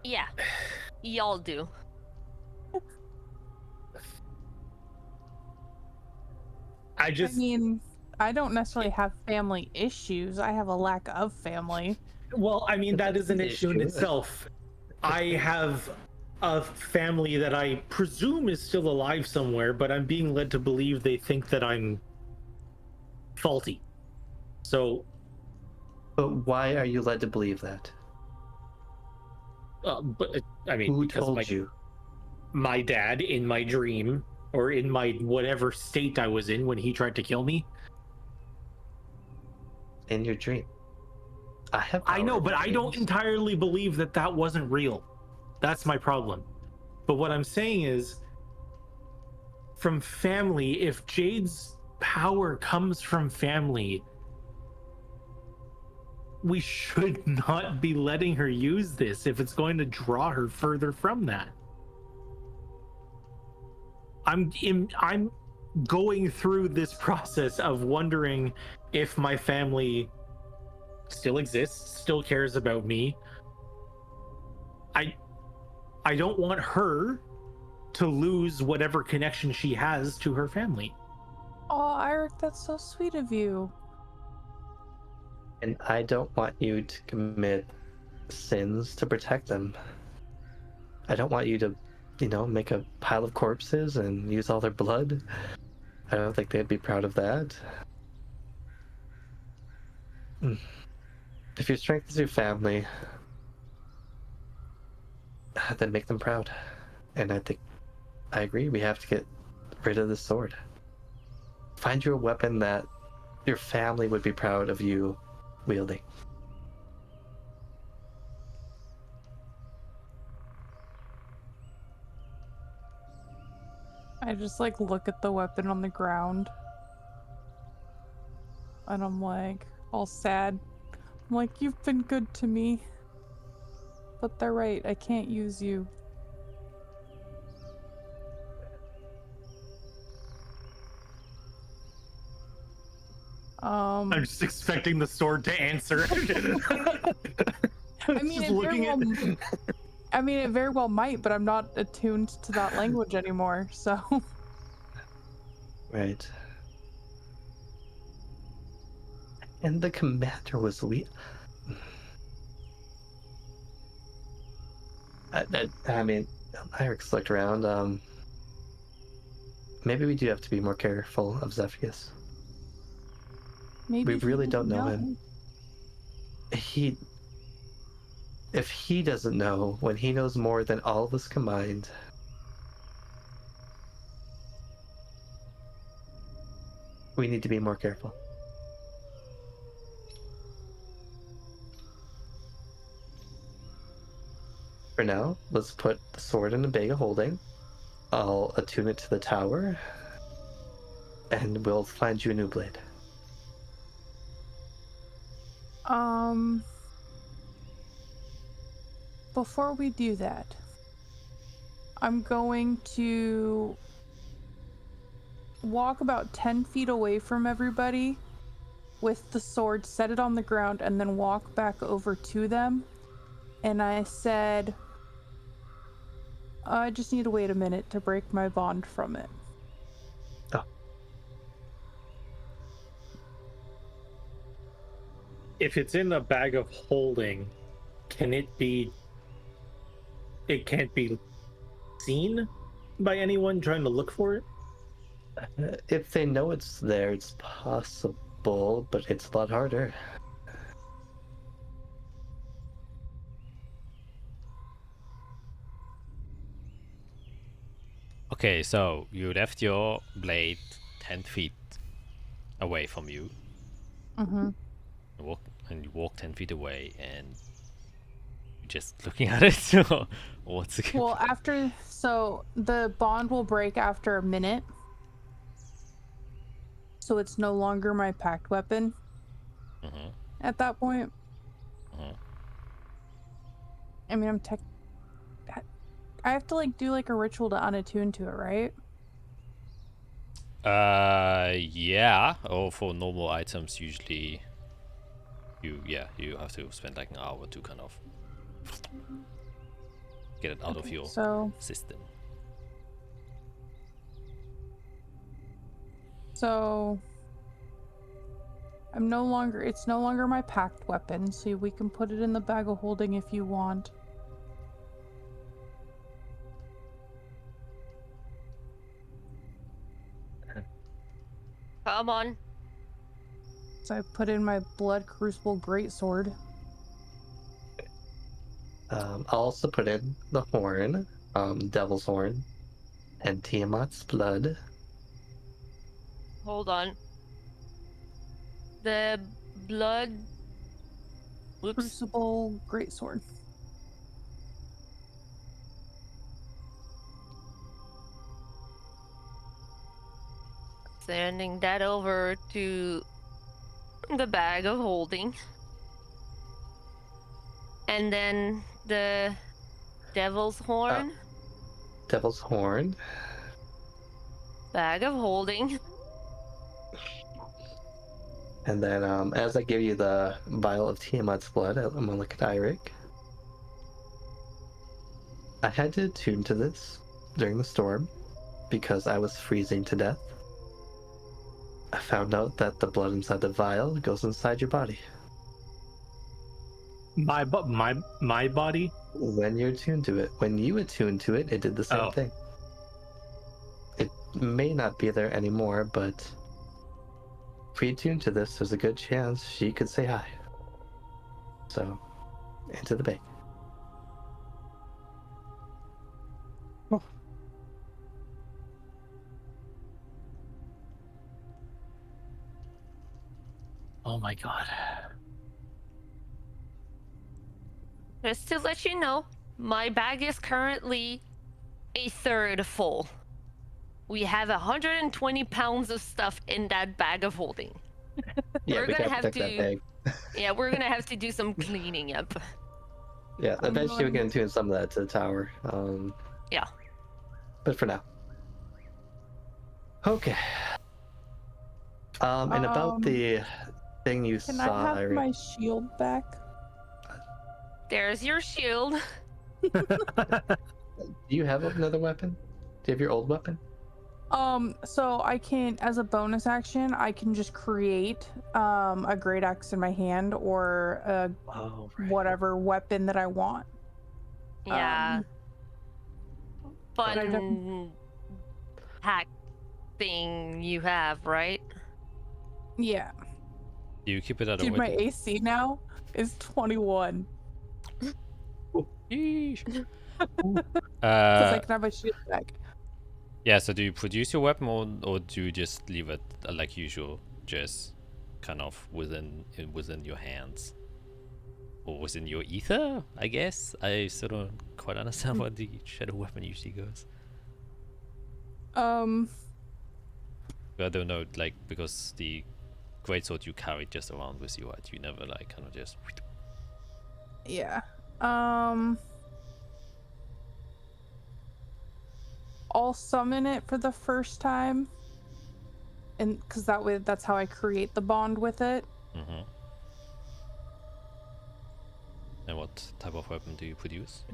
yeah, y'all do. I mean, I don't necessarily have family issues. I have a lack of family. Well, I mean, that is an issue in itself. I have a family that I presume is still alive somewhere, but I'm being led to believe they think that I'm faulty. So... But why are you led to believe that? I mean, who because told you? My dad, in my dream, or in my whatever state I was in when he tried to kill me. In your dream. I know, but I don't entirely believe that that wasn't real. That's my problem. But what I'm saying is, from family, if Jade's power comes from family, we should not be letting her use this if it's going to draw her further from that. I'm going through this process of wondering if my family still exists, still cares about me. I don't want her to lose whatever connection she has to her family. Oh, Eric, that's so sweet of you. And I don't want you to commit sins to protect them. I don't want you to, make a pile of corpses and use all their blood. I don't think they'd be proud of that. If your strength is your family, then make them proud. And I agree, we have to get rid of this sword. Find you a weapon that your family would be proud of you wielding. I just look at the weapon on the ground. And I'm all sad. I'm like, you've been good to me. But they're right, I can't use you. I'm just expecting the sword to answer. I mean, Just it very looking well, at. I mean, it very well might, but I'm not attuned to that language anymore. So, Right. And the commander was I mean, Eric's looked around. Maybe we do have to be more careful of Zephyus. maybe We he really don't didn't know him. If he doesn't know, when he knows more than all of us combined, we need to be more careful. For now, let's put the sword in a bag of holding. I'll attune it to the tower, and we'll find you a new blade. Before we do that, I'm going to walk about 10 feet away from everybody with the sword, set it on the ground, and then walk back over to them. And I said, I just need to wait a minute to break my bond from it. Oh. If it's in a bag of holding, can it be? It can't be seen by anyone trying to look for it? If they know it's there, it's possible, but it's a lot harder. Okay, so you left your blade 10 feet away from you. Mm-hmm. You walk 10 feet away and you're just looking at it. What's it? Well, so the bond will break after a minute. So it's no longer my packed weapon at that point. I mean, I have to like do like a ritual to unattune to it, right? Yeah. Or for normal items, usually you have to spend like an hour to kind of get it out of your system. So it's no longer my packed weapon, so we can put it in the bag of holding if you want. Come on. So I put in my blood crucible greatsword. I'll also put in the horn, Devil's Horn, and Tiamat's blood. Hold on. The blood. Whoops. Crucible greatsword. Sending that over to the bag of holding. And then the devil's horn. Devil's Horn. Bag of holding. And then as I give you the vial of Tiamat's blood, I'm gonna look at Eirik. I had to attune to this during the storm because I was freezing to death. I found out that the blood inside the vial goes inside your body. My body? When you're attuned to it. When you attune to it, it did the same thing. It may not be there anymore, but if we attune to this, there's a good chance she could say hi. So, into the bag. Oh my god. Just to let you know, my bag is currently a third full. We have 120 pounds of stuff in that bag of holding. Yeah, We're we gonna gotta have protect that bag. Yeah, we're gonna have to do some cleaning up. Yeah, eventually we can attune some of that to the tower. Yeah. But for now. Okay. And about the thing you Can saw, I have Irene. my shield back? There's your shield. Do you have another weapon? Do you have your old weapon? So I can, as a bonus action, I can just create a great axe in my hand or Oh, whatever weapon that I want. Yeah. but I Fun hack thing you have, right? Yeah. Do you keep it at a Dude, my weapon? AC now is 21 Yeesh. because I Uh, can have my shield back. yeah, so do you produce your weapon or do you just leave it like usual, just kind of within your hands? Or within your ether, I guess? I still don't quite understand what the shadow weapon usually goes. Um, I don't know, like, because the greatsword you carry just around with you, right? You never, like, kind of just... yeah. I'll summon it for the first time, and because that's how I create the bond with it. Mm-hmm. And what type of weapon do you produce?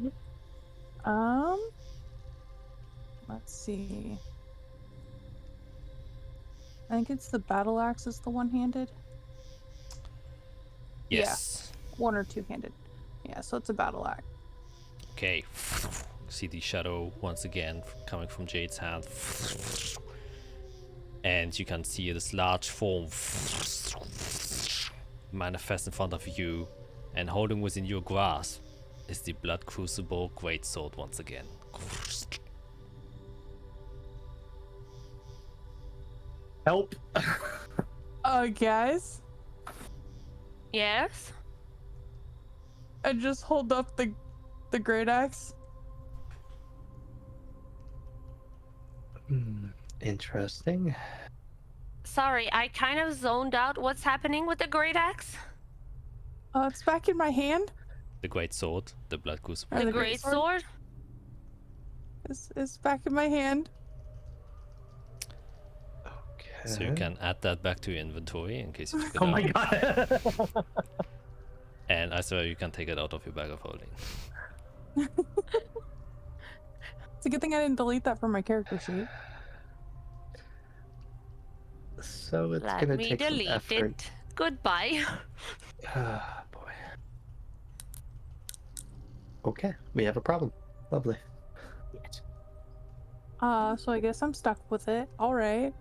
Let's see. I think it's the battle axe is the one-handed. Yes. One or two-handed. Yeah, so it's a battle axe. Okay. See the shadow once again coming from Jade's hand. And you can see this large form manifest in front of you, and holding within your grasp is the Blood Crucible Greatsword once again. Help! Guys, Yes. I just hold up the great axe. Interesting. Sorry, I kind of zoned out. What's happening with the great axe? It's back in my hand. The Greatsword, the Blood Crucible. Or The the great greatsword? sword? It's back in my hand. Okay. So you can add that back to your inventory in case you took it Oh out. my god. And I swear you can take it out of your bag of holding. It's a good thing I didn't delete that from my character sheet. So it's Let gonna me take some delete effort. it. Goodbye. Ah, boy. Okay, we have a problem. Lovely. So I guess I'm stuck with it. All right.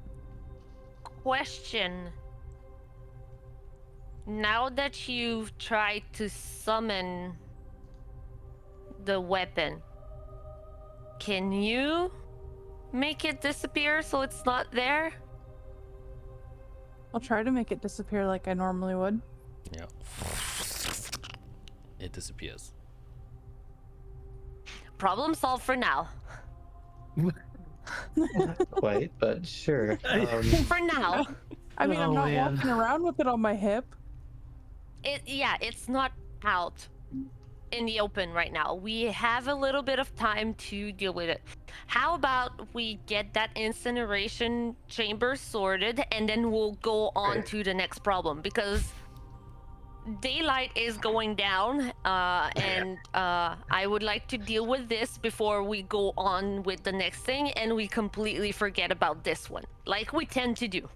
Question. Now that you've tried to summon the weapon, can you make it disappear so it's not there? I'll try to make it disappear like I normally would. Yeah. It disappears. Problem solved for now. Not quite, but sure. For now. I mean, I'm Oh, not man. walking around with it on my hip. It's not out in the open right now. We have a little bit of time to deal with it. How about we get that incineration chamber sorted and then we'll go on to the next problem, because daylight is going down, and I would like to deal with this before we go on with the next thing and we completely forget about this one, like we tend to do.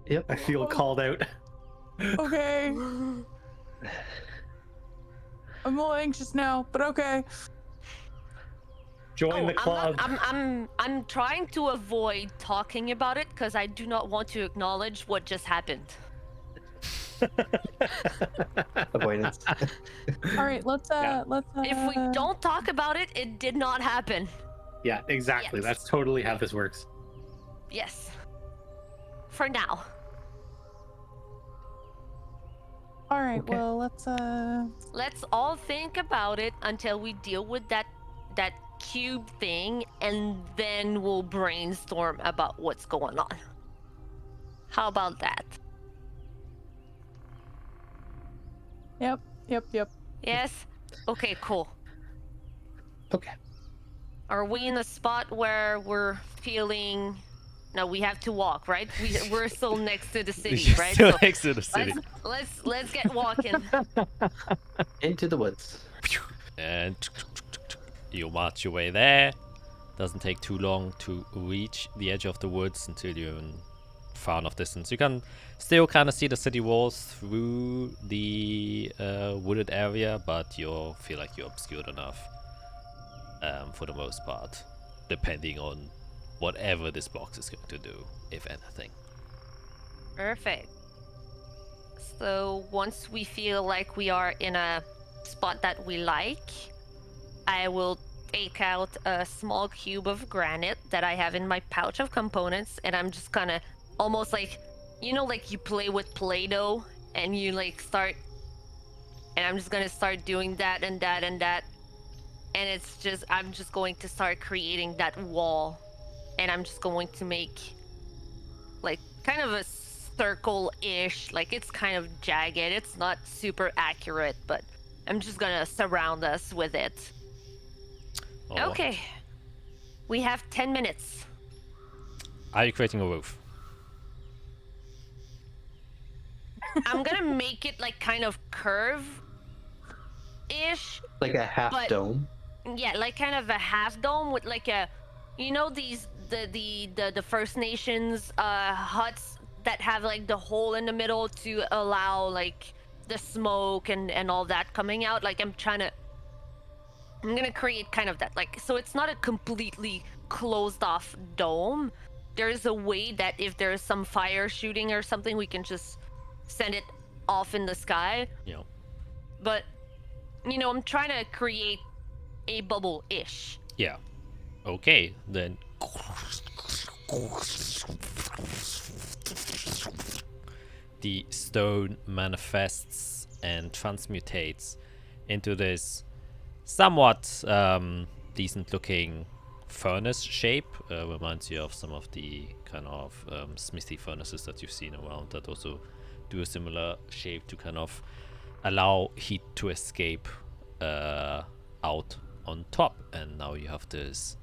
Yep. I feel called out. Okay. I'm a little anxious now, but okay. Join the club. I'm trying to avoid talking about it because I do not want to acknowledge what just happened. Avoidance. All right, let's Yeah. If we don't talk about it, it did not happen. Yeah, exactly. Yes. That's totally how this works. Yes. For now. All right, Okay. well, Let's all think about it until we deal with that cube thing, and then we'll brainstorm about what's going on. How about that? Yep. Yes? Okay, cool. Okay. Are we in a spot where we're feeling No, we have to walk, right? We're still next to the city, You're right? still So next to the city. let's get walking. Into the woods. And you march your way there. Doesn't take too long to reach the edge of the woods until you're in far enough distance. You can still kind of see the city walls through the wooded area, but you feel like you're obscured enough for the most part, depending on whatever this box is going to do, if anything. Perfect. So once we feel like we are in a spot that we like, I will take out a small cube of granite that I have in my pouch of components, and I'm just gonna almost like, you know, like you play with Play-Doh and you like start, and I'm just gonna start doing that and that and that, and it's just, I'm just going to start creating that wall, and I'm just going to make like kind of a circle-ish, like it's kind of jagged, it's not super accurate, but I'm just gonna surround us with it. Oh. Okay, we have 10 minutes. Are you creating a roof? I'm gonna make it like kind of curve-ish, Like a half But- dome. yeah, like kind of a half dome with like a, you know, these the First Nations huts that have like the hole in the middle to allow like the smoke and all that coming out. Like I'm gonna create kind of that, like, so it's not a completely closed off dome. There's a way that if there's some fire shooting or something, we can just send it off in the sky. Yeah. But you know, I'm trying to create a bubble-ish. Yeah. Okay, then. The stone manifests and transmutates into this somewhat decent-looking furnace shape. Reminds you of some of the kind of smithy furnaces that you've seen around that also do a similar shape to kind of allow heat to escape out on top. And now you have this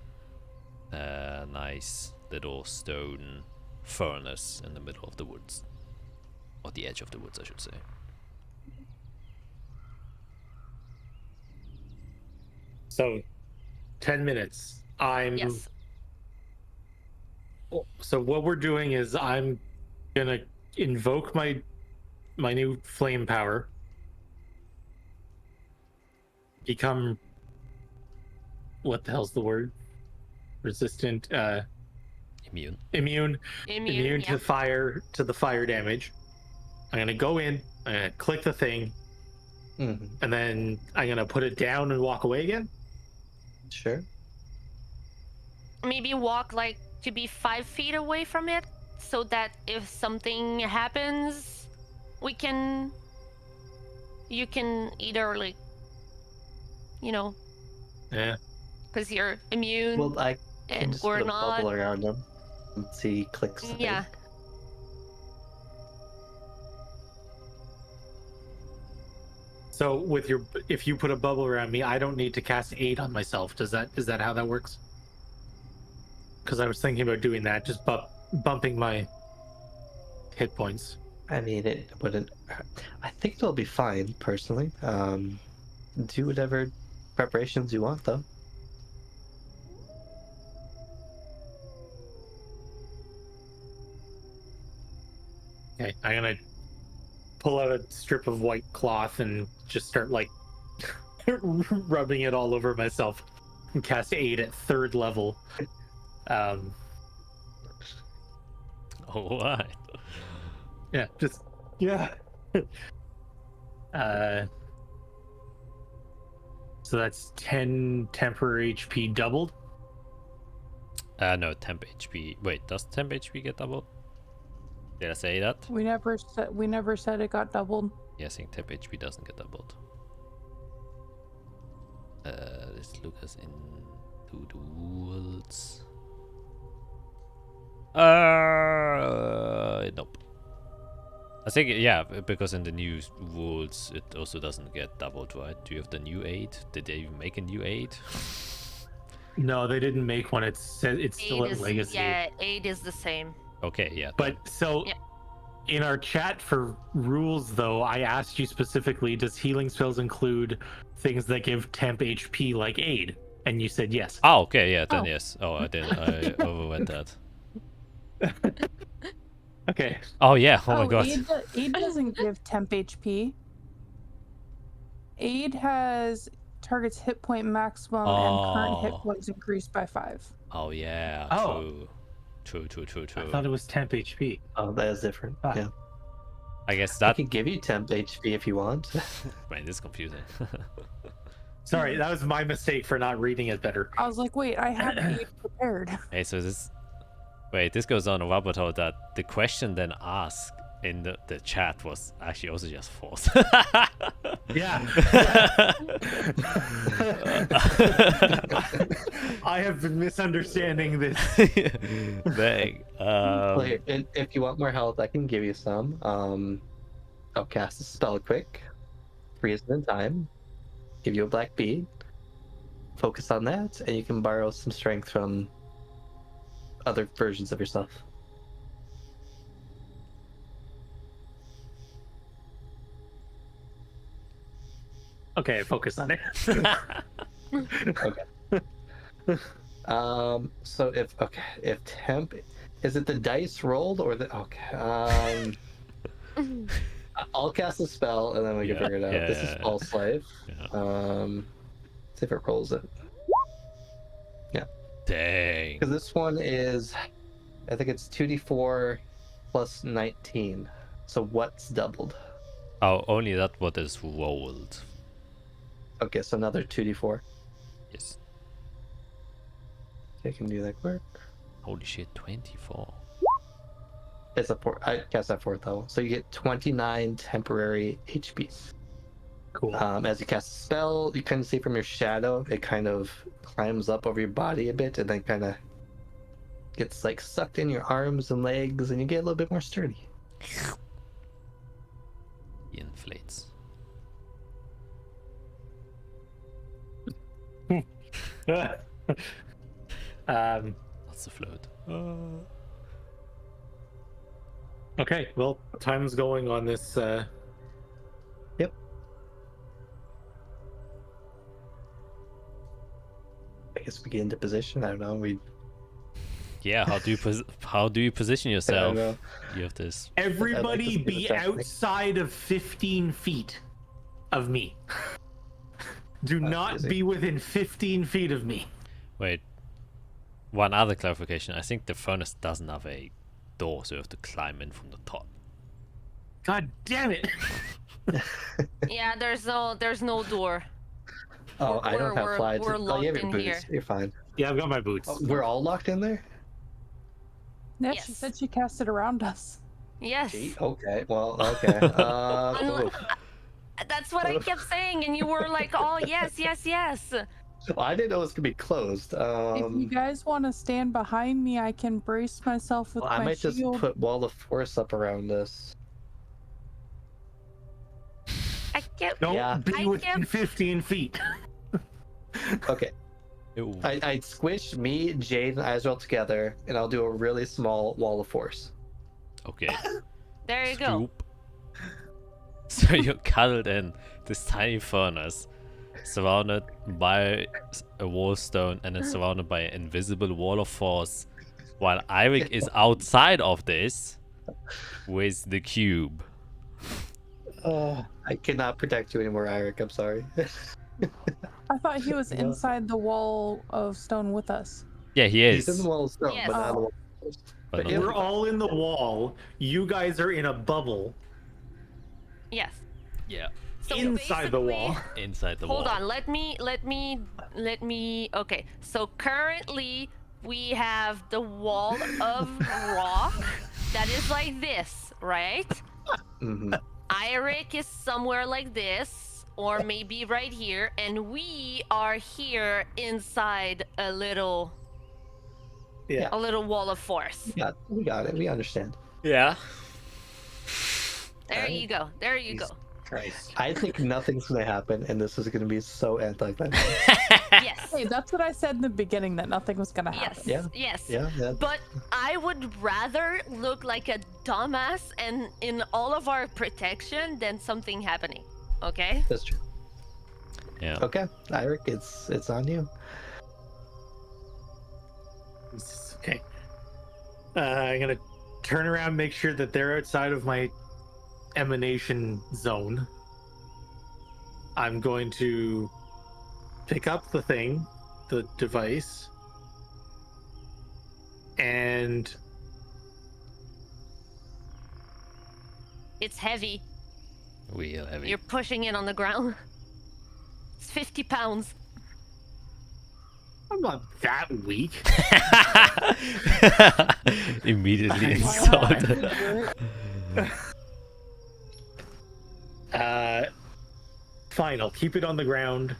nice little stone furnace in the middle of the woods. Or the edge of the woods, I should say. So, 10 minutes. Yes. So what we're doing is I'm gonna invoke my new flame power. Become, what the hell's the word? Resistant, Immune. immune Immune, to fire, to the fire damage. I'm gonna go in, I'm gonna click the thing, Mm-hmm. and then I'm gonna put it down and walk away again. Sure. Maybe walk like to be 5 feet away from it, so that if something happens, you can either like, you know, Yeah. because you're immune Well, I can and just we're put a not. bubble around them and see clicks. Yeah. So with your, if you put a bubble around me, I don't need to cast aid on myself. Is that how that works? Because I was thinking about doing that, just bumping my hit points. I mean, it wouldn't. I think it'll be fine, personally. Do whatever preparations you want, though. Okay, I'm gonna pull out a strip of white cloth and just start like rubbing it all over myself and cast aid at 3rd level. Alright. Yeah, just yeah. So that's 10 temporary HP doubled. No, temp HP. Wait, does temp HP get doubled? Did I say that? We never said it got doubled. Yeah, I think temp HP doesn't get doubled. Let's look us into the rules. Nope. I think, yeah, because in the new rules it also doesn't get doubled, right? Do you have the new aid? Did they even make a new aid? No, they didn't make one. It's still Aid at is Legacy. yeah, aid is the same. Okay, yeah. But so Yeah. in our chat for rules, though, I asked you specifically, does healing spells include things that give temp HP like aid? And you said yes. Oh, okay, yeah, then Oh. yes. Oh, I did. I overwent that. Okay. Oh yeah. Oh my god. Aid doesn't give temp HP. Aid has target's hit point maximum and current hit Oh. points increased by 5. Oh yeah. Oh. True. I thought it was temp HP. Oh, that is different. Ah. Yeah. I guess I that. can give you temp HP if you want. Man, this is confusing. Sorry, that was my mistake for not reading it better. I was like, wait, I have aid prepared. Hey, so this. Wait, this goes on a rabbit hole that the question then asked in the chat was actually also just false. Yeah. I have been misunderstanding this. Dang. Well, here, if you want more health, I can give you some. I'll cast a spell quick, freeze it in time, give you a black bead, focus on that, and you can borrow some strength from other versions of yourself. Okay, focus on it. So if temp, is it the dice rolled or the I'll cast a spell and then we can figure it out. Yeah, This is Fall Slave. Yeah. See if it rolls it. Dang. Because this one is, I think it's 2d4 plus 19. So what's doubled? Oh, only that what is rolled. Okay, so another 2d4. Yes. I can do that quick. Holy shit, 24. It's a I cast that 4th level. So you get 29 temporary HP. Cool. As you cast a spell, you kind of see from your shadow, it kind of climbs up over your body a bit and then kind of gets like sucked in your arms and legs and you get a little bit more sturdy. He inflates. That's the float. Okay, well, time's going on this. Yep. I guess we get into position. I don't know. Yeah, how do you position yourself? know. You have this. Everybody I'd like to see be the technique. outside of 15 feet of me. Do not easy. be within 15 feet of me. Wait. One other clarification. I think the furnace doesn't have a door, so you have to climb in from the top. God damn it. Yeah, there's no door. Oh, I don't have We're flies. Oh, you have locked your in boots. here. You're fine. Yeah, I've got my boots. Oh, we're all locked in there? Yeah, Yes. she said she cast it around us. Yes. Gee, okay. Well, okay. That's what I kept saying, and you were like, "Oh yes, yes, yes." Well, I didn't know it was gonna be closed. If you guys want to stand behind me, I can brace myself with Well, I my might just shield. put wall of force up around us. I kept. Don't Yeah. be I within can't- 15 feet. Okay. Ew. I squish me, Jade, and Israel together, and I'll do a really small wall of force. Okay. There you go. Scoop. So you're cuddled in this tiny furnace, surrounded by a wall stone, and then surrounded by an invisible wall of force, while Eirik is outside of this with the cube. I cannot protect you anymore, Eirik. I'm sorry. I thought he was Yeah. inside the wall of stone with us. Yeah, he He's in is. the wall of stone, Yes. but not in the Oh. wall of force. But But not- yeah, We're all in the wall. You guys are in a bubble Yes. Yeah, So inside the basically- wall. inside the wall. Hold on. Let me. Okay. So currently we have the wall of rock that is like this, right? Mhm. Eirik is somewhere like this, or maybe right here, and we are here inside a little wall of force. Yeah, we got it. We understand. Yeah. There Alright. you go. There you go. Christ. I think nothing's gonna happen, and this is gonna be so anticlimactic. Yes. Hey, that's what I said in the beginning, that nothing was gonna happen. Yes. Yeah. Yes. Yeah, But I would rather look like a dumbass and in all of our protection than something happening. Okay? that's true. Yeah. Okay, Eric, it's on you. Okay. I'm gonna turn around, make sure that they're outside of my emanation zone. I'm going to pick up the thing, the device, and It's heavy. Real heavy. You're pushing it on the ground. It's 50 pounds. I'm not that weak. Immediately I'm installed. Fine, I'll keep it on the ground.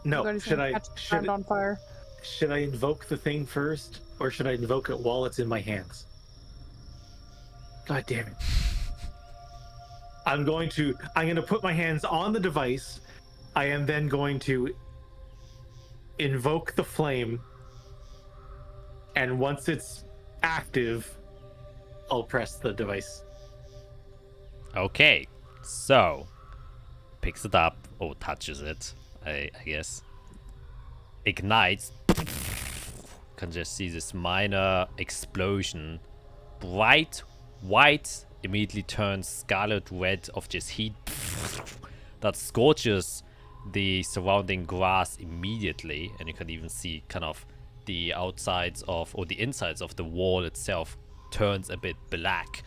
No, Should on fire? should I invoke the thing first, or should I invoke it while it's in my hands? God damn it. I'm going to put my hands on the device. I am then going to invoke the flame, and once it's active, I'll press the device. Okay, so picks it up or touches it, I guess. Ignites. Can just see this minor explosion. Bright white immediately turns scarlet red of just heat that scorches the surrounding grass immediately, and you can even see kind of the outsides of, or the insides of the wall itself turns a bit black.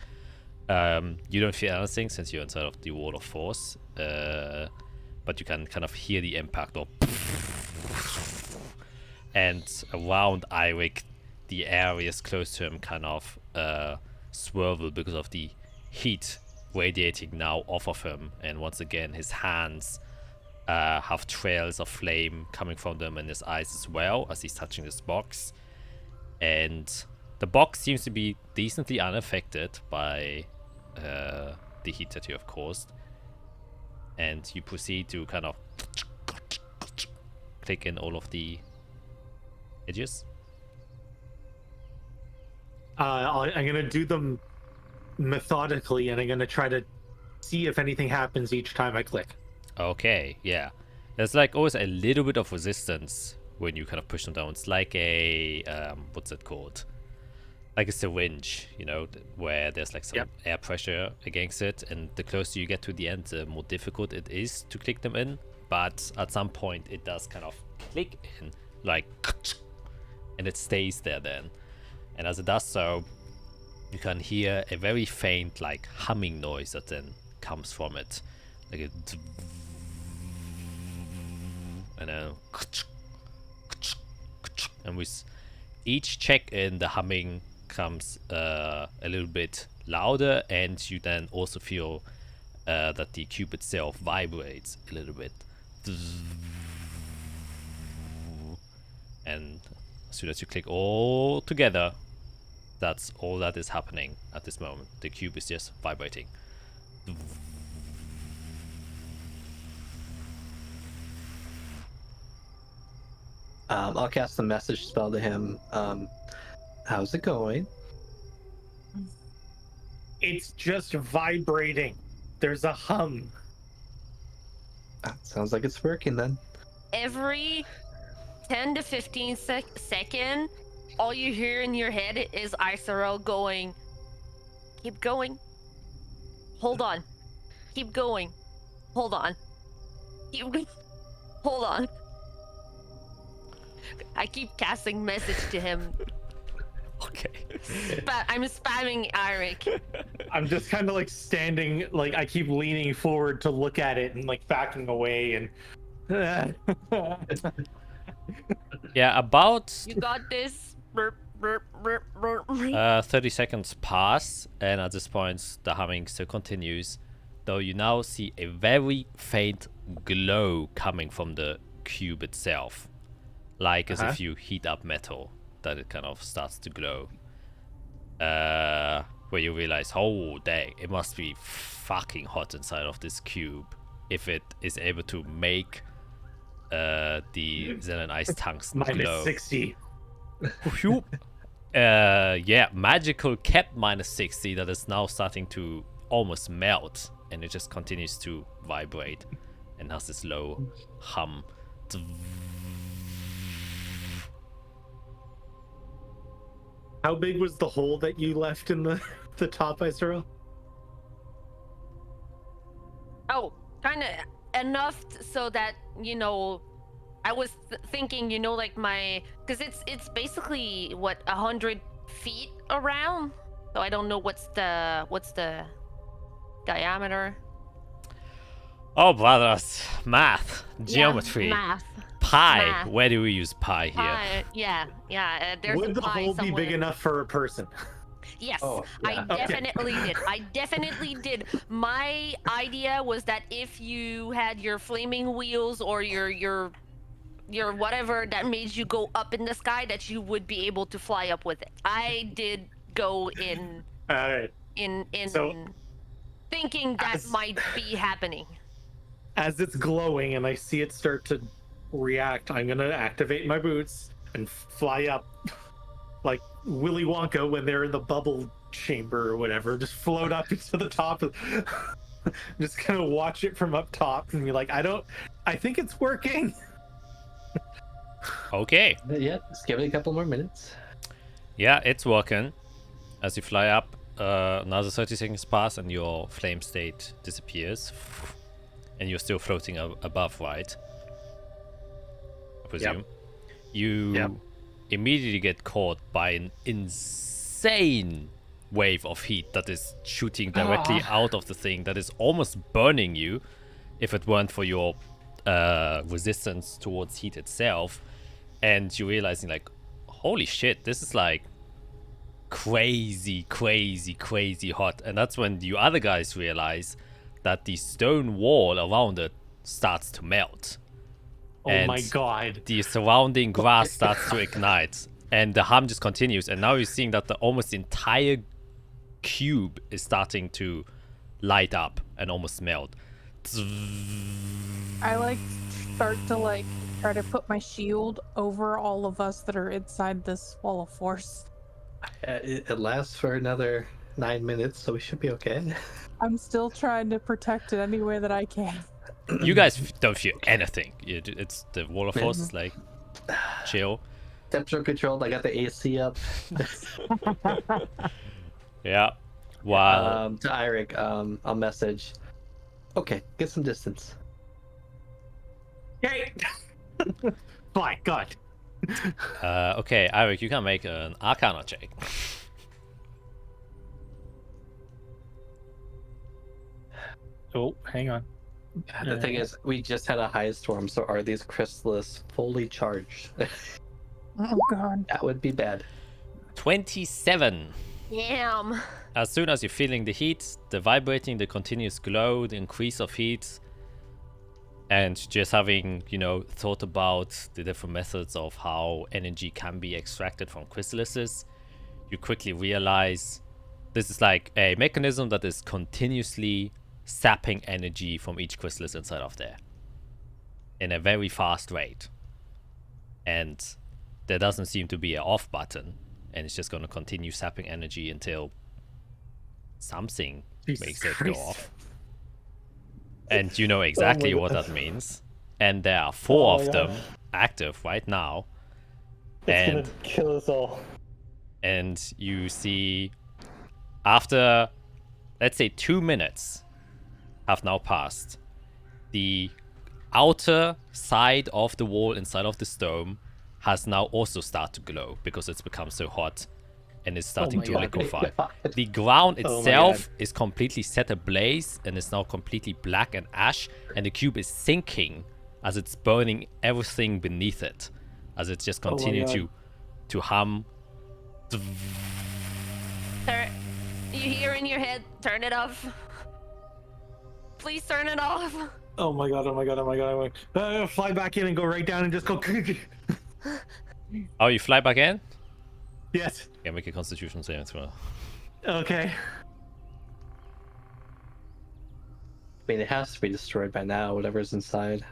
You don't feel anything since you're inside of the wall of force, but you can kind of hear the impact of, and around Eirik, the areas close to him kind of swirl because of the heat radiating now off of him, and once again his hands have trails of flame coming from them, and his eyes as well as he's touching this box. And the box seems to be decently unaffected by the heat that you have caused, and you proceed to kind of click in all of the edges. I'm gonna do them methodically, and I'm gonna try to see if anything happens each time I click. Okay, yeah. There's like always a little bit of resistance when you kind of push them down. It's like a what's it called? Like a syringe, you know, where there's like some air pressure against it, and the closer you get to the end, the more difficult it is to click them in. But at some point, it does kind of click in, like, and it stays there then. And as it does so, you can hear a very faint, like, humming noise that then comes from it, like a, and and with each check in, the humming comes a little bit louder, and you then also feel that the cube itself vibrates a little bit. And as soon as you click all together, that's all that is happening at this moment. The cube is just vibrating. I'll cast a message spell to him. How's it going? It's just vibrating. There's a hum. Sounds like it's working then. Every 10 to 15 second, all you hear in your head is Isarel going, keep going, hold on, keep going, hold on, hold on. I keep casting message to him. Okay. But I'm spamming Eirik. I'm just kind of like standing, like I keep leaning forward to look at it and like backing away and. Yeah, about You got this. 30 seconds pass, and at this point the humming still continues, though you now see a very faint glow coming from the cube itself, like as if you heat up metal, that it kind of starts to glow. where you realize, oh dang, it must be fucking hot inside of this cube if it is able to make the Zen and Ice tungsten Minus glow. 60. Whew. Yeah, magical kept minus 60 that is now starting to almost melt, and it just continues to vibrate and has this low hum. How big was the hole that you left in the top, Isra? Oh, kind of enough so that, you know, I was thinking, you know, like because it's basically what 100 feet around. So I don't know what's the diameter. Oh, brothers, math, geometry, Yeah, math. pi. Math. Where do we use pi here? Pi, yeah. There's Would a the pi hole somewhere. be big enough for a person? Yes, Oh, yeah. I definitely did. I definitely did. My idea was that if you had your flaming wheels or your whatever that made you go up in the sky, that you would be able to fly up with it. I did go in All right. So- thinking that As- might be happening. As it's glowing and I see it start to react, I'm gonna activate my boots and fly up like Willy Wonka when they're in the bubble chamber or whatever. Just float up into the top of just kind of watch it from up top and be like, I think it's working. Okay. Yeah, just give it a couple more minutes. Yeah, it's working. As you fly up, another 30 seconds pass and your flame state disappears. And you're still floating above, right? I presume. You Yep. immediately get caught by an insane wave of heat that is shooting directly out of the thing, that is almost burning you if it weren't for your resistance towards heat itself. And you're realizing, like, holy shit, this is like crazy hot. And that's when you other guys realize that the stone wall around it starts to melt. Oh And my god. the surrounding grass starts to ignite, and the hum just continues. And now you're seeing that the almost entire cube is starting to light up and almost melt. I like start to like try to put my shield over all of us that are inside this wall of force. It lasts for another 9 minutes, so we should be okay. I'm still trying to protect it any way that I can. You guys don't feel anything. It's the wall of force is like chill. Temperature controlled. I got the AC up. Yeah. Wow. To Eirik, I'll message. Okay, get some distance. Yay! My god. Okay, Eric, you can make an Arcana check. Oh, hang on. The thing is, we just had a high storm, so are these crystals fully charged? Oh god. That would be bad. 27. Damn. As soon as you're feeling the heat, the vibrating, the continuous glow, the increase of heat, and just having, thought about the different methods of how energy can be extracted from crystallises, you quickly realize this is like a mechanism that is continuously sapping energy from each crystallis inside of there in a very fast rate. And there doesn't seem to be an off button, and it's just going to continue sapping energy until something Jesus makes it Christ. go off. And you know exactly my what God. that means. And there are four Oh of my them God. active right now. It's And gonna kill us all. and you see, after, let's say, 2 minutes have now passed, the outer side of the wall inside of this dome has now also started to glow because it's become so hot and it's starting my to God. liquefy. The ground Oh my itself is completely set ablaze and is now completely black and ash, and the cube is sinking as it's burning everything beneath it, as it's just my continuing God. to hum. You hear in your head, turn it off. Please turn it off. Oh my god, oh my god, oh my god, oh my god. Fly back in and go right down and just go. Oh, you fly back in? Yes. Yeah, make a constitution saving throw. Okay. I mean, it has to be destroyed by now, whatever's inside.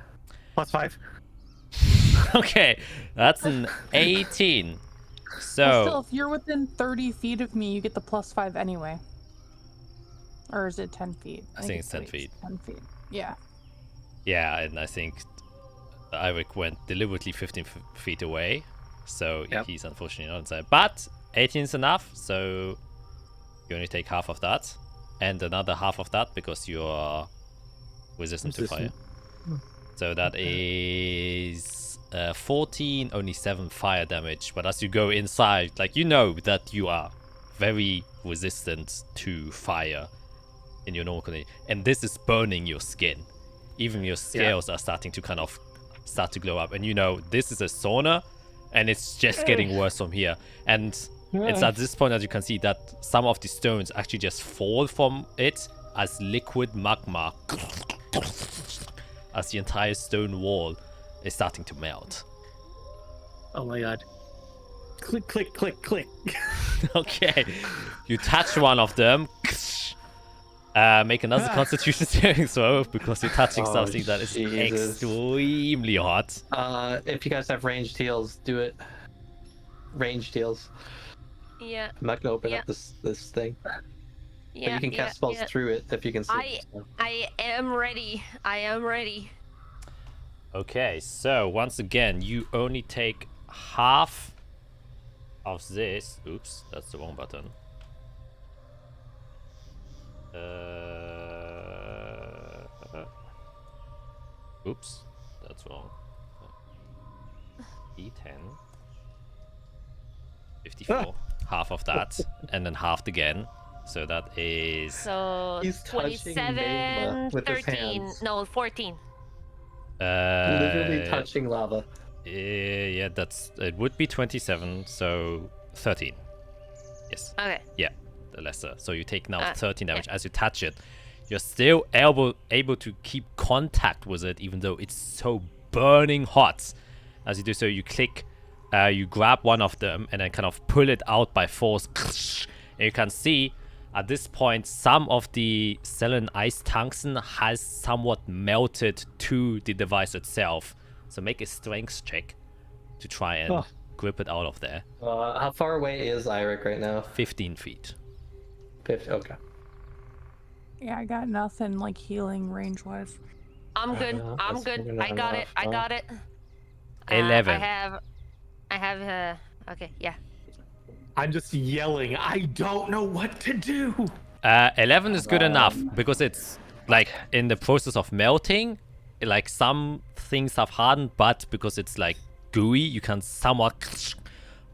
+5. Okay, that's an 18. Well, So still, if you're within 30 feet of me, you get the +5 anyway. Or is it 10 feet? I think it's 10 feet. 10 feet. Yeah. yeah, and I think Eirik went deliberately 15 feet away, so Yep. he's unfortunately not inside. But 18 is enough, so you only take half of that, and another half of that because you're resistant to fire. Resistant. So that is 14, only 7 fire damage. But as you go inside, like, you know that you are very resistant to fire in your normal condition, and this is burning your skin. Even your scales are starting to kind of start to glow up, and you know this is a sauna, and it's just getting worse from here. And it's at this point that you can see that some of the stones actually just fall from it as liquid magma, as the entire stone wall is starting to melt. Oh my god. Click, click, click, click. Okay, you touch one of them. Make another Constitution saving throw because you're touching Oh, something that is Jesus. extremely hot. If you guys have ranged heals, do it. Ranged heals. Yeah. I'm not gonna open Yeah. up this thing. Yeah. But you can cast spells yeah. through it if you can see. I am ready. I am ready. Okay, so once again, you only take half of this. Oops, that's the wrong button. Oops, that's wrong. D10. 54. Half of that, and then halved again. So that is So He's touching 27, magma with his 13. hands. No, 14. Literally touching lava. Yeah, it would be 27, so 13. Yes. Okay. Yeah, the lesser. So you take now Ah, 13 damage yeah. as you touch it. You're still able to keep contact with it, even though it's so burning hot. As you do so, you click, you grab one of them and then kind of pull it out by force. And you can see at this point some of the Selen ice tungsten has somewhat melted to the device itself. So make a strength check to try and grip it out of there. How far away is Eirik right now? 15 feet. 50. Okay. Yeah, I got nothing like healing range wise. I'm good. Yeah, I'm that's good. probably I not got it. enough, I though. got it. 11. I have okay, yeah. I'm just yelling. I don't know what to do. 11 is good enough because it's like in the process of melting, like some things have hardened, but because it's like gooey, you can somewhat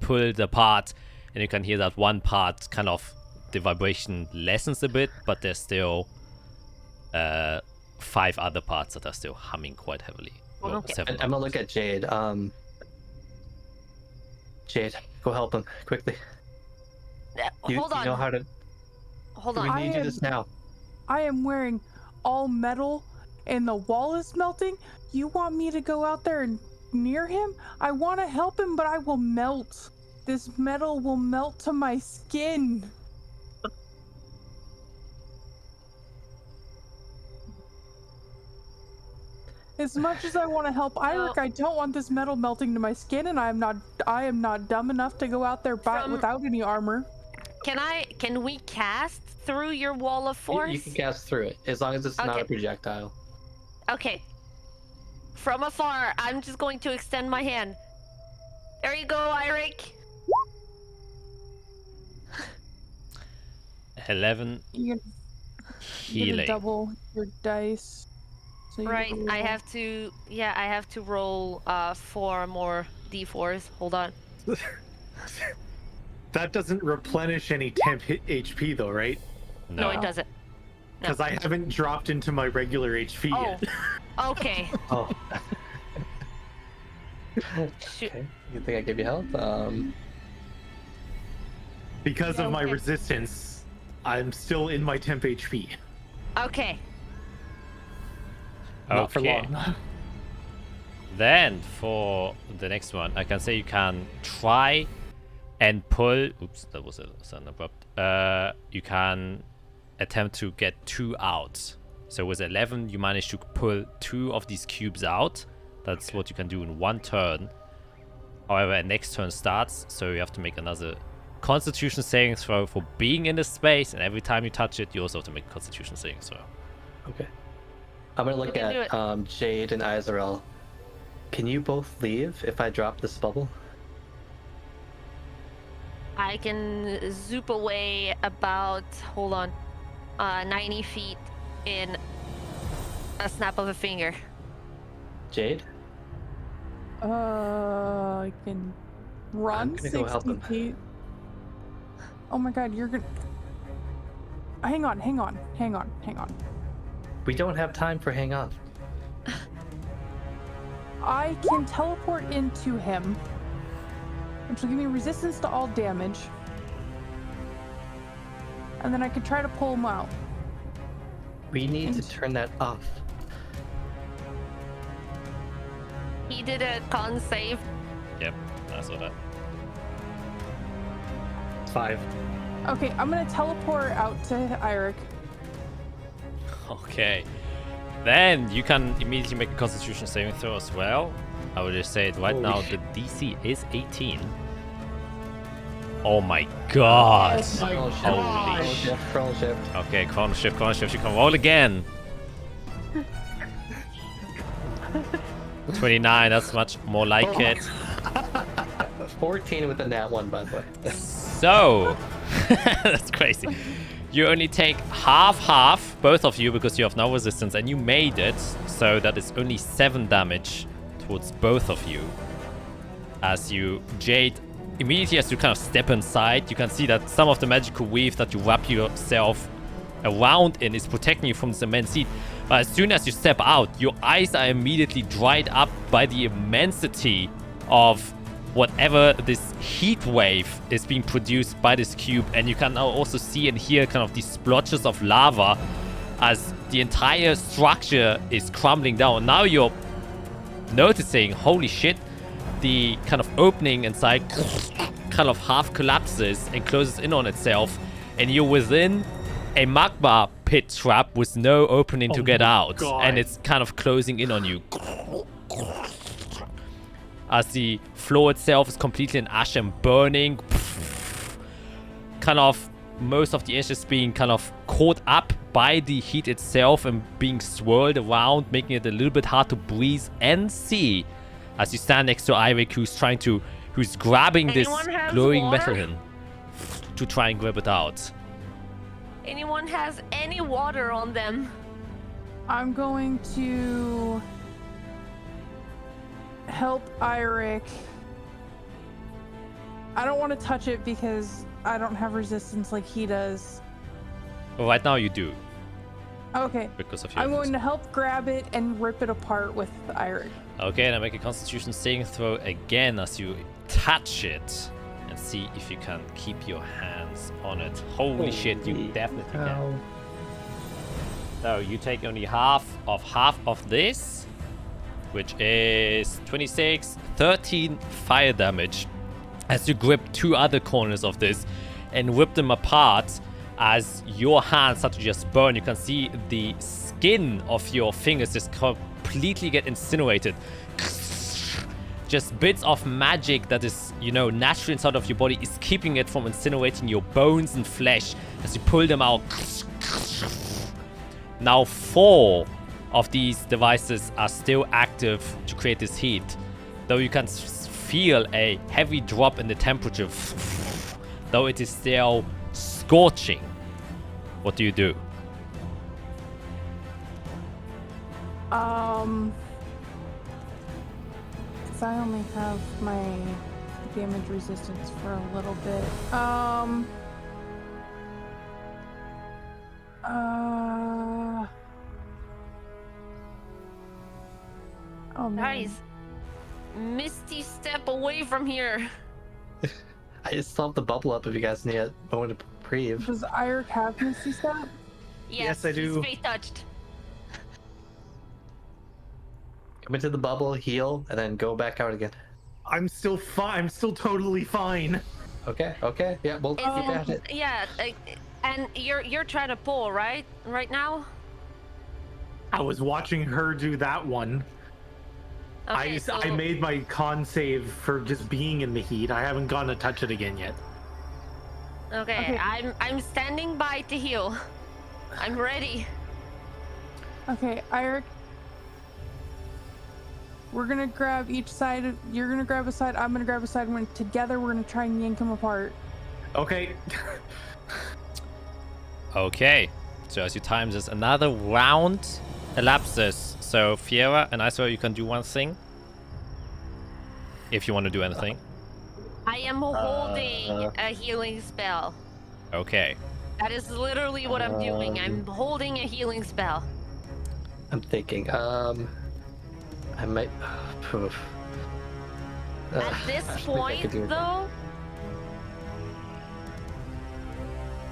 pull it apart, and you can hear that one part kind of the vibration lessens a bit, but there's still 5 other parts that are still humming quite heavily. Well, Okay. 7 I'm gonna look at Jade. Jade, go help him quickly. Hold on. You know how to. Hold We on. need you this now. I am wearing all metal and the wall is melting. You want me to go out there and near him? I want to help him, but I will melt. This metal will melt to my skin. As much as I want to help Eirik, I don't want this metal melting to my skin, and I am not dumb enough to go out there without any armor. Can we cast through your wall of force? You can cast through it as long as it's not Okay. a projectile. Okay. From afar, I'm just going to extend my hand. There you go, Eirik. 11 You're gonna healing. double your dice. So you Right, roll- I have to roll 4 more d4s. Hold on. That doesn't replenish any temp hit HP though, right? No, it doesn't. No. Because I haven't dropped into my regular HP Oh. yet. Okay. Oh. Shoot. Okay. You think I gave you help? Because of my Okay. resistance, I'm still in my temp HP. Okay. Not for Okay. long. Then for the next one, I can say you can try and pull. Oops, that was a sudden abrupt. You can attempt to get 2 out. So with 11, you manage to pull 2 of these cubes out. That's what you can do in 1 turn. However, next turn starts, so you have to make another Constitution saving throw for being in the space, and every time you touch it, you also have to make a Constitution saving throw. Okay. I'm gonna look can do at Jade and Izarel. Can you both leave if I drop this bubble? I can zoop away about, hold on, 90 feet in a snap of a finger. Jade? I can run gonna go help 60 him. feet. Oh my god, you're gonna... Hang on. We don't have time for hang on. I can teleport into him, which will give me resistance to all damage. And then I can try to pull him out. We need to turn that off. He did a con save. Yep, I saw that. 5. Okay, I'm gonna teleport out to Eirik. Okay. Then you can immediately make a Constitution saving throw as well. I would just say it right Holy now. shit. The DC is 18. Oh my god. Oh my Chrono shift. gosh. Chrono shift. Chrono shift. Okay, Chrono Shift. You can roll again. 29, that's much more like Oh. it. 14 with a nat 1, by the way. So, that's crazy. You only take half, both of you, because you have no resistance, and you made it. So that is only 7 damage towards both of you. As you, Jade, immediately as you kind of step inside, you can see that some of the magical weave that you wrap yourself around in is protecting you from this immense heat. But as soon as you step out, your eyes are immediately dried up by the immensity of whatever this heat wave is being produced by this cube. And you can now also see and hear kind of these splotches of lava as the entire structure is crumbling down. Now you're noticing, holy shit, the kind of opening inside kind of half collapses and closes in on itself, and you're within a magma pit trap with no opening to get out, God. and it's kind of closing in on you. As the floor itself is completely in ash and burning, kind of most of the ashes being kind of caught up by the heat itself and being swirled around, making it a little bit hard to breathe and see. As you stand next to Eirik, who's grabbing this Anyone has glowing water? metal hin to try and grab it out. Anyone has any water on them? I'm going to help Eirik. I don't want to touch it because I don't have resistance like he does. But right now you do, Okay. because of your I'm going to help grab it and rip it apart with Eirik. Okay, now make a Constitution saving throw again as you touch it and see if you can keep your hands on it. Holy shit, you definitely can. So you take only half of this, which is 26, 13 fire damage, as you grip 2 other corners of this and rip them apart. As your hands start to just burn, you can see the skin of your fingers just completely get incinerated. Just bits of magic that is, naturally inside of your body is keeping it from incinerating your bones and flesh as you pull them out. Now 4 of these devices are still active to create this heat, though you can feel a heavy drop in the temperature, though it is still scorching. What do you do? Because I only have my damage resistance for a little bit. Oh man. Guys, misty step away from here. I just still have the bubble up if you guys need a moment to breathe. Does Eirik have Misty Step? Yes, I do. He's face touched. Come into the bubble, heal, and then go back out again. I'm still fine. I'm still totally fine. Okay. Yeah, we'll keep at it. Yeah, and you're trying to pull, right now? I was watching her do that one. Okay, I made my con save for just being in the heat. I haven't gone to touch it again yet. Okay, I'm standing by to heal. I'm ready. Okay, Eirik. We're gonna grab each side. You're gonna grab a side. I'm gonna grab a side. And together we're gonna try and yank them apart. Okay. Okay. So as you time this, another round elapses. So Fiera and Iso, you can do one thing. If you want to do anything. I am holding a healing spell. Okay. That is literally what I'm doing. I'm holding a healing spell. I'm thinking, I might. At this point, though,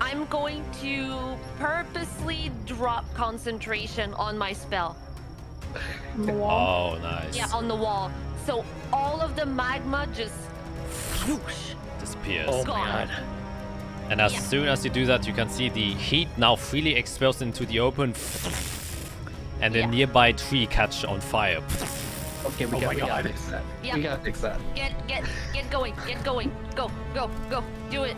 I'm going to purposely drop concentration on my spell. On the wall. Oh, nice. Yeah, on the wall. So all of the magma just whoosh, Disappears. Oh gone. my god. And as Yeah. soon as you do that, you can see the heat now freely expels into the open. And the Yeah. nearby tree catch on fire. Okay, we Oh my gotta God. fix that. Yeah. We gotta fix that. Get going. Go. Do it.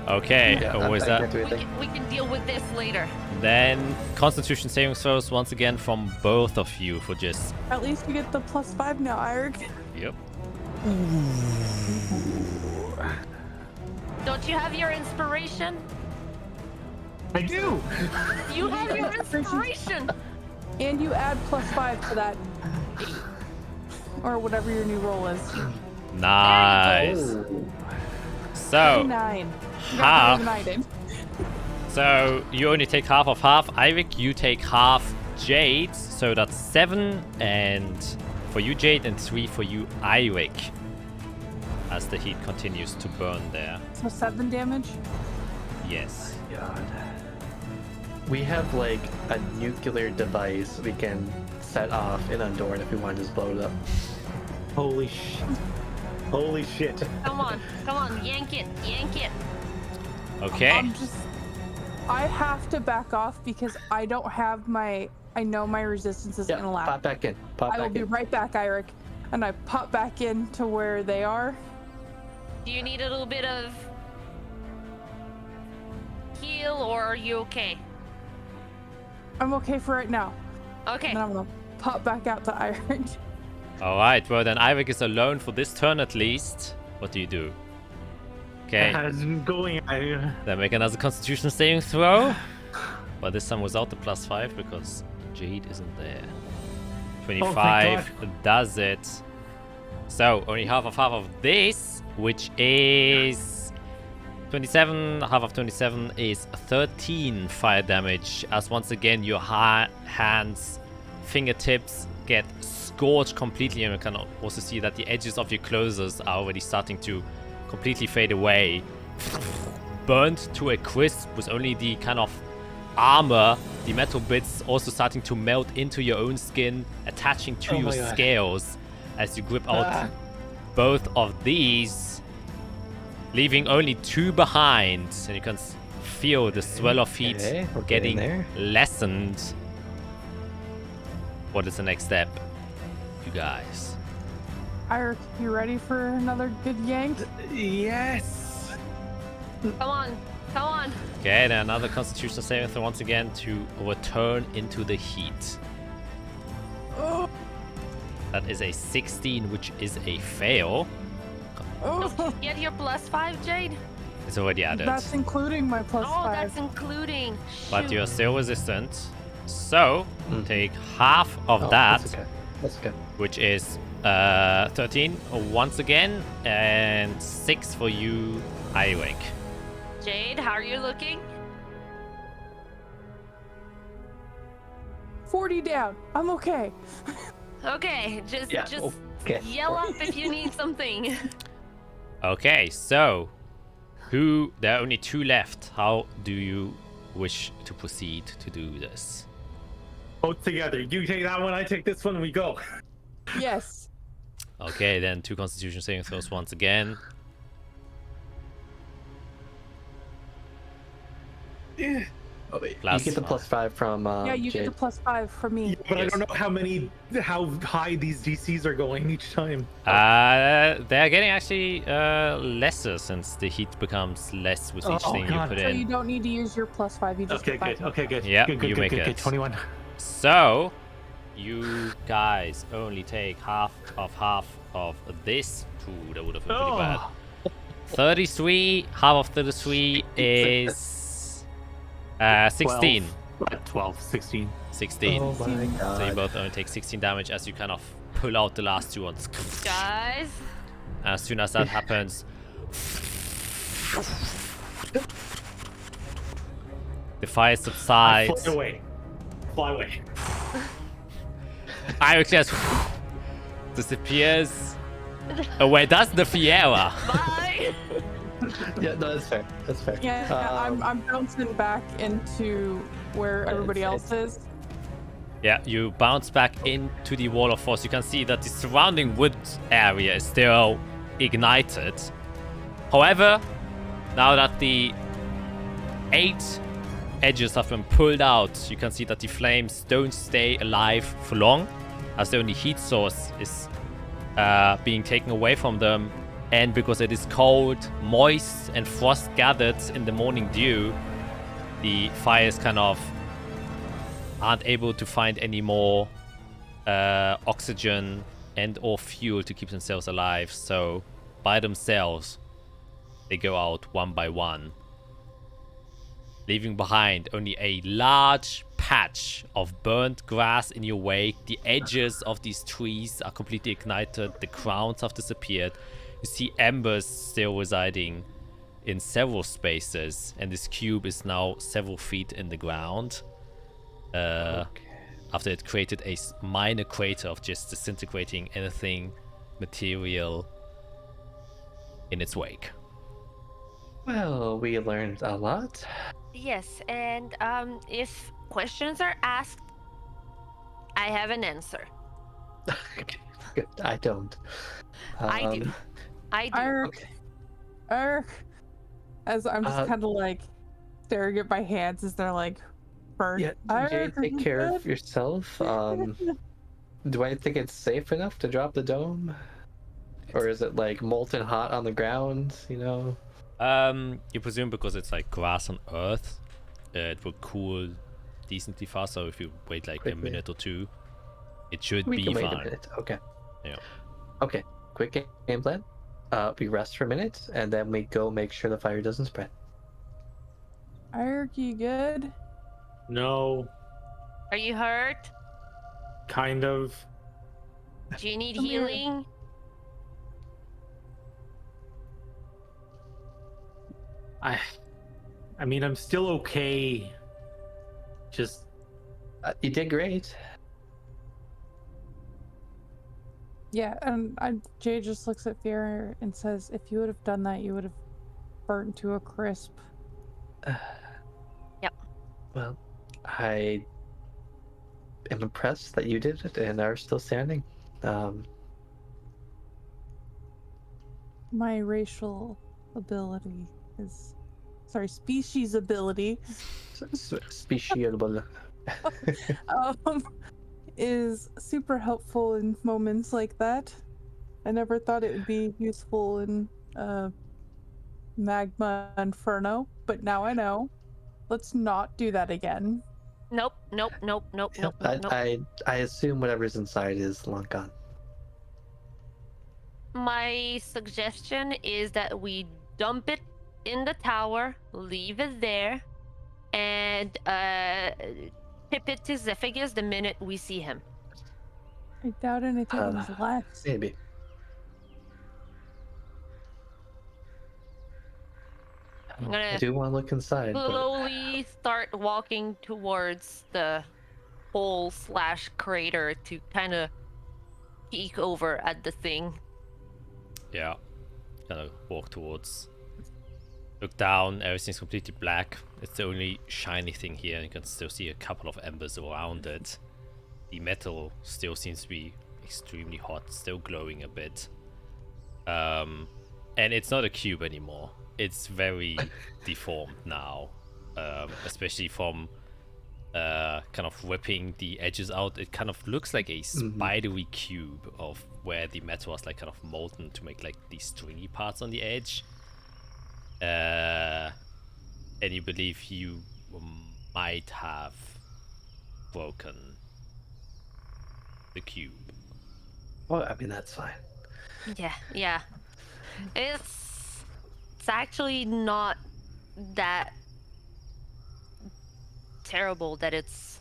Okay, Yeah, what was I that? can't do anything. We can deal with this later. Then Constitution saving throws once again from both of you for just. At least we get the +5 now, Eirik. Yep. Don't you have your inspiration? I do. You have your inspiration. And you add +5 to that. Or whatever your new roll is. Nice. So, 9. half. United. So you only take half of half. Eirik, you take half Jade. So that's 7. And for you, Jade, and 3 for you, Eirik. As the heat continues to burn there. So 7 damage. Yes. God. We have like a nuclear device we can set off in Undoran if we want to just blow it up. Holy shit. Holy shit. Come on, yank it. Okay. I have to back off because I don't have my. I know my resistance isn't gonna last. Pop back in. Pop I will back be in. right back, Eirik. And I pop back in to where they are. Do you need a little bit of heal, or are you okay? I'm okay for right now. Okay. And then I'm gonna pop back out to Eirik. Alright, well then Eirik is alone for this turn at least. What do you do? Okay. Has been going. Then make another Constitution saving throw. But this time without the +5 because Jade isn't there. 25 does it. So only half of this, which is 27. Half of 27 is 13 fire damage. As once again your hands, fingertips get scorched completely, and you can also see that the edges of your clothes are already starting to completely fade away. Burnt to a crisp with only the kind of armor, the metal bits also starting to melt into your own skin, attaching to your scales as you grip out both of these, leaving only 2 behind. And you can feel the swell of heat we're getting there. lessened. What is the next step, you guys? Eirik, you ready for another good yank? Yes. Come on. Okay, then another Constitution saving throw once again to return into the heat. Oh, That is a 16, which is a fail. oh. Get your +5, Jade. It's already added. That's including my +5. Oh, that's including. But Shoot. you're still resistant. So, take half of that, That's okay. which is 13 once again, and 6 for you, Eirik. Jade, how are you looking? 40 down. I'm okay. Okay, just Okay. yell up if you need something. Okay, so there are only 2 left. How do you wish to proceed to do this? Both together. You take that one, I take this one, we go. Yes. Okay, then 2 Constitution saving throws once again. Oh, wait, Plus you get the +5 from Yeah, you get Jade. the +5 for me. Yeah, but I Yes. don't know how high these DCs are going each time. They're getting actually lesser since the heat becomes less with each Oh, thing God. you put So in. you don't need to use your +5. You just Okay, get back good. to Okay, good. Yeah, good, you make it. 21. So, you guys only take half of this. Ooh, that would have been pretty bad. 33, half of 33 is 16. 12, 16. 16. Oh my god. So you both only take 16 damage as you kind of pull out the last two ones. Guys, As soon as that happens, the fire subsides. Fly away. Fly away. Ironclad disappears. Away, that's the Fiera. bye. Yeah, no, that's fair. That's fair. Yeah, I'm bouncing back into where everybody else is. Yeah, you bounce back into the wall of force. You can see that the surrounding wood area is still ignited. However, now that the 8 edges have been pulled out, you can see that the flames don't stay alive for long, as the only heat source is being taken away from them. And because it is cold, moist, and frost gathered in the morning dew, the fires kind of aren't able to find any more oxygen and or fuel to keep themselves alive. So by themselves, they go out one by one, leaving behind only a large patch of burnt grass in your wake. The edges of these trees are completely ignited. The crowns have disappeared. You see embers still residing in several spaces, and this cube is now several feet in the ground. After it created a minor crater of just disintegrating anything material in its wake. Well, we learned a lot. Yes, and if questions are asked, I have an answer. Good. I don't. I do. I do. Ark. As I'm just kind of like staring at my hands as they're like burnt. Yeah, Jade, Ark, are take you care good? of yourself. Do I think it's safe enough to drop the dome? Or is it like molten hot on the ground, you know? You presume because it's like grass on earth, it will cool decently fast. So if you wait like a Quickly. minute or two, it should We be can wait a fine. minute. Okay. Yeah. Okay. Quick game plan. We rest for a minute and then we go make sure the fire doesn't spread. Ark, you good? No, Are you hurt? kind of. Do you need Come here. healing? I mean, I'm still okay. Just You did great. Yeah, and Jay just looks at Fear and says, "If you would have done that, you would have burnt to a crisp." Yep. Well, I am impressed that you did it and are still standing. My racial ability is, sorry, species ability, Speciable. is super helpful in moments like that. I never thought it would be useful in Magma Inferno, but now I know. Let's not do that again. Nope, nope, nope, nope, nope, I, nope. I assume whatever's inside is long gone. My suggestion is that we dump it in the tower, leave it there, and tip it to Zephygus the minute we see him. I doubt anything is left. Maybe. I'm I gonna do want to look inside. But slowly start walking towards the hole/crater to kind of peek over at the thing. Yeah. Kind of walk towards. Look down, everything's completely black. It's the only shiny thing here. You can still see a couple of embers around it. The metal still seems to be extremely hot, still glowing a bit. And it's not a cube anymore. It's very deformed now. especially from kind of ripping the edges out. It kind of looks like a spidery cube of where the metal was like kind of molten to make like these stringy parts on the edge. And you believe you might have broken the cube. Well, I mean, that's fine. Yeah. It's actually not that terrible that it's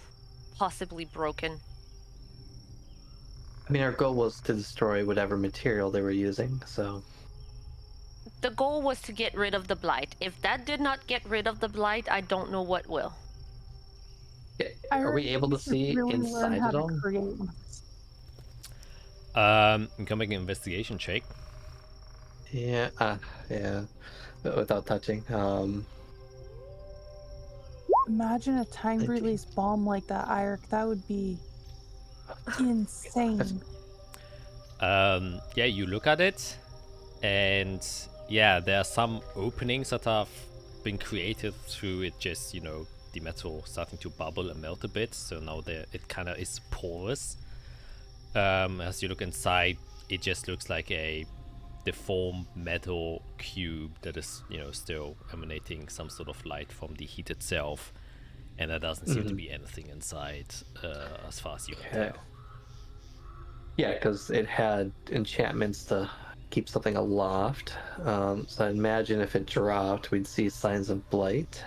possibly broken. I mean, our goal was to destroy whatever material they were using, so... The goal was to get rid of the blight. If that did not get rid of the blight, I don't know what will. Are we able to see inside it all? You can make an investigation check. Yeah, yeah. But without touching. Imagine a time release bomb like that, Eirik. That would be insane. Yeah, you look at it, and yeah, there are some openings that have been created through it. Just the metal starting to bubble and melt a bit. So now it kind of is porous. As you look inside, it just looks like a deformed metal cube that is, still emanating some sort of light from the heat itself, and there doesn't seem to be anything inside, as far as you can tell. Yeah, because it had enchantments to keep something aloft. So I imagine if it dropped, we'd see signs of blight.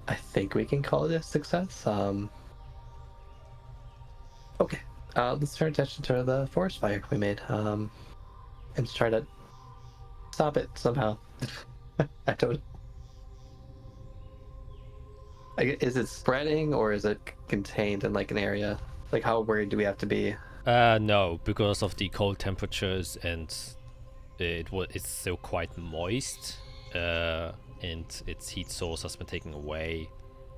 I think we can call it a success. Okay. Let's turn attention to the forest fire we made, and try to stop it somehow. I don't. Is it spreading or is it contained in like an area? Like, how worried do we have to be? No, because of the cold temperatures and it's still quite moist, and its heat source has been taken away.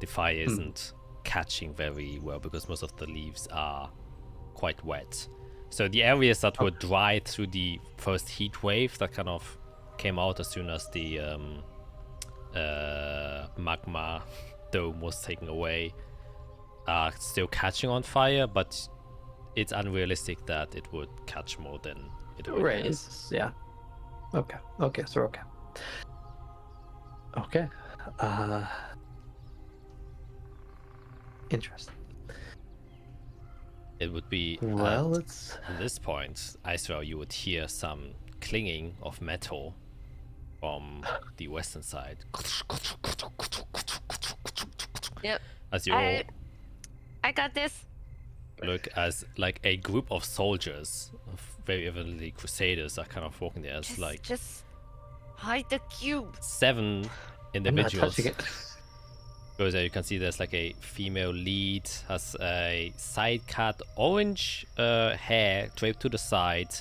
The fire isn't catching very well because most of the leaves are quite wet. So the areas that were dry through the first heat wave that kind of came out as soon as the magma dome was taken away are still catching on fire, but it's unrealistic that it would catch more than it already has. Yeah. Okay, so we're okay. Okay. Interesting. It would be at this point, Israel, you would hear some clinging of metal from the western side. Yep. As you all I got this. look, as like a group of soldiers, very evidently crusaders, are kind of walking there as just hide the cube. 7 individuals. I'm not touching it. Because you can see there's like a female lead, has a side cut orange hair draped to the side,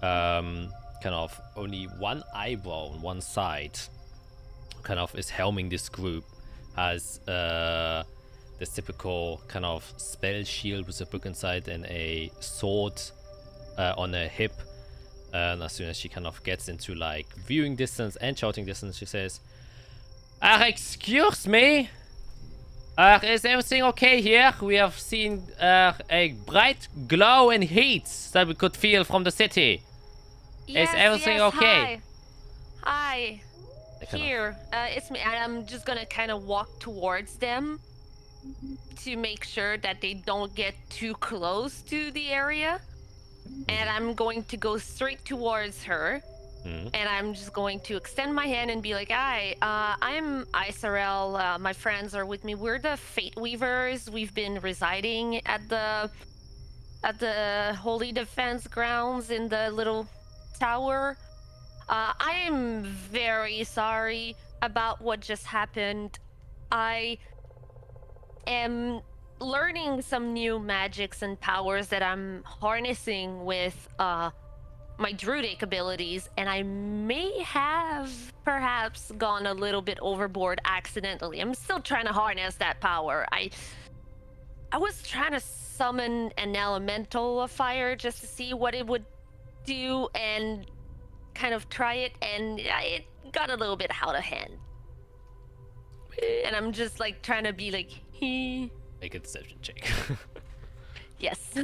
kind of only one eyebrow on one side, kind of is helming this group, has this typical kind of spell shield with a book inside and a sword on her hip, and as soon as she kind of gets into like viewing distance and shouting distance, she says, excuse me? Is everything okay here? We have seen a bright glow and heat that we could feel from the city. Is everything okay? Hi. Here. It's me. And I'm just gonna kind of walk towards them to make sure that they don't get too close to the area. And I'm going to go straight towards her. And I'm just going to extend my hand and be like, "Hi, I'm Isarel. My friends are with me. We're the Fate Weavers. We've been residing at the Holy Defense grounds in the little tower. I am very sorry about what just happened. I am learning some new magics and powers that I'm harnessing with my druidic abilities, and I may have perhaps gone a little bit overboard accidentally. I'm still trying to harness that power. I was trying to summon an elemental of fire just to see what it would do and kind of try it, and it got a little bit out of hand. and I'm just like trying to be like, Make a deception check. yes.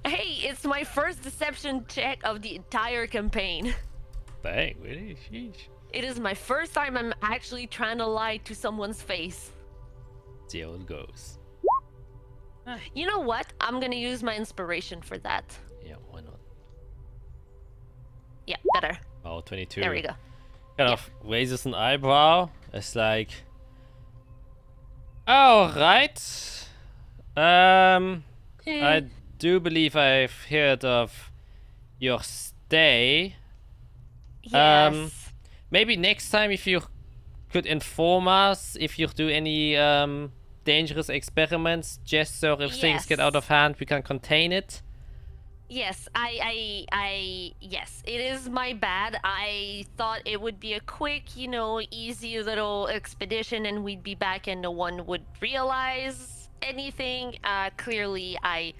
Hey, it's my first deception check of the entire campaign. Dang, really? Sheesh. It is my first time I'm actually trying to lie to someone's face. See how it goes. You know what? I'm gonna use my inspiration for that. Yeah, why not? Yeah, better. Oh, 22. There we go. Kind of raises an eyebrow. It's like, oh, right. I do believe I've heard of your stay. Yes. Maybe next time if you could inform us if you do any dangerous experiments, just so if things get out of hand, we can contain it. Yes, yes, it is my bad. I thought it would be a quick, easy little expedition and we'd be back and no one would realize anything. Clearly, I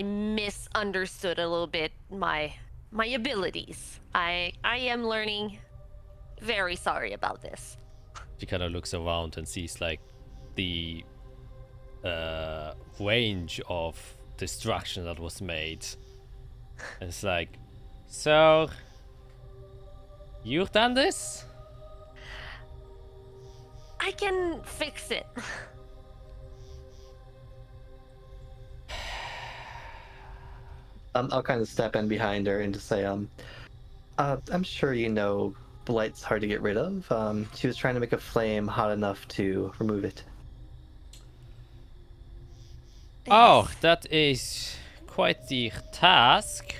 misunderstood a little bit my abilities. I am learning. Very sorry about this. She kind of looks around and sees like the range of destruction that was made. And it's like, so you've done this? I can fix it. I'll kind of step in behind her and just say, I'm sure you know Blight's hard to get rid of. She was trying to make a flame hot enough to remove it. Oh, that is quite the task.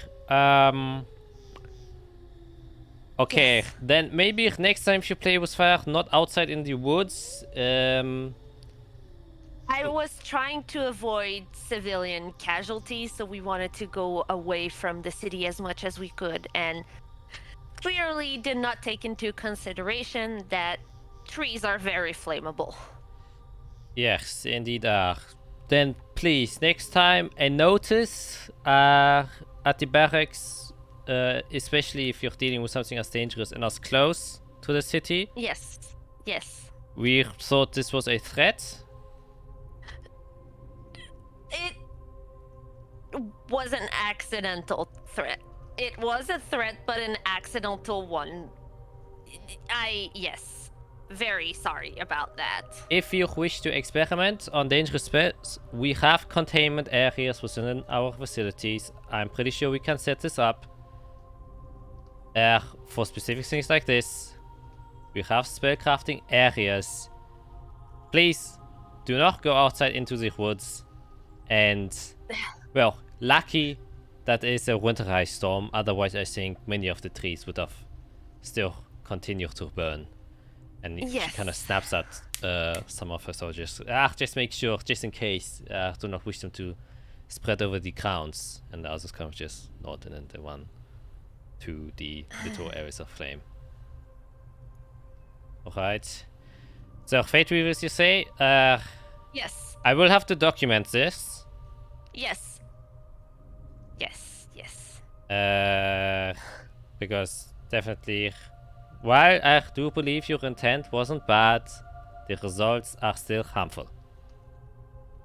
Okay, Yes. then maybe next time you play with fire, not outside in the woods. I was trying to avoid civilian casualties, so we wanted to go away from the city as much as we could, and clearly did not take into consideration that trees are very flammable. Yes, indeed are. Then please, next time a notice at the barracks, especially if you're dealing with something as dangerous and as close to the city. Yes. We thought this was a threat. It was an accidental threat. It was a threat, but an accidental one. Yes. Very sorry about that. If you wish to experiment on dangerous spells, we have containment areas within our facilities. I'm pretty sure we can set this up. For specific things like this, we have spellcrafting areas. Please, do not go outside into the woods. And, well, lucky that is a winter ice storm. Otherwise, I think many of the trees would have still continued to burn. And she kind of snaps at some of her soldiers. Just make sure, just in case. Do not wish them to spread over the grounds. And the others kind of just nod and then they run to the little areas of flame. Alright. So, Fate Weavers, you say? Yes. I will have to document this. Yes. Because definitely, while I do believe your intent wasn't bad, the results are still harmful.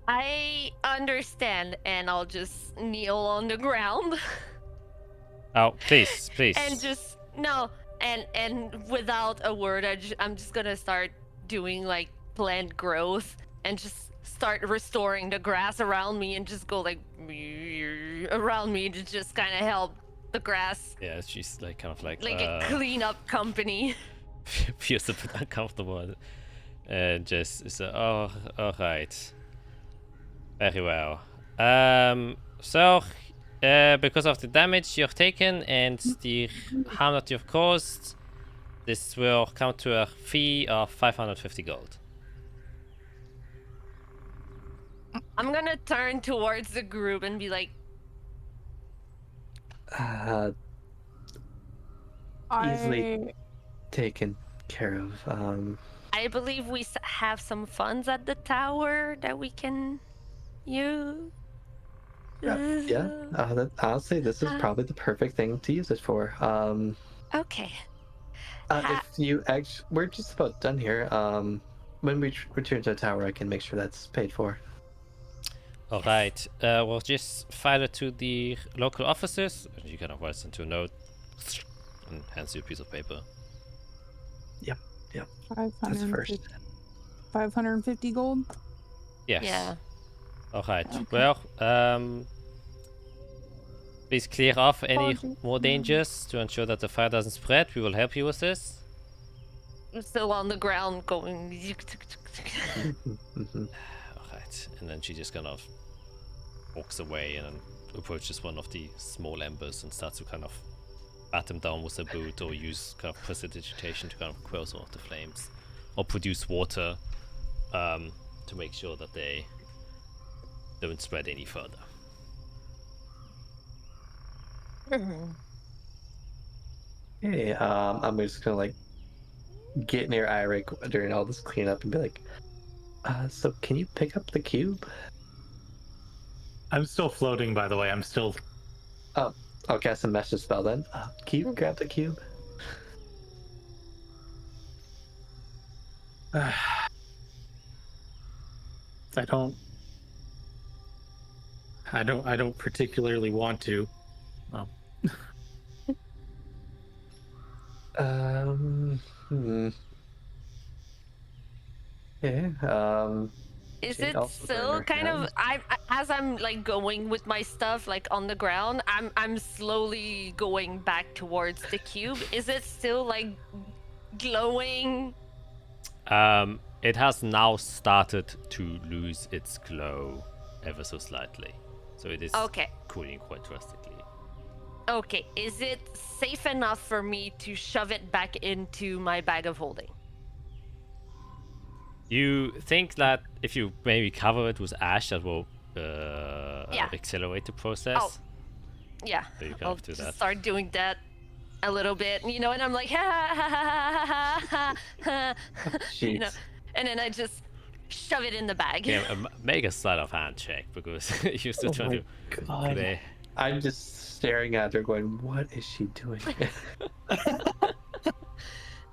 I understand, and I'll just kneel on the ground. Oh, please. And just and without a word, I'm just gonna start doing like plant growth and just start restoring the grass around me and just go like around me to just kind of help the grass. Yeah, she's like kind of like a cleanup company. Feels a bit uncomfortable, and just so all right, very well. So because of the damage you've taken and the harm that you've caused, this will come to a fee of 550 gold. I'm gonna turn towards the group and be like, Easily taken care of. I believe we have some funds at the tower that we can use. Honestly, this is probably the perfect thing to use it for. Okay. Ha- If you actually, we're just about done here. When we return to the tower, I can make sure that's paid for. All right. We'll just file it to the local officers. You kind of writes into a note and hands you a piece of paper. Yep. That's 550 first. 550 gold. Yes. Yeah. All right. Okay. Well, please clear off any Apologies. more dangers to ensure that the fire doesn't spread. We will help you with this. I'm still on the ground going. Mhm. All right. And then she just kind of walks away and then approaches one of the small embers and starts to kind of bat them down with her boot or use kind of prestidigitation to kind of quell some of the flames or produce water to make sure that they don't spread any further. Hey, I'm just gonna like get near Eirik during all this cleanup and be like, so can you pick up the cube? I'm still floating, by the way. I'm still. I'll cast a message spell then. Can you grab the cube? I don't particularly want to. Oh. Yeah. Is Jade it also still burned her kind of hands. as I'm like going with my stuff like on the ground, I'm slowly going back towards the cube. Is it still like glowing? It has now started to lose its glow ever so slightly. So it is Okay. cooling quite drastically. Okay. Is it safe enough for me to shove it back into my bag of holding? You think that if you maybe cover it with ash, that will accelerate the process? Oh. Yeah. So you kind I'll of do just that. start doing that a little bit, and I'm like, ha ha ha ha ha ha, Jeez. and then I just shove it in the bag. Okay, make a sleight of hand check because you're still Oh trying my to God. play. I'm just staring at her going, what is she doing?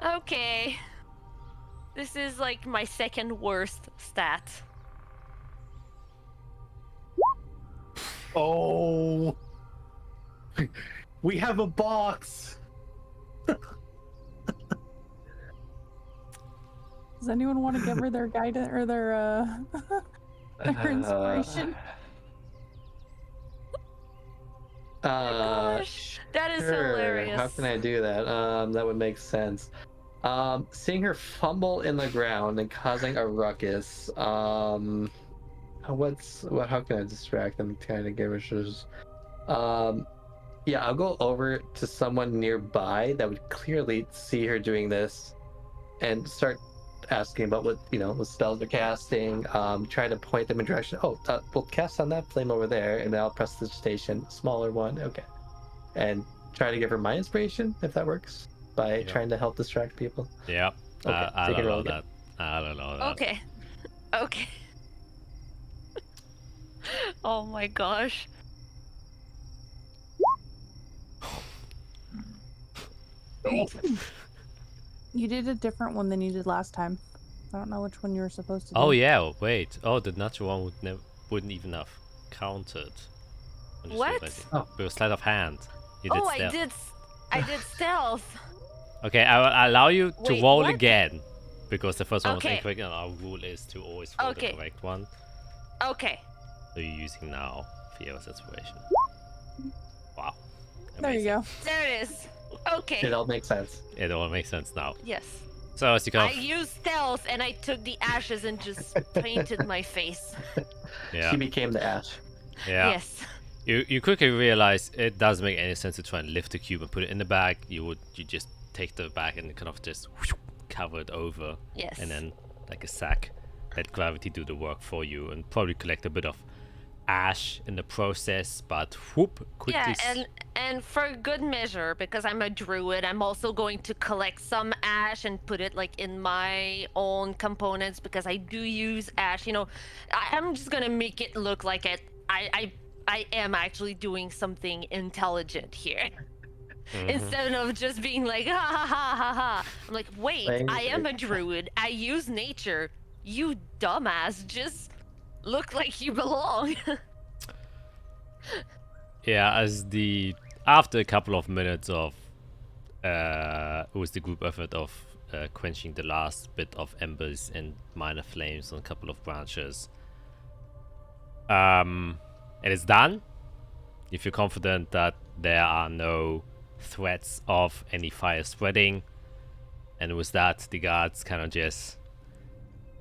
Okay. This is like my second worst stat. Oh. We have a box. Does anyone want to give her their guidance or their inspiration? Gosh, that is Sure. hilarious. How can I do that? That would make sense. Seeing her fumble in the ground and causing a ruckus. How can I distract them? Kind of give her yeah, I'll go over to someone nearby that would clearly see her doing this, and start asking about what spells they're casting. Try to point them in direction. Oh, we'll cast on that flame over there, and then I'll press the station, smaller one. Okay, and try to give her my inspiration if that works by trying to help distract people. Yeah. Okay, I take don't it know roll that. I don't know that. Okay. Okay. Oh my gosh. You did a different one than you did last time. I don't know which one you were supposed to do. Oh yeah, wait. Oh, the natural one wouldn't even have counted. I just What? realized it. Oh. With a sleight of hand. You did Oh, stealth. I did stealth. Okay, I will allow you to Wait, roll what? again. Because the first one was Okay. incorrect and our rule is to always roll Okay. the correct one. Okay. So you're using now Fio's inspiration. Wow. There you go. There it is. Okay. It all makes sense. It all makes sense now. Yes. So as you kind I of, used stealth and I took the ashes and just painted my face. yeah, She became the ash. yeah. Yes. You quickly realize it doesn't make any sense to try and lift the cube and put it in the bag. You just take the bag and kind of just cover it over, Yes. and then like a sack, let gravity do the work for you, and probably collect a bit of ash in the process. But whoop, quickly. Yeah, and for good measure, because I'm a druid, I'm also going to collect some ash and put it like in my own components because I do use ash. I'm just gonna make it look like I am actually doing something intelligent here. instead of just being like ha ha ha ha ha. I'm like, wait, Playing I am a very- druid. I use nature. You dumbass, just look like you belong. Yeah, after a couple of minutes of it was the group effort of quenching the last bit of embers and minor flames on a couple of branches. It is done. You feel confident that there are no threats of any fire spreading, and with that, the guards kind of just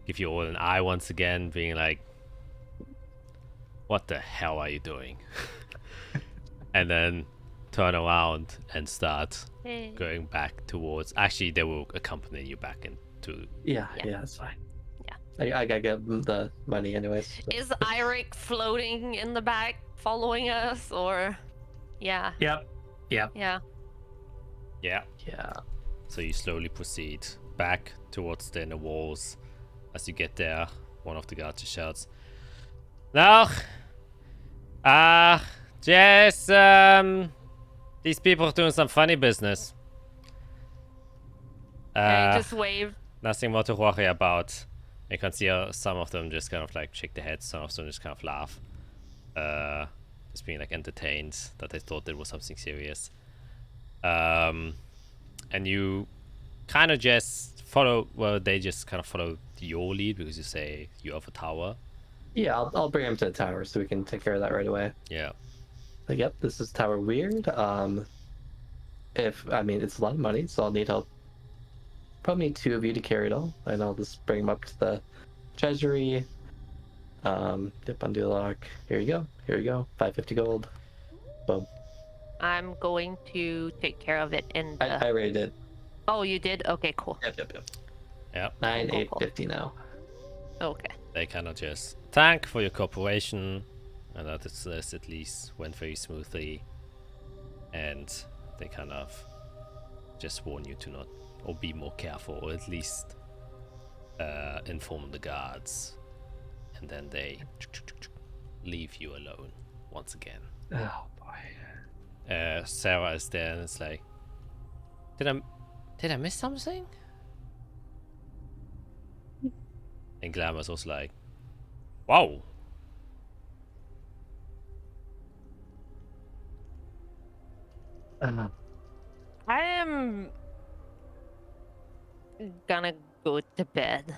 give you all an eye once again, being like, "What the hell are you doing?" And then turn around and start going back towards. Actually, they will accompany you back into. Yeah, Yeah. yeah, that's fine. Yeah. I gotta get the money anyways. so- Is Eirik floating in the back following us, or yeah, Yep. yeah. Yeah. Yeah. So you slowly proceed back towards the inner walls. As you get there, one of the guards just shouts, "Now, just these people are doing some funny business. And just wave. Nothing more to worry about." You can see some of them just kind of like shake their heads, some of them just kind of laugh. Just being like entertained that they thought it was something serious. And you kind of just follow, well, they just kind of follow your lead because you say you have a tower. Yeah, I'll bring him to the tower so we can take care of that right away. Yeah. Like, yep, this is Tower Weird. If I mean it's a lot of money, so I'll need help. Probably need 2 of you to carry it all, and I'll just bring him up to the treasury. Yep, undo the lock. Here you go. Here you go. 550 gold. Boom. I'm going to take care of it in the. I rated it. Oh, you did? Okay, cool. Yep. Yep. 9,850 now. Okay. They kind of just thank for your cooperation and that this at least went very smoothly. And they kind of just warn you to not, or be more careful, or at least inform the guards. And then they leave you alone once again. Oh boy. Sarah is there and it's like, did I miss something? And Glamour's also like, wow. I am gonna go to bed.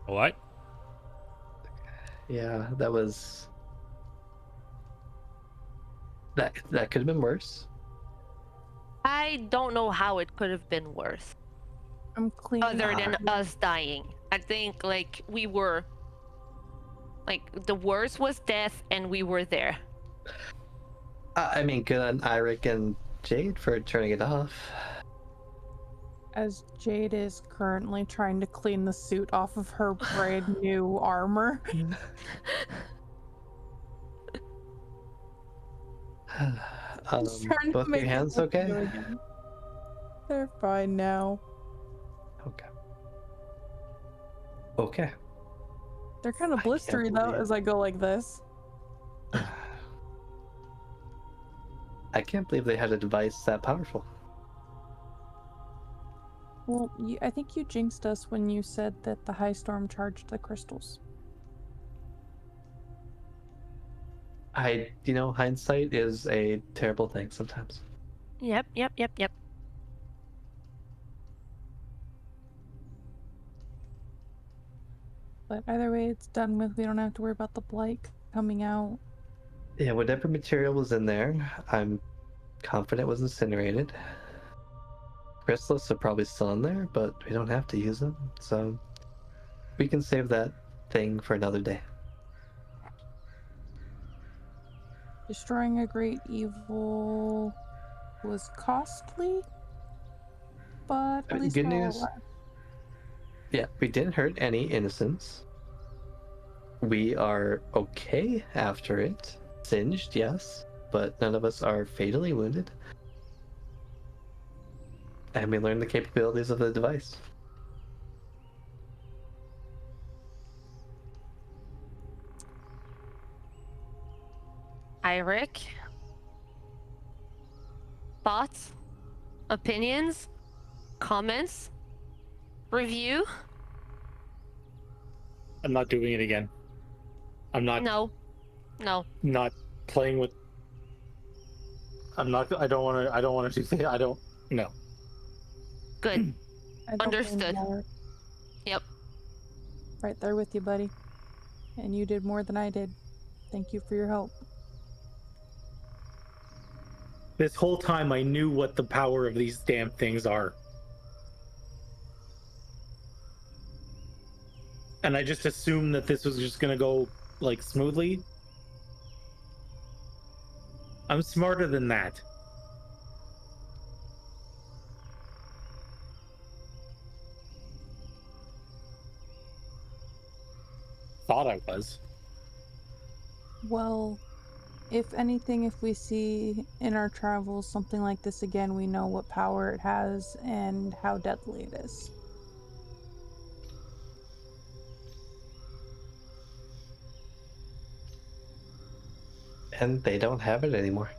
Alright. Yeah, that was. That could have been worse. I don't know how it could have been worse, I'm clean. other than us dying. I think like we were. Like the worst was death, and we were there. I mean, good on Eirik and Jade for turning it off. As Jade is currently trying to clean the suit off of her brand new armor. Just trying to Both make your it hands look okay? good again. They're fine now. Okay. Okay. They're kind of I can't blistery though believe- as I go like this. I can't believe they had a device that powerful. Well, I think you jinxed us when you said that the high storm charged the crystals. Hindsight is a terrible thing sometimes. Yep. But either way, it's done with. We don't have to worry about the blight coming out. Yeah, whatever material was in there, I'm confident was incinerated. Crystals are probably still in there, but we don't have to use them, so we can save that thing for another day. Destroying a great evil was costly, but at least Good we're all news. alive. Yeah, we didn't hurt any innocents. We are okay after it. Singed, yes, but none of us are fatally wounded. And we learned the capabilities of the device. Eirik, thoughts, opinions, comments, review? I'm not doing it again. I'm not No. not playing with. I'm not. I don't want to. I don't want to do. I don't. No. Good. I don't blame you, Understood. Mallory. Yep. Right there with you, buddy. And you did more than I did. Thank you for your help. This whole time, I knew what the power of these damn things are, and I just assumed that this was just gonna go like smoothly. I'm smarter than that. Thought I was. Well, if anything, if we see in our travels something like this again, we know what power it has and how deadly it is. And they don't have it anymore.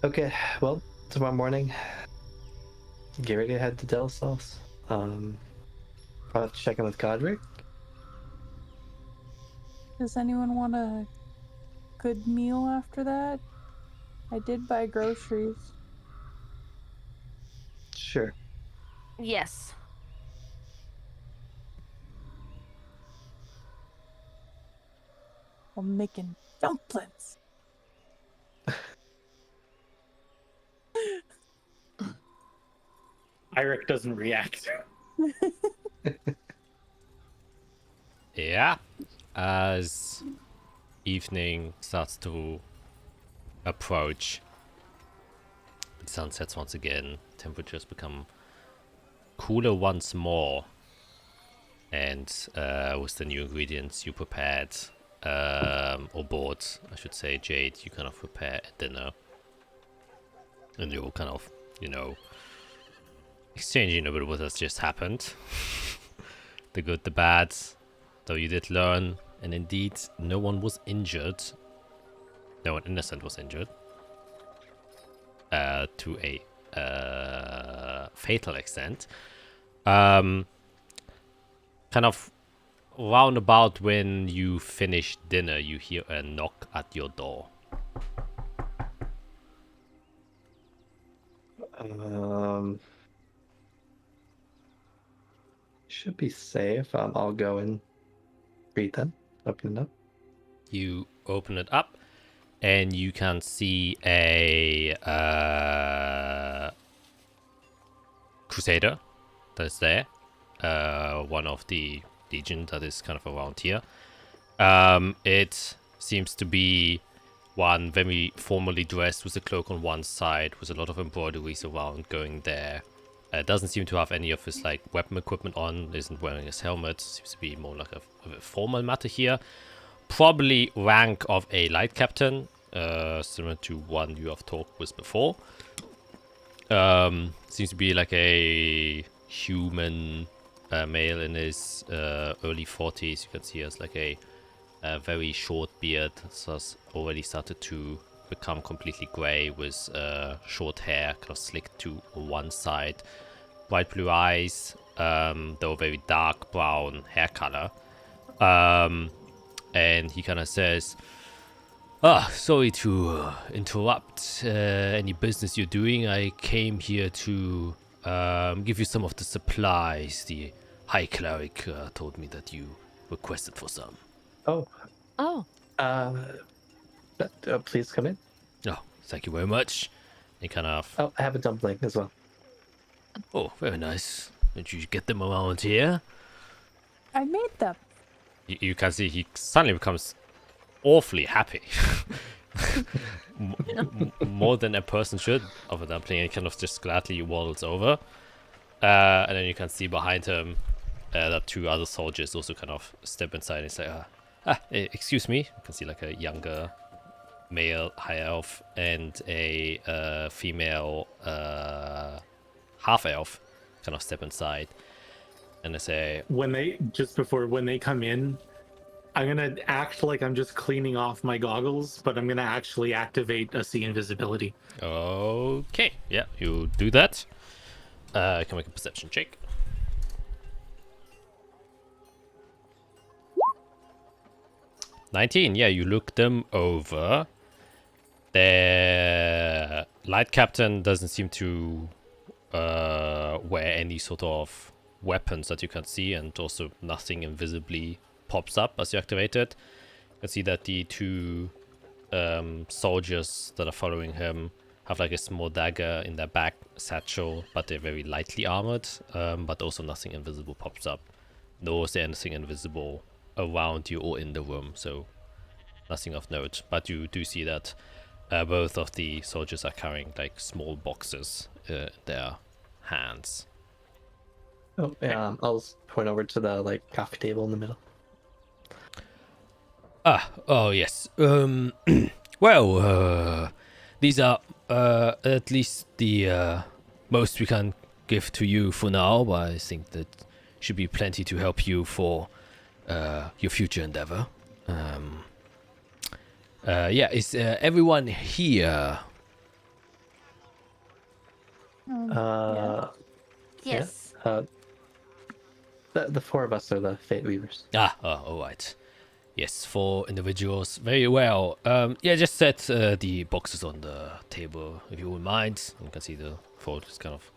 Okay, well, tomorrow morning, get ready to head to Del Sauce. I'll check in with Godric. Does anyone want a good meal after that? I did buy groceries. Sure. Yes. I'm making dumplings. Eirik doesn't react. Yeah. As evening starts to approach, the sun sets once again, temperatures become cooler once more, and with the new ingredients you prepared, or bought, I should say, Jade, you kind of prepare a dinner, and you'll kind of, exchanging a bit what has just happened. The good, the bad, though you did learn, and indeed no one was injured. No one innocent was injured. To a fatal extent. Kind of roundabout when you finish dinner, you hear a knock at your door. Should be safe. I'll go and greet them. Open it up. You open it up, and you can see a crusader that is there. One of the legion that is kind of around here. It seems to be one very formally dressed with a cloak on one side, with a lot of embroideries around going there. Doesn't seem to have any of his weapon equipment on, isn't wearing his helmet, seems to be more like a formal matter here. Probably rank of a light captain, similar to one you have talked with before. Seems to be like a human male in his early 40s. You can see he has like a very short beard that has already started to become completely grey, with short hair kind of slicked to one side. Bright blue eyes, though very dark brown hair color. And he kind of says, sorry to interrupt any business you're doing. I came here to give you some of the supplies. The High Cleric told me that you requested for some. Oh. Please come in. Oh, thank you very much. He kind of... Oh, I have a dumpling as well. Oh, very nice. Did you get them around here? I made them. You can see he suddenly becomes awfully happy. More than a person should of a dumpling, and he kind of just gladly waddles over. And then you can see behind him that two other soldiers also kind of step inside and say, excuse me. You can see like a younger male high elf and a female half elf kind of step inside. And I say, when they come in, I'm gonna act like I'm just cleaning off my goggles, but I'm gonna actually activate a SIE invisibility. okay, yeah, you do that. I can make a perception check. 19, yeah, you look them over. The light captain doesn't seem to wear any sort of weapons that you can see, and also nothing invisibly pops up as you activate it. You can see that the two soldiers that are following him have like a small dagger in their back satchel, but they're very lightly armored, but also nothing invisible pops up. Nor is there anything invisible around you or in the room, so nothing of note. But you do see that both of the soldiers are carrying like small boxes in their hands. Oh, I'll point over to the like coffee table in the middle. Oh yes. Well, these are at least the most we can give to you for now, but I think that should be plenty to help you for your future endeavor. Yeah, is everyone here? Yes. The four of us are the Fate Weavers. All right. Yes, 4 individuals. Very well. Yeah, just set the boxes on the table, if you wouldn't mind. You can see the 4 just kind of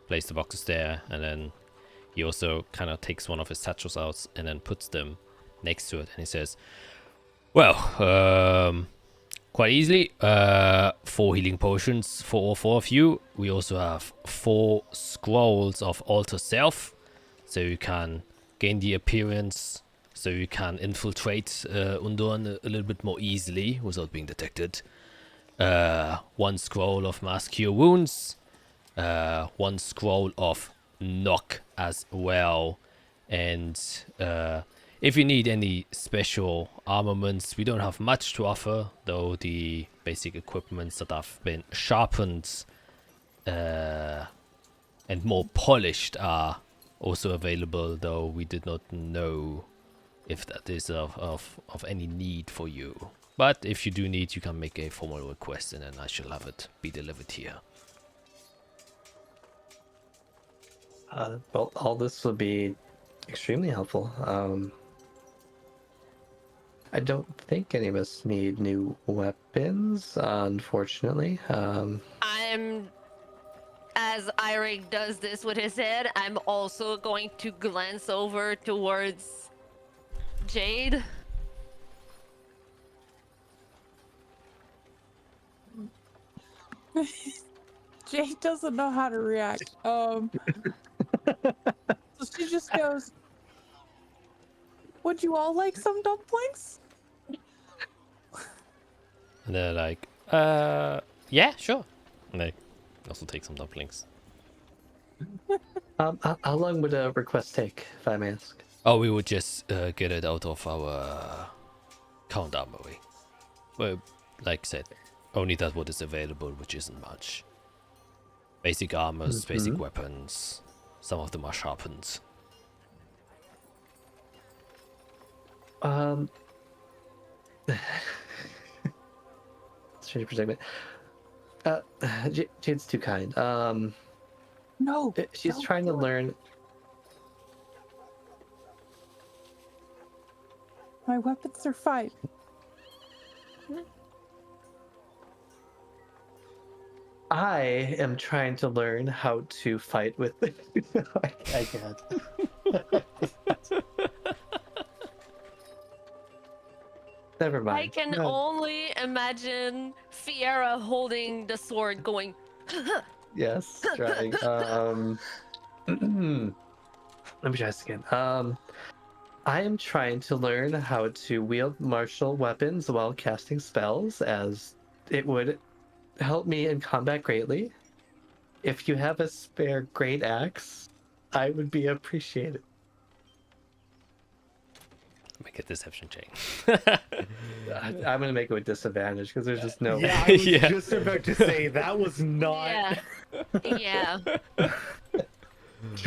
place the boxes there, and then he also kind of takes one of his satchels out and then puts them next to it, and he says, well, quite easily, 4 healing potions for all 4 of you. We also have 4 scrolls of Alter Self, so you can gain the appearance, so you can infiltrate Undorn a little bit more easily without being detected. 1 scroll of Mass Cure Wounds, 1 scroll of Knock as well, and if you need any special armaments, we don't have much to offer, though the basic equipments that have been sharpened and more polished are also available, though we did not know if that is of any need for you. But if you do need, you can make a formal request and then I shall have it be delivered here. Well, all this would be extremely helpful. I don't think any of us need new weapons, unfortunately. As Eirik does this with his head, I'm also going to glance over towards Jade. Jade doesn't know how to react. So she just goes, would you all like some dumplings? And they're like, yeah, sure. And they also take some dumplings. How long would a request take, if I may ask? Oh, we would just get it out of our count armory. Well, like I said, only that what is available, which isn't much. Basic armors, basic weapons. Some of them are sharpened. Strange predicament. Jade's too kind. No. She's don't trying to do it. learn. My weapons are fine. I am trying to learn how to fight with. I can't. Never mind. I can No. only imagine Fiera holding the sword going, Yes, trying. Let me try this again. I am trying to learn how to wield martial weapons while casting spells, as it would help me in combat greatly. If you have a spare great axe, I would be appreciated. Make a deception check. I'm gonna make it with disadvantage because there's just no. Yeah, I was Yeah. just about to say that was not. yeah. Yeah.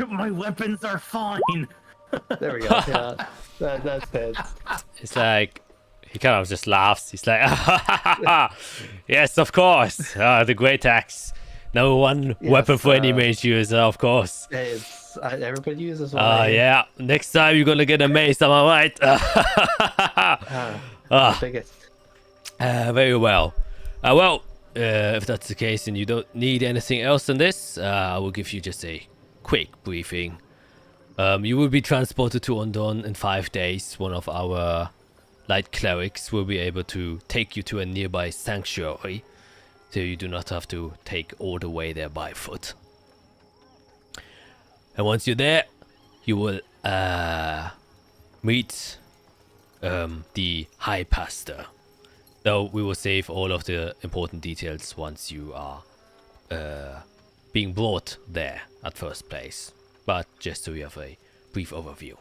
My weapons are fine. There we go. Yeah, that's it. It's like he kind of just laughs. He's like, yes, of course. The great axe. Number one Yes, weapon for any mage user, of course. Hey, everybody uses one. Yeah. Next time you're gonna get a mace, am I right? The biggest. Very well. Well, if that's the case and you don't need anything else than this, I will give you just a quick briefing. You will be transported to Undon in 5 days. One of our light clerics will be able to take you to a nearby sanctuary, so you do not have to take all the way there by foot. And once you're there, you will meet the High Pastor. Though we will save all of the important details once you are being brought there at first place. But just so you have a brief overview.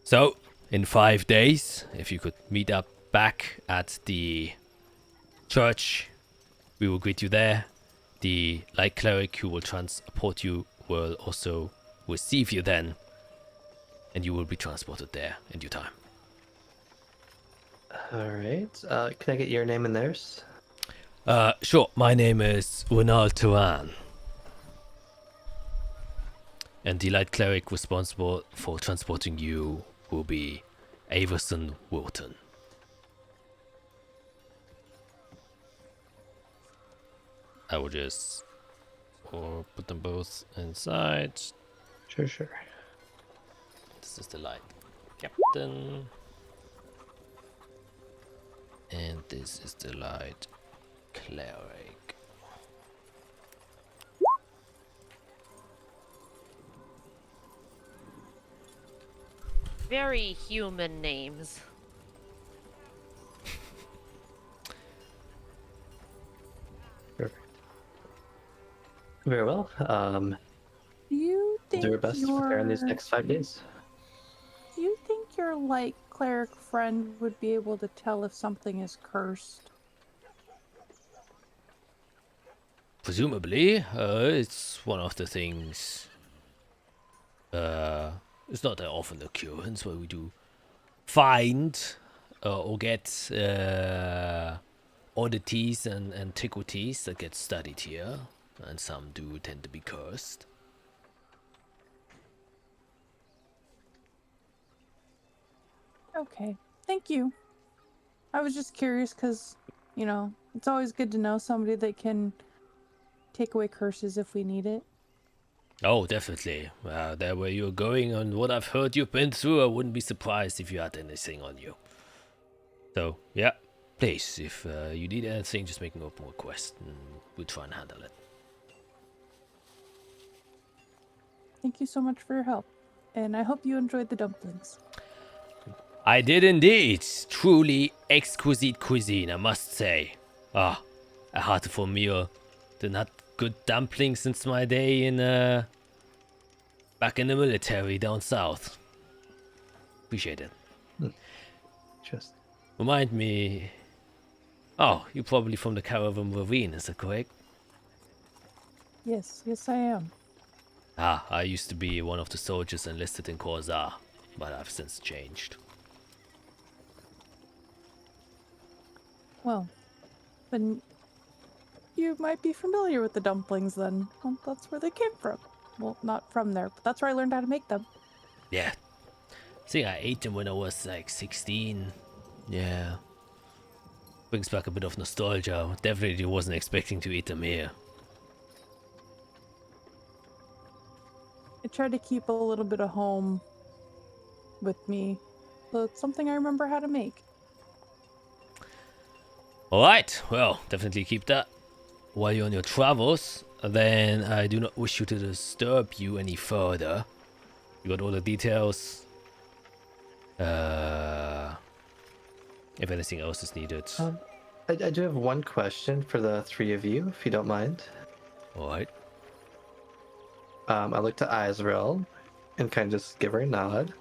So, in 5 days, if you could meet up back at the church, we will greet you there. The light cleric who will transport you will also receive you then, and you will be transported there in due time. All right. Can I get your name and theirs? Sure. My name is Renald Turan. And the light cleric responsible for transporting you will be Averson Wilton. I will just put them both inside. Sure. This is the light captain. And this is the light cleric. Very human names. Perfect. Very well. Do you think Do our best to prepare in these next 5 days. Do you think your light cleric friend would be able to tell if something is cursed? Presumably, it's one of the things. It's not that often the occurrence where we do find or get oddities and antiquities that get studied here, and some do tend to be cursed. Okay, thank you. I was just curious because, you know, it's always good to know somebody that can take away curses if we need it. Oh, definitely. There where you're going and what I've heard you've been through, I wouldn't be surprised if you had anything on you. So, yeah, please, if you need anything, just make an open request and we'll try and handle it. Thank you so much for your help, and I hope you enjoyed the dumplings. I did indeed. Truly exquisite cuisine, I must say. A heartful meal. Didn't have good dumplings since my day in back in the military down south. Appreciate it. Just Remind me. Oh, you're probably from the Caravan Ravine, is that correct? Yes, I am. I used to be one of the soldiers enlisted in Korzar, but I've since changed. Well, then you might be familiar with the dumplings then. Well, that's where they came from. Well, not from there, but that's where I learned how to make them. Yeah. I think I ate them when I was like 16. Yeah. Brings back a bit of nostalgia. Definitely wasn't expecting to eat them here. I try to keep a little bit of home with me, so it's something I remember how to make. Alright, well, definitely keep that while you're on your travels. Then I do not wish you to disturb you any further. You got all the details. If anything else is needed. I do have one question for the three of you, if you don't mind. Alright. I look to Azrael and kind of just give her a nod.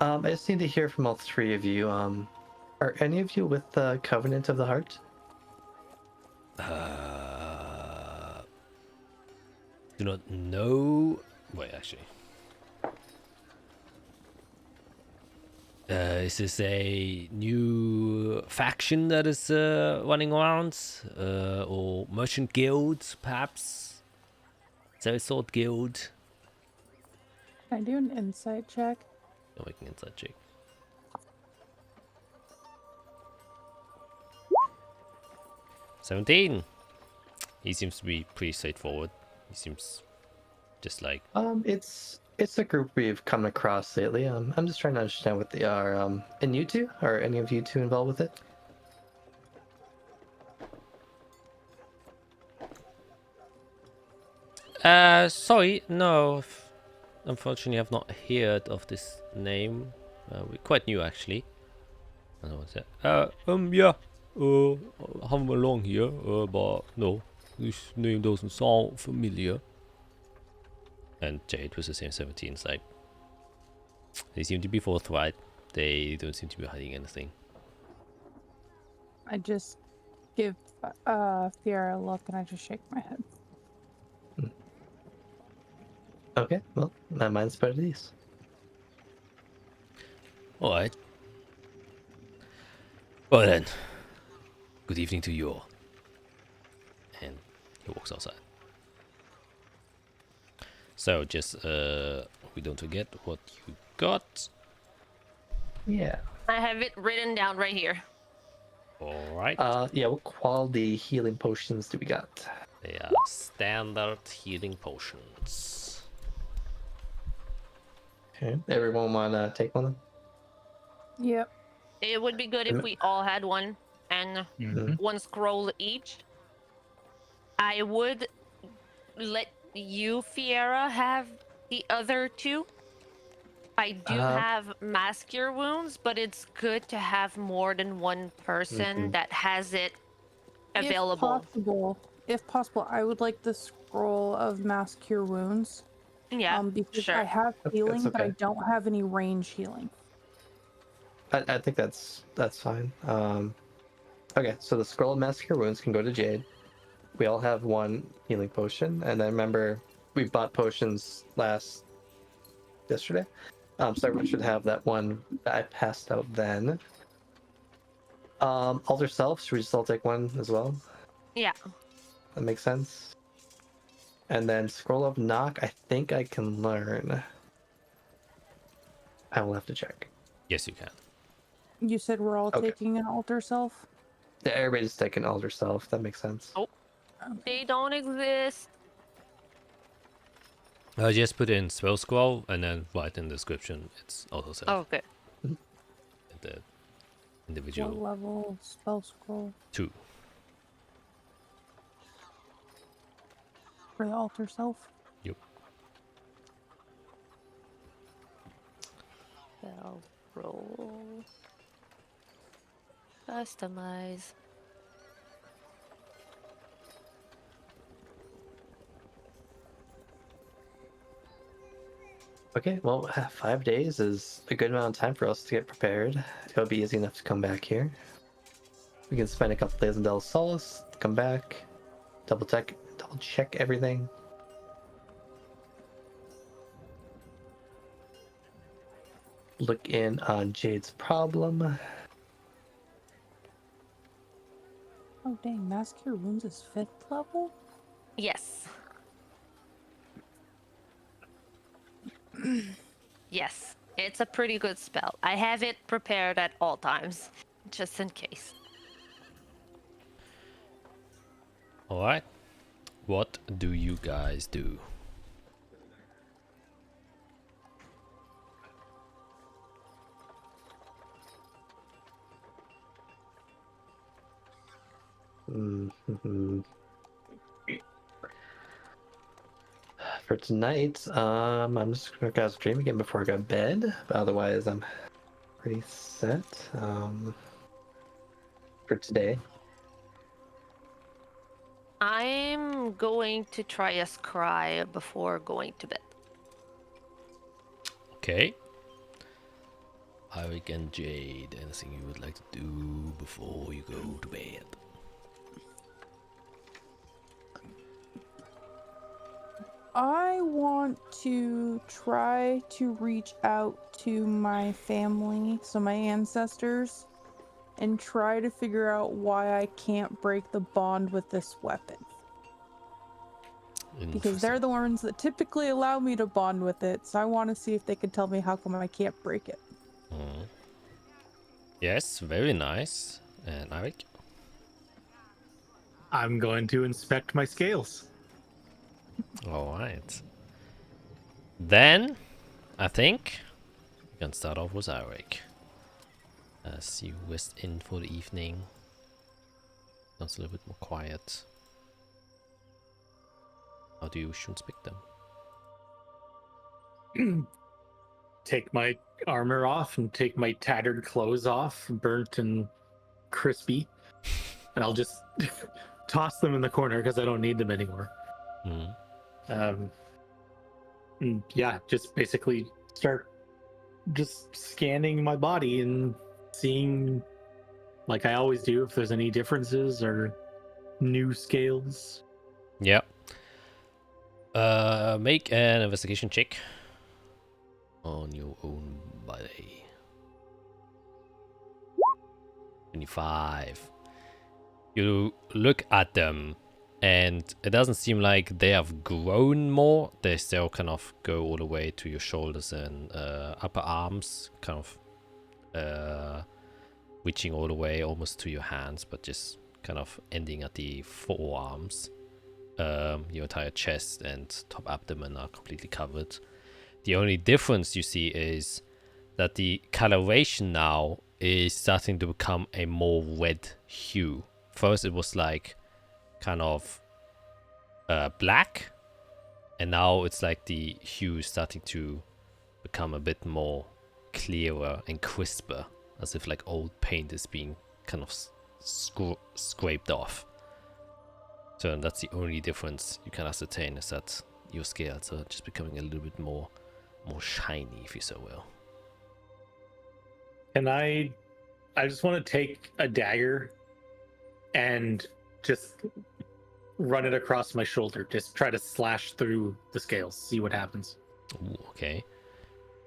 I just need to hear from all three of you. Are any of you with the Covenant of the Heart? do not know. Wait, actually. Is this a new faction that is running around? Or merchant guild, perhaps? Sword guild? Can I do an insight check? Don't make an inside check. 17. He seems to be pretty straightforward. He seems just like It's a group we've come across lately. I'm just trying to understand what they are. And you two? Are any of you two involved with it? sorry, no. Unfortunately, I've not heard of this name. We're quite new, actually. I don't know what's that. Yeah. I'm along here, but no, this name doesn't sound familiar. And Jade was the same 17. It's like they seem to be forthright. They don't seem to be hiding anything. I just give Fiora a look and I just shake my head. Okay, well, my mind's better at ease. All right. Well then, good evening to you all. And he walks outside. So just we don't forget what you got. Yeah. I have it written down right here. All right. Yeah, what quality healing potions do we got? They are standard healing potions. Okay. Everyone wanna take one of them? Yep. It would be good if we all had one and one scroll each. I would let you, Fiera, have the other two. I do have mass cure wounds, but it's good to have more than one person that has it available. If possible, I would like the scroll of mass cure wounds. Yeah, Because sure. I have healing, but I okay. don't have any range healing. I think that's fine. Okay, so the scroll of mass cure wounds can go to Jade. We all have one healing potion, and then remember we bought potions yesterday. So everyone should have that one that I passed out then. Alter Self, should we just all take one as well? Yeah. That makes sense. And then Scroll of Knock, I think I can learn. I will have to check. Yes, you can. You said we're all Okay. taking an alter self? Yeah, everybody's taking Alter Self, that makes sense. Oh. They don't exist. Just put in spell scroll and then write in the description. It's also self. Okay. The individual What level spell scroll 2. for the alter self? Yep. Spell roll. Customize. Okay, well, 5 days is a good amount of time for us to get prepared. It'll be easy enough to come back here. We can spend a couple days in Del Solis, come back, double check everything. Look in on Jade's problem. Oh dang, mass cure wounds is 5th level? Yes. Yes, it's a pretty good spell. I have it prepared at all times, just in case. Alright. What do you guys do? For tonight, I'm just gonna go stream again before I go to bed. But otherwise, I'm pretty set. For today. I'm going to try a scry before going to bed. Okay. Irik and Jade, anything you would like to do before you go to bed? want to try to reach out to my family, so my ancestors, and try to figure out why I can't break the bond with this weapon. Because they're the ones that typically allow me to bond with it, so I want to see if they can tell me how come I can't break it. Yes, very nice. And Arik? I'm going to inspect my scales. Alright. Then, I think we can start off with Arik. As you rest in for the evening. Sounds a little bit more quiet. How do you wish to inspect them? Take my armor off and take my tattered clothes off, burnt and crispy, and I'll just toss them in the corner because I don't need them anymore. And yeah, just basically start just scanning my body and seeing, like I always do, if there's any differences or new scales. Yep. Make an investigation check on your own body. 25. You look at them, and it doesn't seem like they have grown more. They still kind of go all the way to your shoulders and upper arms, kind of reaching all the way almost to your hands, but just kind of ending at the forearms. Your entire chest and top abdomen are completely covered. The only difference you see is that the coloration now is starting to become a more red hue. First it was like kind of black, and now it's like the hue is starting to become a bit more clearer and crisper, as if like old paint is being kind of scraped off. So that's the only difference you can ascertain, is that your scales are just becoming a little bit more shiny, if you so will. And I just want to take a dagger and just run it across my shoulder. Just try to slash through the scales, see what happens. Ooh, okay.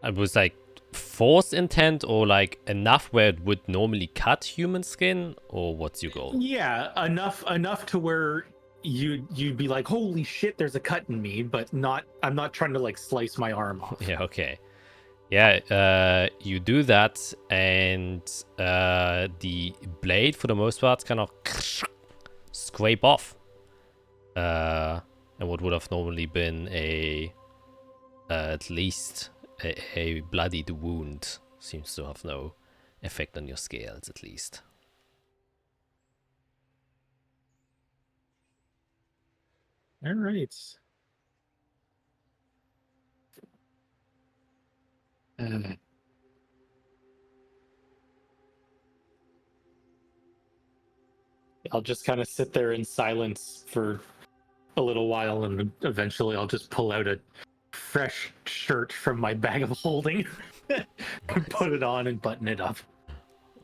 It was like force intent, or like enough where it would normally cut human skin, or what's your goal? Yeah, enough to where you'd be like, holy shit, there's a cut in me, but I'm not trying to like slice my arm off. Yeah, okay. Yeah, you do that, and the blade, for the most part, kind of scrape off. And what would have normally been at least a bloodied wound seems to have no effect on your scales, at least. All right. I'll just kind of sit there in silence for a little while, and eventually I'll just pull out a fresh shirt from my bag of holding and put it on and button it up.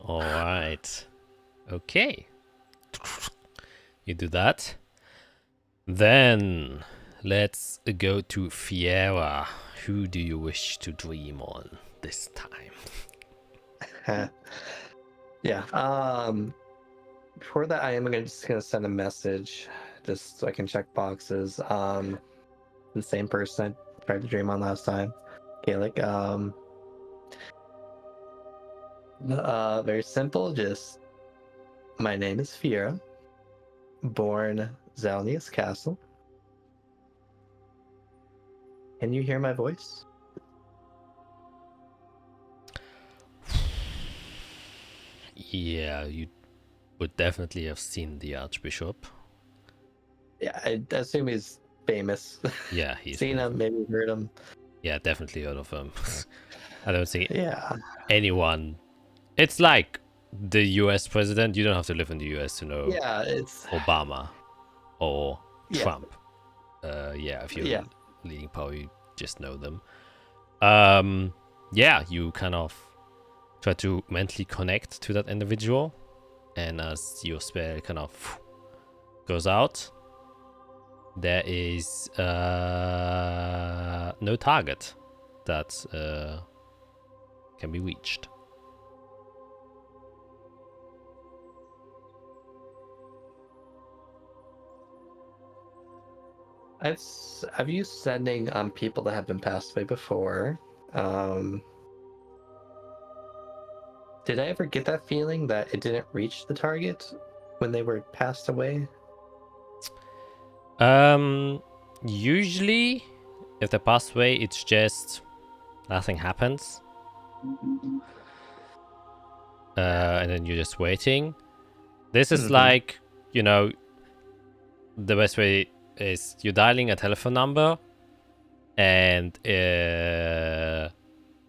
All right. Okay. You do that. Then let's go to Fiera. Who do you wish to dream on this time? Yeah. Before that, I am just gonna send a message, just so I can check boxes. The same person I tried to dream on last time. Okay, like very simple. Just my name is Fiera, born Zalnius Castle. Can you hear my voice? Yeah, you would definitely have seen the Archbishop. Yeah, I assume he's famous. Yeah, he's seen him, maybe heard him. Yeah, definitely heard of him. I don't think anyone. It's like the US president. You don't have to live in the US to know it's Obama or Trump. If you're leading power, you just know them. You kind of try to mentally connect to that individual, and as your spell kind of goes out, there is no target that can be reached. I've used sending on people that have been passed away before. Did I ever get that feeling that it didn't reach the target when they were passed away? Usually, if they pass away, it's just nothing happens. And then you're just waiting. This is like, you know, the best way is you're dialing a telephone number, and in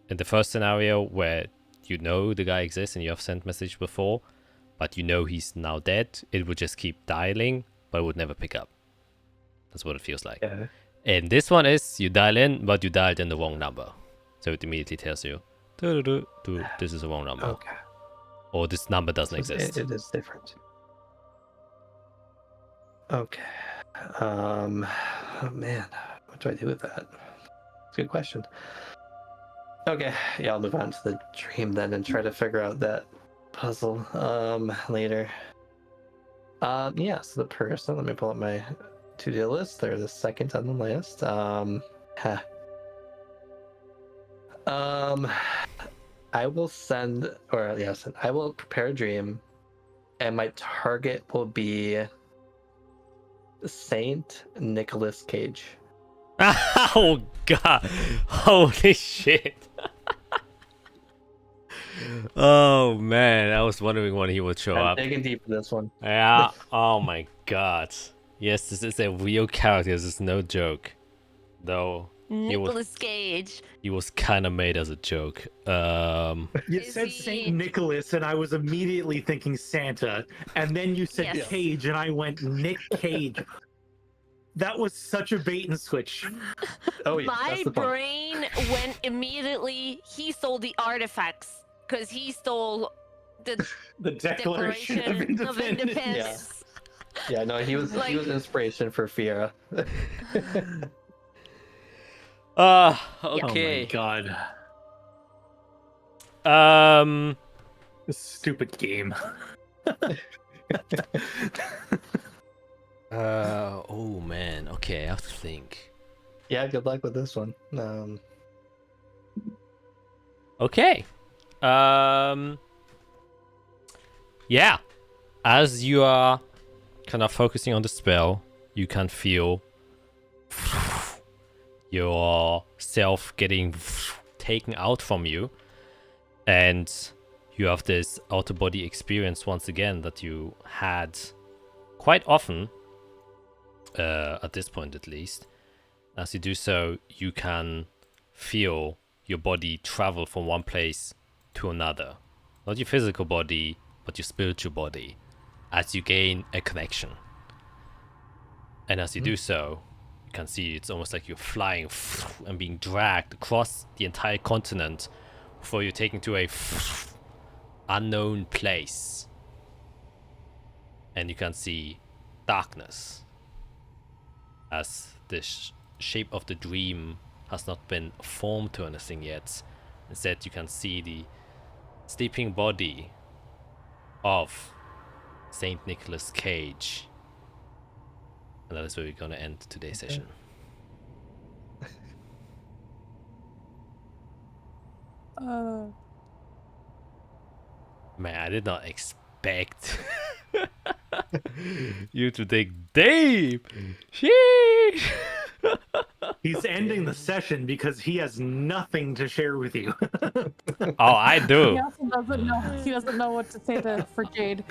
the first scenario where you know the guy exists and you have sent message before, but you know he's now dead, it would just keep dialing, but it would never pick up. That's what it feels like. Yeah. And this one is you dial in, but you dialed in the wrong number. So it immediately tells you, this is the wrong number. Okay. Or this number doesn't exist. It is different. Okay. Oh man, what do I do with that? It's a good question. Okay, yeah, I'll move on to the dream then and try to figure out that puzzle later. Yeah, so the person, let me pull up my to-do list. They're the second on the list. I will send, or yes, I will prepare a dream, and my target will be Saint Nicholas Cage. Oh god! Holy shit! Oh man, I was wondering when he would show I'm up. digging deep for this one. Yeah. Oh my god. Yes, this is a real character. This is no joke. Though Nicholas Cage. he was kind of made as a joke. You Is said he- Saint Nicholas, and I was immediately thinking Santa, and then you said Yes. Cage, and I went Nick Cage. That was such a bait and switch. Oh yeah, My that's the point. brain went immediately. He stole the artifacts because he stole the The Declaration of Independence. Yeah, no, he was Like- inspiration for Fiera. Oh Okay. my god. This stupid game. Oh man. Okay, I have to think. Yeah, good luck with this one. Okay. Yeah. As you are kind of focusing on the spell, you can feel yourself getting taken out from you, and you have this outer body experience once again that you had quite often, at this point at least. As you do so, you can feel your body travel from one place to another. Not your physical body, but your spiritual body, as you gain a connection. And as you do so, you can see it's almost like you're flying and being dragged across the entire continent before you're taken to a unknown place. And you can see darkness, as the shape of the dream has not been formed to anything yet. Instead, you can see the sleeping body of Saint Nicholas Cage. And that is where we're gonna end today's session. Man, I did not expect you to dig deep. Sheesh. He's ending the session because he has nothing to share with you. Oh, I do. He also doesn't know. He doesn't know what to say for Jade.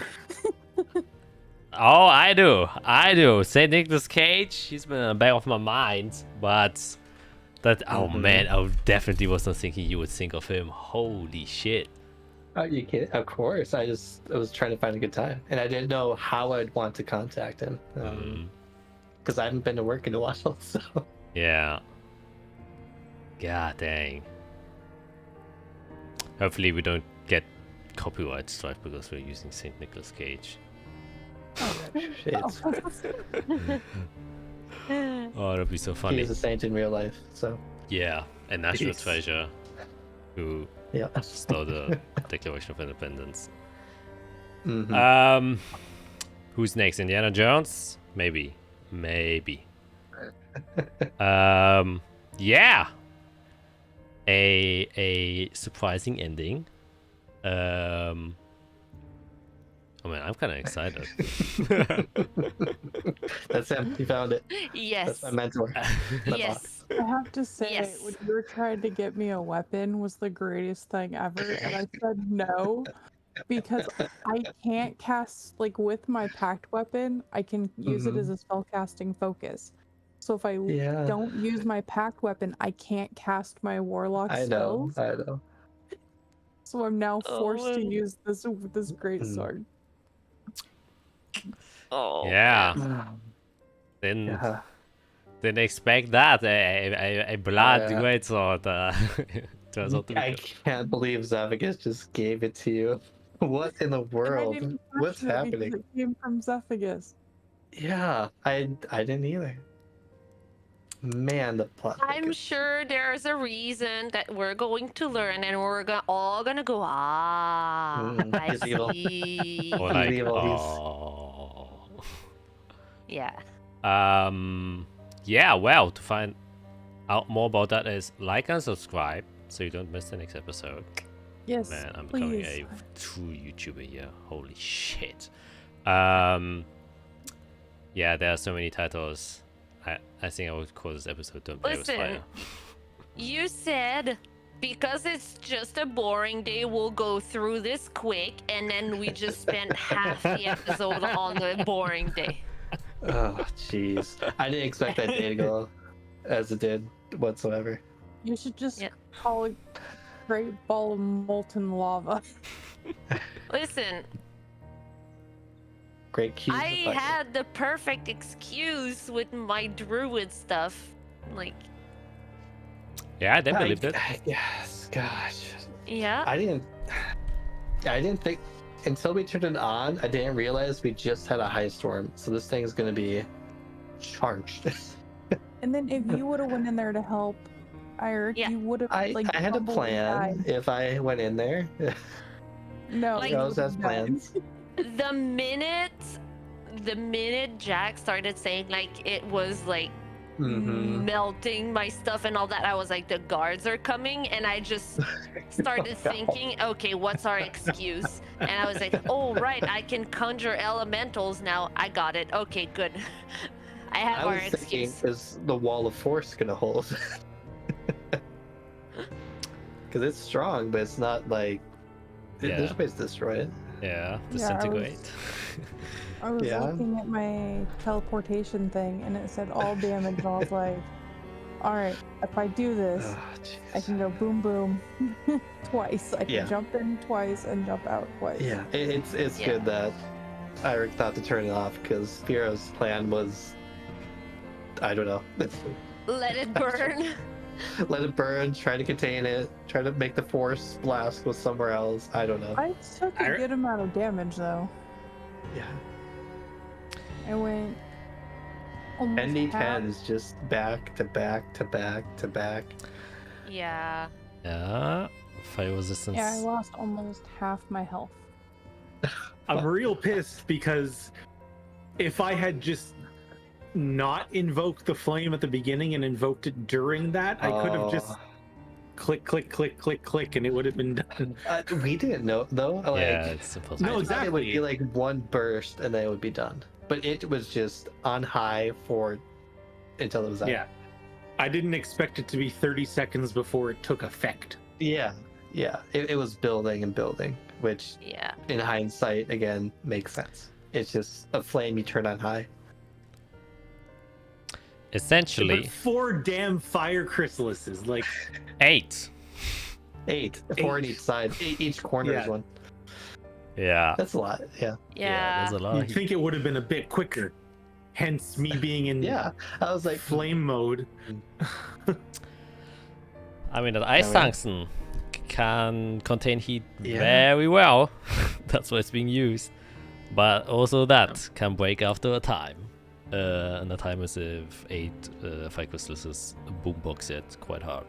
Oh, I do. I do. Saint Nicholas Cage, he's been in the back of my mind, but that, oh man, I definitely wasn't thinking you would think of him. Holy shit. Oh, you kidding? Of course. I was trying to find a good time, and I didn't know how I'd want to contact him because I haven't been to work in a while. So Yeah. God dang. Hopefully we don't get copyright strike because we're using Saint Nicholas Cage. shit. Oh, that'd be so He funny. is a saint in real life, so Yeah, a national Jeez. treasure who yeah. stole the Declaration of Independence. Mhm. Who's next? Indiana Jones? Maybe. Yeah. A surprising ending. Oh man, I'm kind of excited. That's him. He found it. Yes. That's my mentor. Yes. I have to say, Yes. when you were trying to get me a weapon was the greatest thing ever, and I said no because I can't cast like with my pact weapon. I can use it as a spellcasting focus. So if I Yeah. don't use my pact weapon, I can't cast my warlock I know. spells. I know. So I'm now forced to Oh. use this great Mm. sword. Oh. Yeah. man. Didn't expect that. A blood Yeah. greatsword. Turns out to be I good. can't believe Zavagus just gave it to you. What in the And I world? didn't What's question it because happening? it came from Zephagus. Yeah, I didn't either. Man, the plot. I'm thickens. sure there's a reason that we're going to learn, and we're all gonna go, I He's evil. see. Or He's like, evil, he's- oh. Yeah. Yeah, well, to find out more about that is like and subscribe so you don't miss the next episode. Yes, Man, I'm becoming please. a true YouTuber here. Holy shit. Yeah, there are so many titles. I think I would call this episode Don't Play With Listen, Fire. You said because it's just a boring day, we'll go through this quick, and then we just spent half the episode on the boring day. Oh, jeez. I didn't expect that day to go as it did whatsoever. You should just Yeah. call it Great Ball of Molten Lava. Listen, Great cube. I had the perfect excuse with my druid stuff. Like, Yeah, I didn't believe it. Yes, gosh. yeah. I didn't think until we turned it on. I didn't realize we just had a high storm, so this thing is gonna be charged. And then if you would have went in there to help Eric, Yeah. you would have I like had a probably plan died. if I went in there. No, Like- you Rose has would've died. plans. The minute Jack started saying like it was like Mm-hmm. melting my stuff and all that, I was like, the guards are coming, and I just started thinking, okay, what's our excuse? And I was like, oh right, I can conjure elementals now. I got it. Okay, good. I have I our was thinking, excuse. is the wall of force gonna hold? Because it's strong, but it's not like Yeah. there's ways to destroy it. Yeah, Yeah, disintegrate. I was Yeah. looking at my teleportation thing and it said all damage, and I was like, alright, if I do this, Oh, I jeez. can go boom boom twice. I can Yeah. jump in twice and jump out twice. Yeah, it's Yeah. good that Eric thought to turn it off because Firo's plan was, I don't know, Let it burn. let it burn, try to contain it, try to make the force blast go somewhere else. I don't know. I took a I- good amount of damage though. Yeah, I went almost half. ND10s just back to back to back to back. Yeah. Yeah, fire resistance. Yeah, I lost almost half my health. I'm real pissed because if I had just not invoked the flame at the beginning and invoked it during that, I could have just click, click, click, click, click, and it would have been done. We didn't know though. Like, Yeah, it's supposed No, to be. I thought it would be exactly. like one burst and then it would be done. But it was just on high for until it was out. Yeah. I didn't expect it to be 30 seconds before it took effect. Yeah. It was building and building, which Yeah. in hindsight again makes sense. It's just a flame you turn on high. Essentially, But 4 damn fire chrysalises, like 8. 8, 4 on Eight. each side. Each corner is Yeah. one. Yeah. That's a lot. Yeah. Yeah. There's a lot. you'd think it would have been a bit quicker. Hence me being in Yeah. I was like, flame mode. I mean, that ice mean- tungsten can contain heat Yeah. very well. That's why it's being used. But also that can break after a time. and the timers with 8 fire crystals is boombox it quite hard.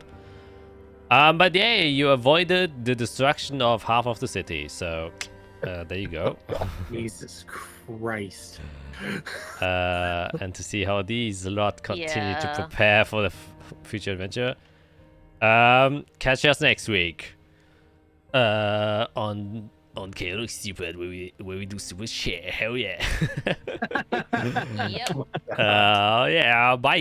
But yeah, you avoided the destruction of half of the city, so there you go. Jesus Christ. And to see how these lot continue to Yeah. prepare for the future adventure. Catch us next week. On Chaotic Stupid, where we do super shit. Hell yeah. Yep. Yeah, bye.